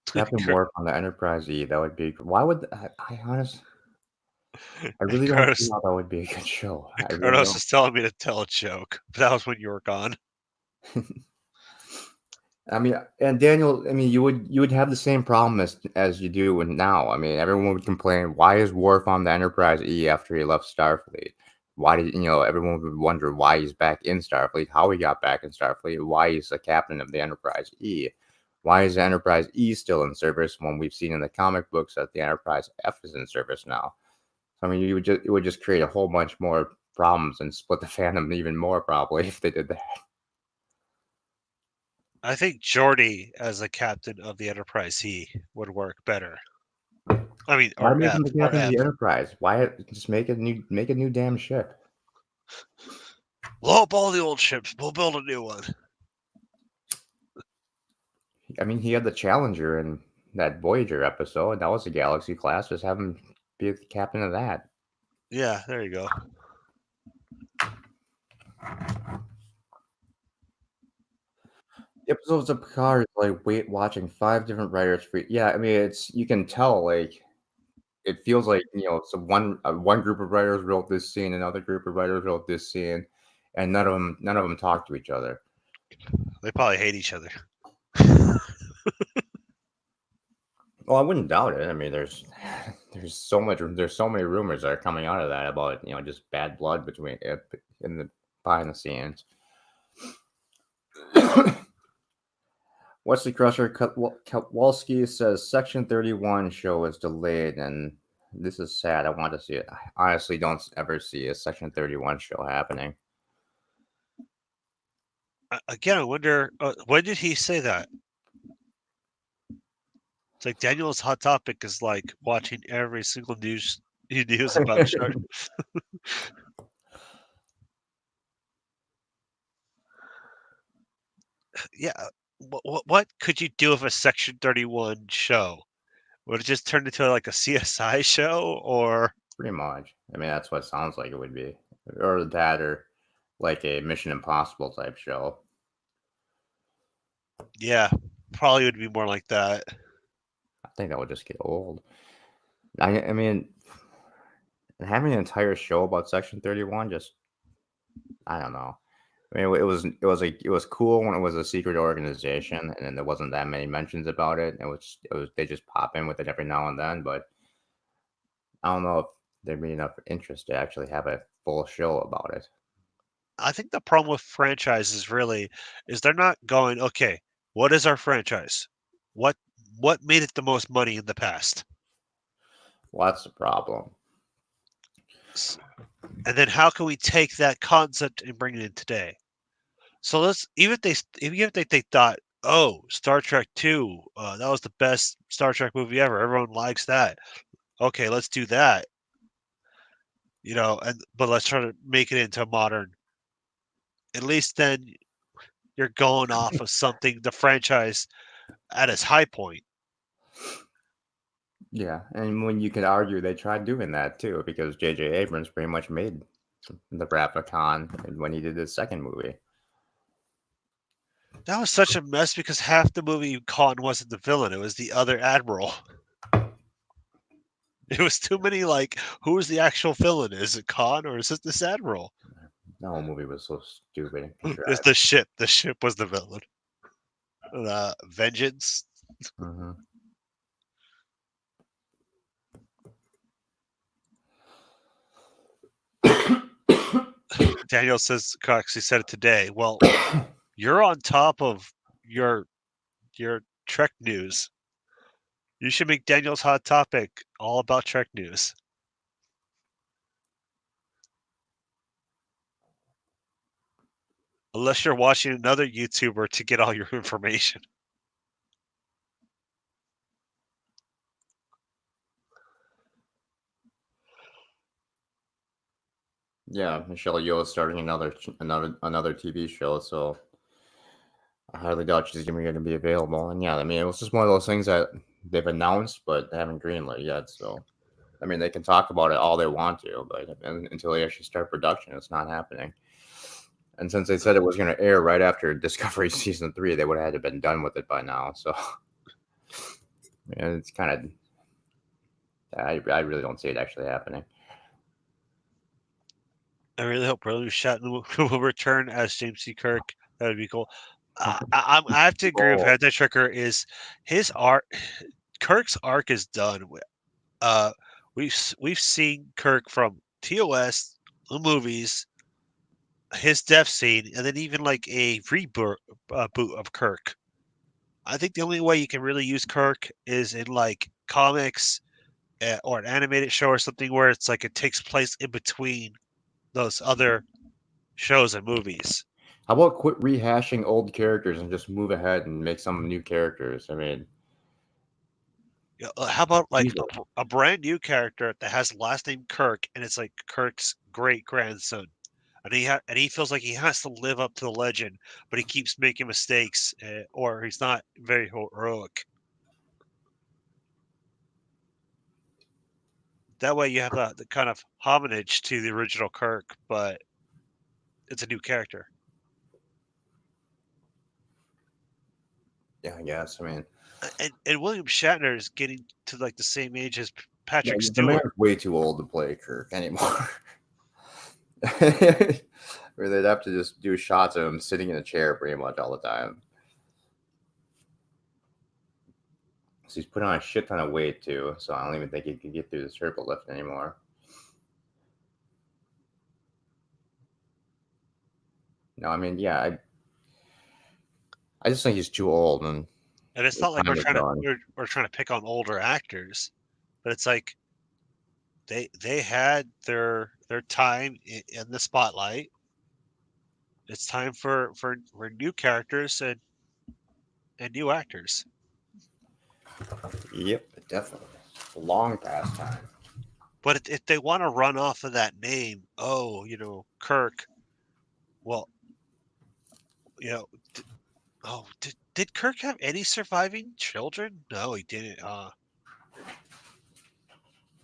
Speaker 7: Captain Worf on the Enterprise E, that would be. Why would I honestly? I really don't see how that would be a good show.
Speaker 1: Kronos is telling me to tell a joke, but that was when you were gone.
Speaker 7: I mean, and Daniel, I mean, you would have the same problem as you do now. I mean, everyone would complain, why is Worf on the Enterprise E after he left Starfleet? Why did everyone would wonder why he's back in Starfleet, how he got back in Starfleet, why he's the captain of the Enterprise E. Why is the Enterprise E still in service when we've seen in the comic books that the Enterprise F is in service now? I mean, it would just create a whole bunch more problems and split the fandom even more probably if they did that.
Speaker 1: I think Geordi as the captain of the Enterprise E would work better. I mean,
Speaker 7: why make him the captain of the Enterprise? Why just make a new damn ship?
Speaker 1: Blow up all the old ships. We'll build a new one.
Speaker 7: I mean, he had the Challenger in that Voyager episode. That was a Galaxy class. Just have him be the captain of that.
Speaker 1: Yeah, there you go.
Speaker 7: Episodes of Picard is like watching 5 different writers for. Yeah, I mean, you can tell like it feels like so one group of writers wrote this scene, another group of writers wrote this scene, and none of them talk to each other.
Speaker 1: They probably hate each other.
Speaker 7: Well, I wouldn't doubt it. I mean, there's so many rumors that are coming out of that about just bad blood between behind the scenes. Wesley Crusher Kowalski says Section 31 show is delayed, and this is sad. I want to see it. I honestly don't ever see a Section 31 show happening.
Speaker 1: Again, I wonder when did he say that? It's like Daniel's hot topic is like watching every single news about Star Trek. Yeah, what could you do with a Section 31 show? Would it just turn into like a CSI show, or
Speaker 7: pretty much? I mean, that's what it sounds like it would be, or that, or like a Mission Impossible type show.
Speaker 1: Yeah, probably would be more like that.
Speaker 7: I think that would just get old. I mean, having an entire show about Section 31, just I don't know. I mean, it was cool when it was a secret organization, and then there wasn't that many mentions about it. It was they just pop in with it every now and then, but I don't know if there'd be enough interest to actually have a full show about it.
Speaker 1: I think the problem with franchises really is they're not going, okay, what is our franchise? What made it the most money in the past?
Speaker 7: Well, that's the problem.
Speaker 1: And then how can we take that concept and bring it in today? So even if they thought, oh, Star Trek 2, that was the best Star Trek movie ever. Everyone likes that. Okay, let's do that. But let's try to make it into a modern. At least then you're going off of something, the franchise at its high point.
Speaker 7: Yeah, and when you could argue they tried doing that too, because J.J. Abrams pretty much made the Replicon when he did his second movie.
Speaker 1: That was such a mess because half the movie Khan wasn't the villain; it was the other admiral. It was too many. Like, who's the actual villain? Is it Khan or is it this admiral?
Speaker 7: That whole movie was so stupid and
Speaker 1: It's
Speaker 7: contrived.
Speaker 1: the ship. The ship was the villain. Vengeance.
Speaker 7: Mhm.
Speaker 1: Daniel says, Cox, he said it today. Well, you're on top of your Trek news. You should make Daniel's Hot Topic all about Trek news. Unless you're watching another YouTuber to get all your information.
Speaker 7: Yeah, Michelle Yeoh is starting another TV show, so I highly doubt she's even going to be available. And yeah, I mean, it was just one of those things that they've announced, but they haven't greenlit yet. So, I mean, they can talk about it all they want to, but until they actually start production, it's not happening. And since they said it was going to air right after Discovery season 3, they would have had to been done with it by now. So, yeah, it's kind of, I really don't see it actually happening.
Speaker 1: I really hope William Shatner will return as James C. Kirk. That would be cool. I have to agree with Head Trekker. Is his arc? Kirk's arc is done. We've seen Kirk from TOS, the movies, his death scene, and then even like a reboot boot of Kirk. I think the only way you can really use Kirk is in like comics or an animated show or something where it's like it takes place in between those other shows and movies.
Speaker 7: How about quit rehashing old characters and just move ahead and make some new characters? I mean,
Speaker 1: How about like
Speaker 7: Jesus.
Speaker 1: a brand new character that has the last name Kirk and it's like Kirk's great grandson, and he feels like he has to live up to the legend, but he keeps making mistakes or he's not very heroic. That way you have the kind of homage to the original Kirk, but it's a new character.
Speaker 7: Yeah, I guess. I mean,
Speaker 1: And William Shatner is getting to like the same age as Patrick
Speaker 7: the
Speaker 1: Stewart.
Speaker 7: man's way too old to play Kirk anymore. Where they'd have to just do shots of him sitting in a chair pretty much all the time. So he's put on a shit ton of weight too, so I don't even think he can get through the circle lift anymore. No, I mean, yeah, I just think he's too old, and
Speaker 1: it's not like
Speaker 7: time is gone.
Speaker 1: we're trying to pick on older actors, but it's like they had their time in the spotlight. It's time for new characters and new actors.
Speaker 7: Yep, definitely. Long past time.
Speaker 1: But if they want to run off of that name, Kirk, well, did Kirk have any surviving children? No, he didn't.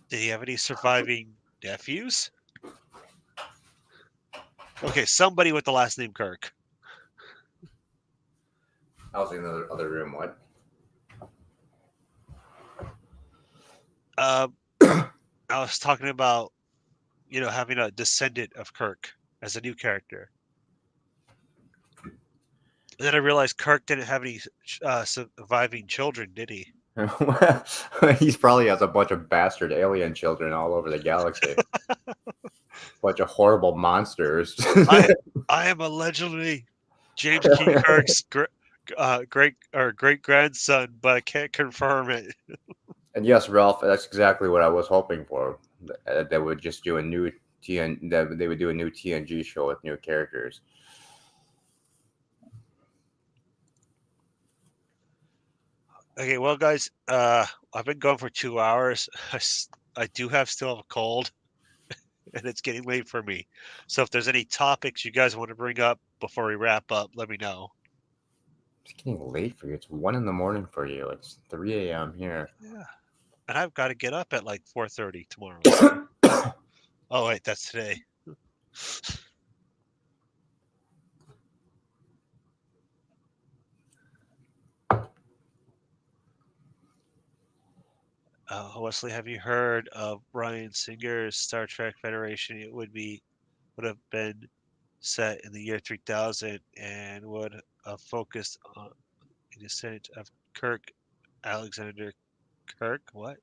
Speaker 1: Did he have any surviving nephews? Okay, somebody with the last name Kirk.
Speaker 7: I was in the other room. What?
Speaker 1: I was talking about, having a descendant of Kirk as a new character. And then I realized Kirk didn't have any surviving children, did he?
Speaker 7: He probably has a bunch of bastard alien children all over the galaxy. Bunch of horrible monsters.
Speaker 1: I am allegedly James T. Kirk's great grandson, but I can't confirm it.
Speaker 7: And yes, Ralph, that's exactly what I was hoping for. They would just do a new they would do a new TNG show with new characters.
Speaker 1: Okay, well, guys, I've been going for 2 hours. I do still have a cold, and it's getting late for me. So if there's any topics you guys want to bring up before we wrap up, let me know.
Speaker 7: It's getting late for you. It's 1 a.m. for you. It's 3 a.m. here.
Speaker 1: Yeah, and I've got to get up at like 4:30 tomorrow. Oh wait, that's today. Wesley, have you heard of Bryan Singer's Star Trek Federation? It would have been set in the year 3000 and would have focused on the descent of Kirk Alexander Kirk. What?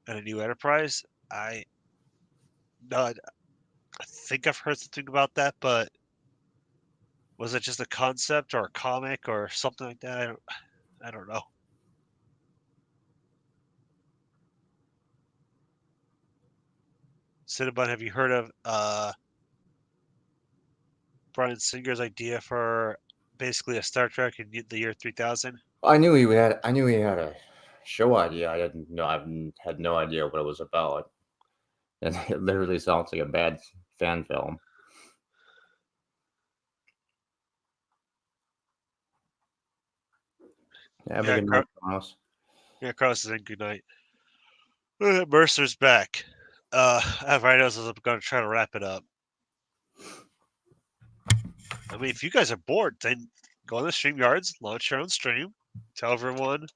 Speaker 1: And a new Enterprise? I no, I think I've heard something about that, but was it just a concept or a comic or something like that? I don't know. Cinnabon, have you heard of Bryan Singer's idea for basically a Star Trek in the year 3000?
Speaker 7: I knew he had. I knew he had a show idea. I didn't know. I had no idea what it was about. And it literally sounds like a bad fan film. Yeah, have a
Speaker 1: Yeah,
Speaker 7: good night, Thomas.
Speaker 1: Yeah, Carlos is in. Good night. Mercer's back. Alvarez is going to try to wrap it up. I mean, if you guys are bored, then go on the StreamYards, launch your own stream, tell everyone,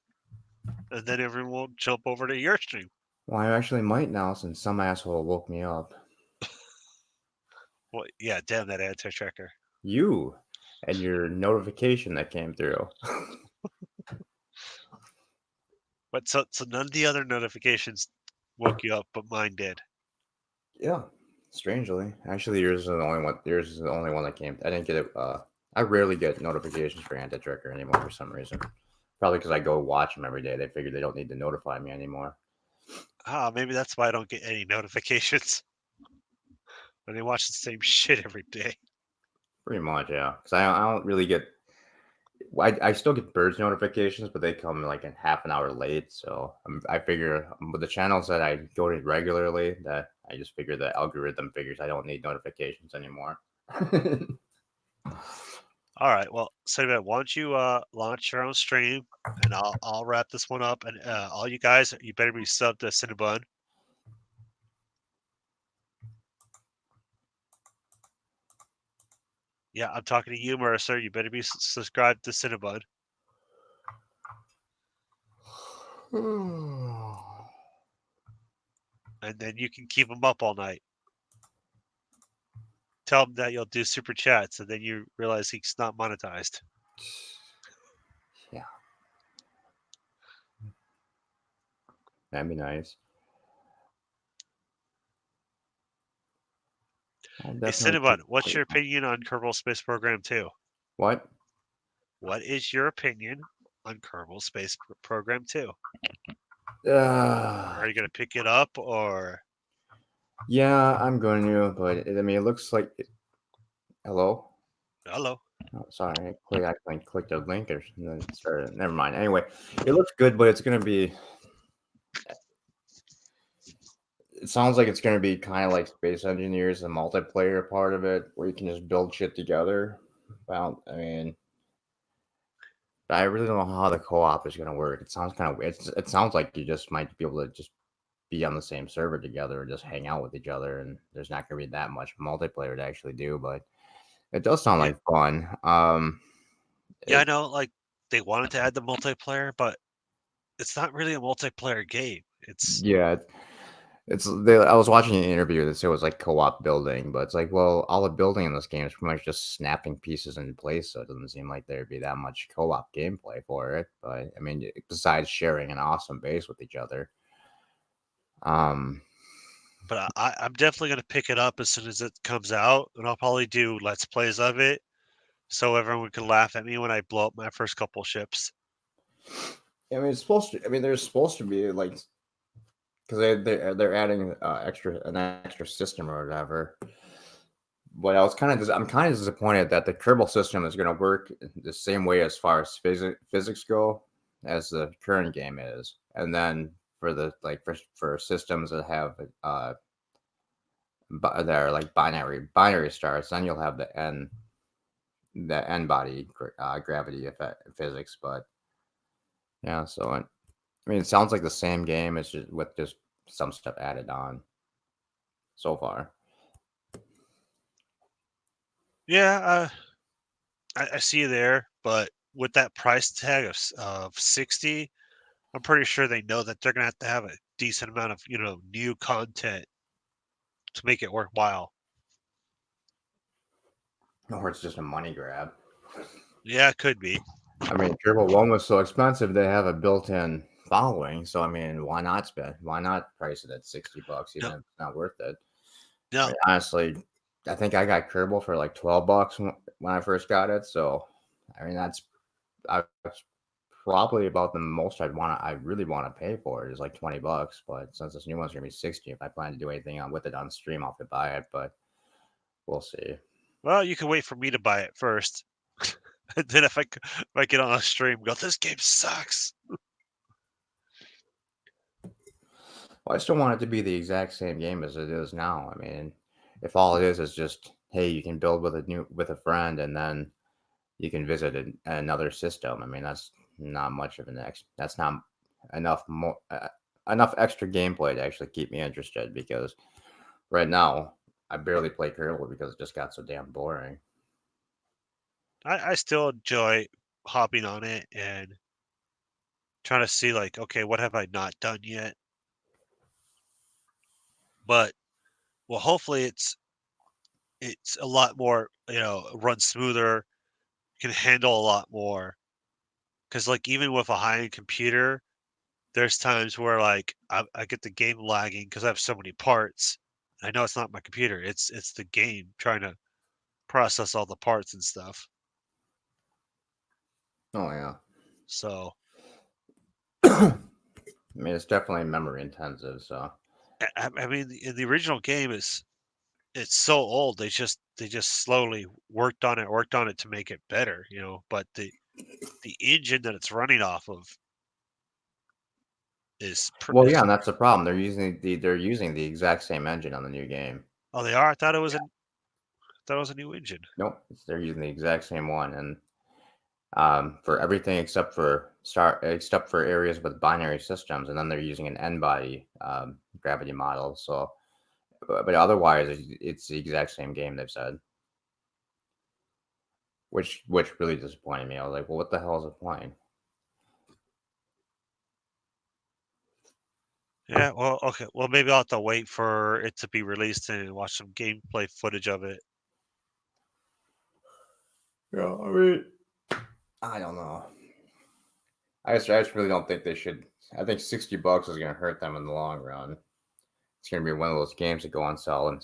Speaker 1: and then everyone will jump over to your stream.
Speaker 7: Well, I actually might now since some asshole woke me up.
Speaker 1: Well, yeah, damn that anti-tracker.
Speaker 7: You and your notification that came through.
Speaker 1: But so none of the other notifications woke you up, but mine did.
Speaker 7: Yeah, strangely. Actually, yours is the only one. Yours is the only one that came. I didn't get it. I rarely get notifications for anti-tracker anymore for some reason. Probably because I go watch them every day. They figure they don't need to notify me anymore.
Speaker 1: Maybe that's why I don't get any notifications. When they watch the same shit every day.
Speaker 7: Pretty much, yeah. Because I don't really get. I still get Birds notifications, but they come like a half an hour late. So I figure with the channels that I go to regularly, that I just figure the algorithm figures I don't need notifications anymore.
Speaker 1: All right. Well, so why don't you launch your own stream, and I'll wrap this one up. And all you guys, you better be subbed to Cinnabon. Yeah, I'm talking to you, Mercer. You better be subscribed to Cinnabon. And then you can keep them up all night. Tell him that you'll do super chats, and then you realize he's not monetized.
Speaker 7: Yeah. That'd be nice.
Speaker 1: Hey, Cinnabon, what's your opinion on Kerbal Space Program 2?
Speaker 7: What?
Speaker 1: What is your opinion on Kerbal Space Program 2?
Speaker 7: Are
Speaker 1: Are you going to pick it up, or?
Speaker 7: Yeah, I'm going to, but I mean, it looks like. Hello?
Speaker 1: Hello.
Speaker 7: Oh, sorry, I clicked a link and then it started. Never mind. Anyway, it looks good, but it's going to be. It sounds like it's going to be kind of like Space Engineers, the multiplayer part of it, where you can just build shit together. Well, I mean, I really don't know how the co-op is going to work. It sounds kind of weird. It sounds like you just might be able to just be on the same server together or just hang out with each other, and there's not going to be that much multiplayer to actually do, but it does sound like fun.
Speaker 1: Yeah, I know, like, they wanted to add the multiplayer, but it's not really a multiplayer game.
Speaker 7: Yeah. I was watching an interview that said it was like co-op building, but it's like, well, all the building in this game is pretty much just snapping pieces into place, so it doesn't seem like there'd be that much co-op gameplay for it. But I mean, besides sharing an awesome base with each other.
Speaker 1: But I'm definitely going to pick it up as soon as it comes out, and I'll probably do Let's Plays of it, so everyone can laugh at me when I blow up my first couple ships.
Speaker 7: I mean, there's supposed to be like, because they're adding an extra system or whatever. But I'm kind of disappointed that the Kerbal system is going to work the same way as far as physics go as the current game is, and then for systems that have that are like binary stars, then you'll have the n body gravity effect physics. But yeah, so I mean, it sounds like the same game. It's just with just some stuff added on so far.
Speaker 1: Yeah, I see you there, but with that price tag of 60, I'm pretty sure they know that they're going to have a decent amount of new content to make it worthwhile.
Speaker 7: Or it's just a money grab.
Speaker 1: Yeah, it could be.
Speaker 7: I mean, Kerbal 1 was so expensive, they have a built-in following. So, I mean, why not spend? Why not price it at $60 even if it's not worth it?
Speaker 1: No,
Speaker 7: I mean, honestly, I think I got Kerbal for like $12 when I first got it. So, I mean, that's probably about the most I really want to pay for it is like $20. But since this new one's gonna be 60, if I plan to do anything with it on stream, I'll have to buy it. But we'll see.
Speaker 1: well, you can wait for me to buy it first. And then if I get on a stream, go, this game sucks.
Speaker 7: Well, I still want it to be the exact same game as it is now. I mean, if all it is just, hey, you can build with a friend and then you can visit another system. I mean, that's not much of that's not enough enough extra gameplay to actually keep me interested, because right now I barely play Kerbal because it just got so damn boring.
Speaker 1: I still enjoy hopping on it and trying to see, like, okay, what have I not done yet? But well, hopefully it's a lot more, runs smoother, can handle a lot more. Because like even with a high-end computer, there's times where like I get the game lagging because I have so many parts. I know it's not my computer; it's the game trying to process all the parts and stuff.
Speaker 7: Oh yeah.
Speaker 1: So
Speaker 7: I mean, it's definitely memory intensive. So
Speaker 1: I mean, in the original game it's so old. They just slowly worked on it to make it better, But the engine that it's running off of is
Speaker 7: well, yeah, and that's the problem. They're using the exact same engine on the new game.
Speaker 1: Oh, they are. I thought it was a new engine.
Speaker 7: Nope, they're using the exact same one, and for everything except for areas with binary systems, and then they're using an n-body gravity model. So, but otherwise, it's the exact same game, they've said, which really disappointed me. I was like, well, what the hell is the point?
Speaker 1: Yeah, well, okay. Well, maybe I'll have to wait for it to be released and watch some gameplay footage of it.
Speaker 7: Yeah, I mean, I don't know. I just really don't think they should. I think $60 is going to hurt them in the long run. It's going to be one of those games that go on sale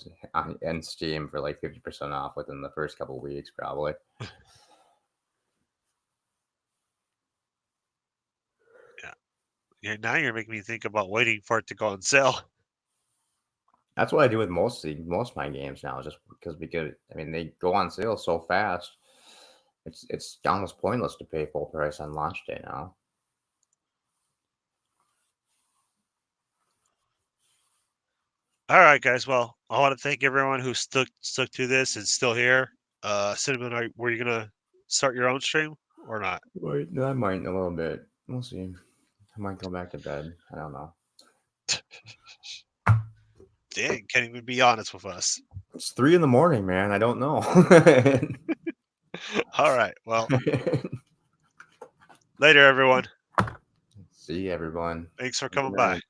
Speaker 7: and Steam for like 50% off within the first couple of weeks, probably.
Speaker 1: Yeah, now you're making me think about waiting for it to go on sale.
Speaker 7: That's what I do with most of my games now, just because I mean they go on sale so fast. It's almost pointless to pay full price on launch day now.
Speaker 1: All right, guys. Well, I want to thank everyone who stuck to this and still here. Cinnamon, were you gonna start your own stream or not?
Speaker 7: Wait, I might in a little bit. We'll see. I might go back to bed. I don't know.
Speaker 1: Dang, can't even be honest with us.
Speaker 7: It's 3 a.m, man. I don't know.
Speaker 1: All right. Well, later, everyone.
Speaker 7: See everyone.
Speaker 1: Thanks for coming by.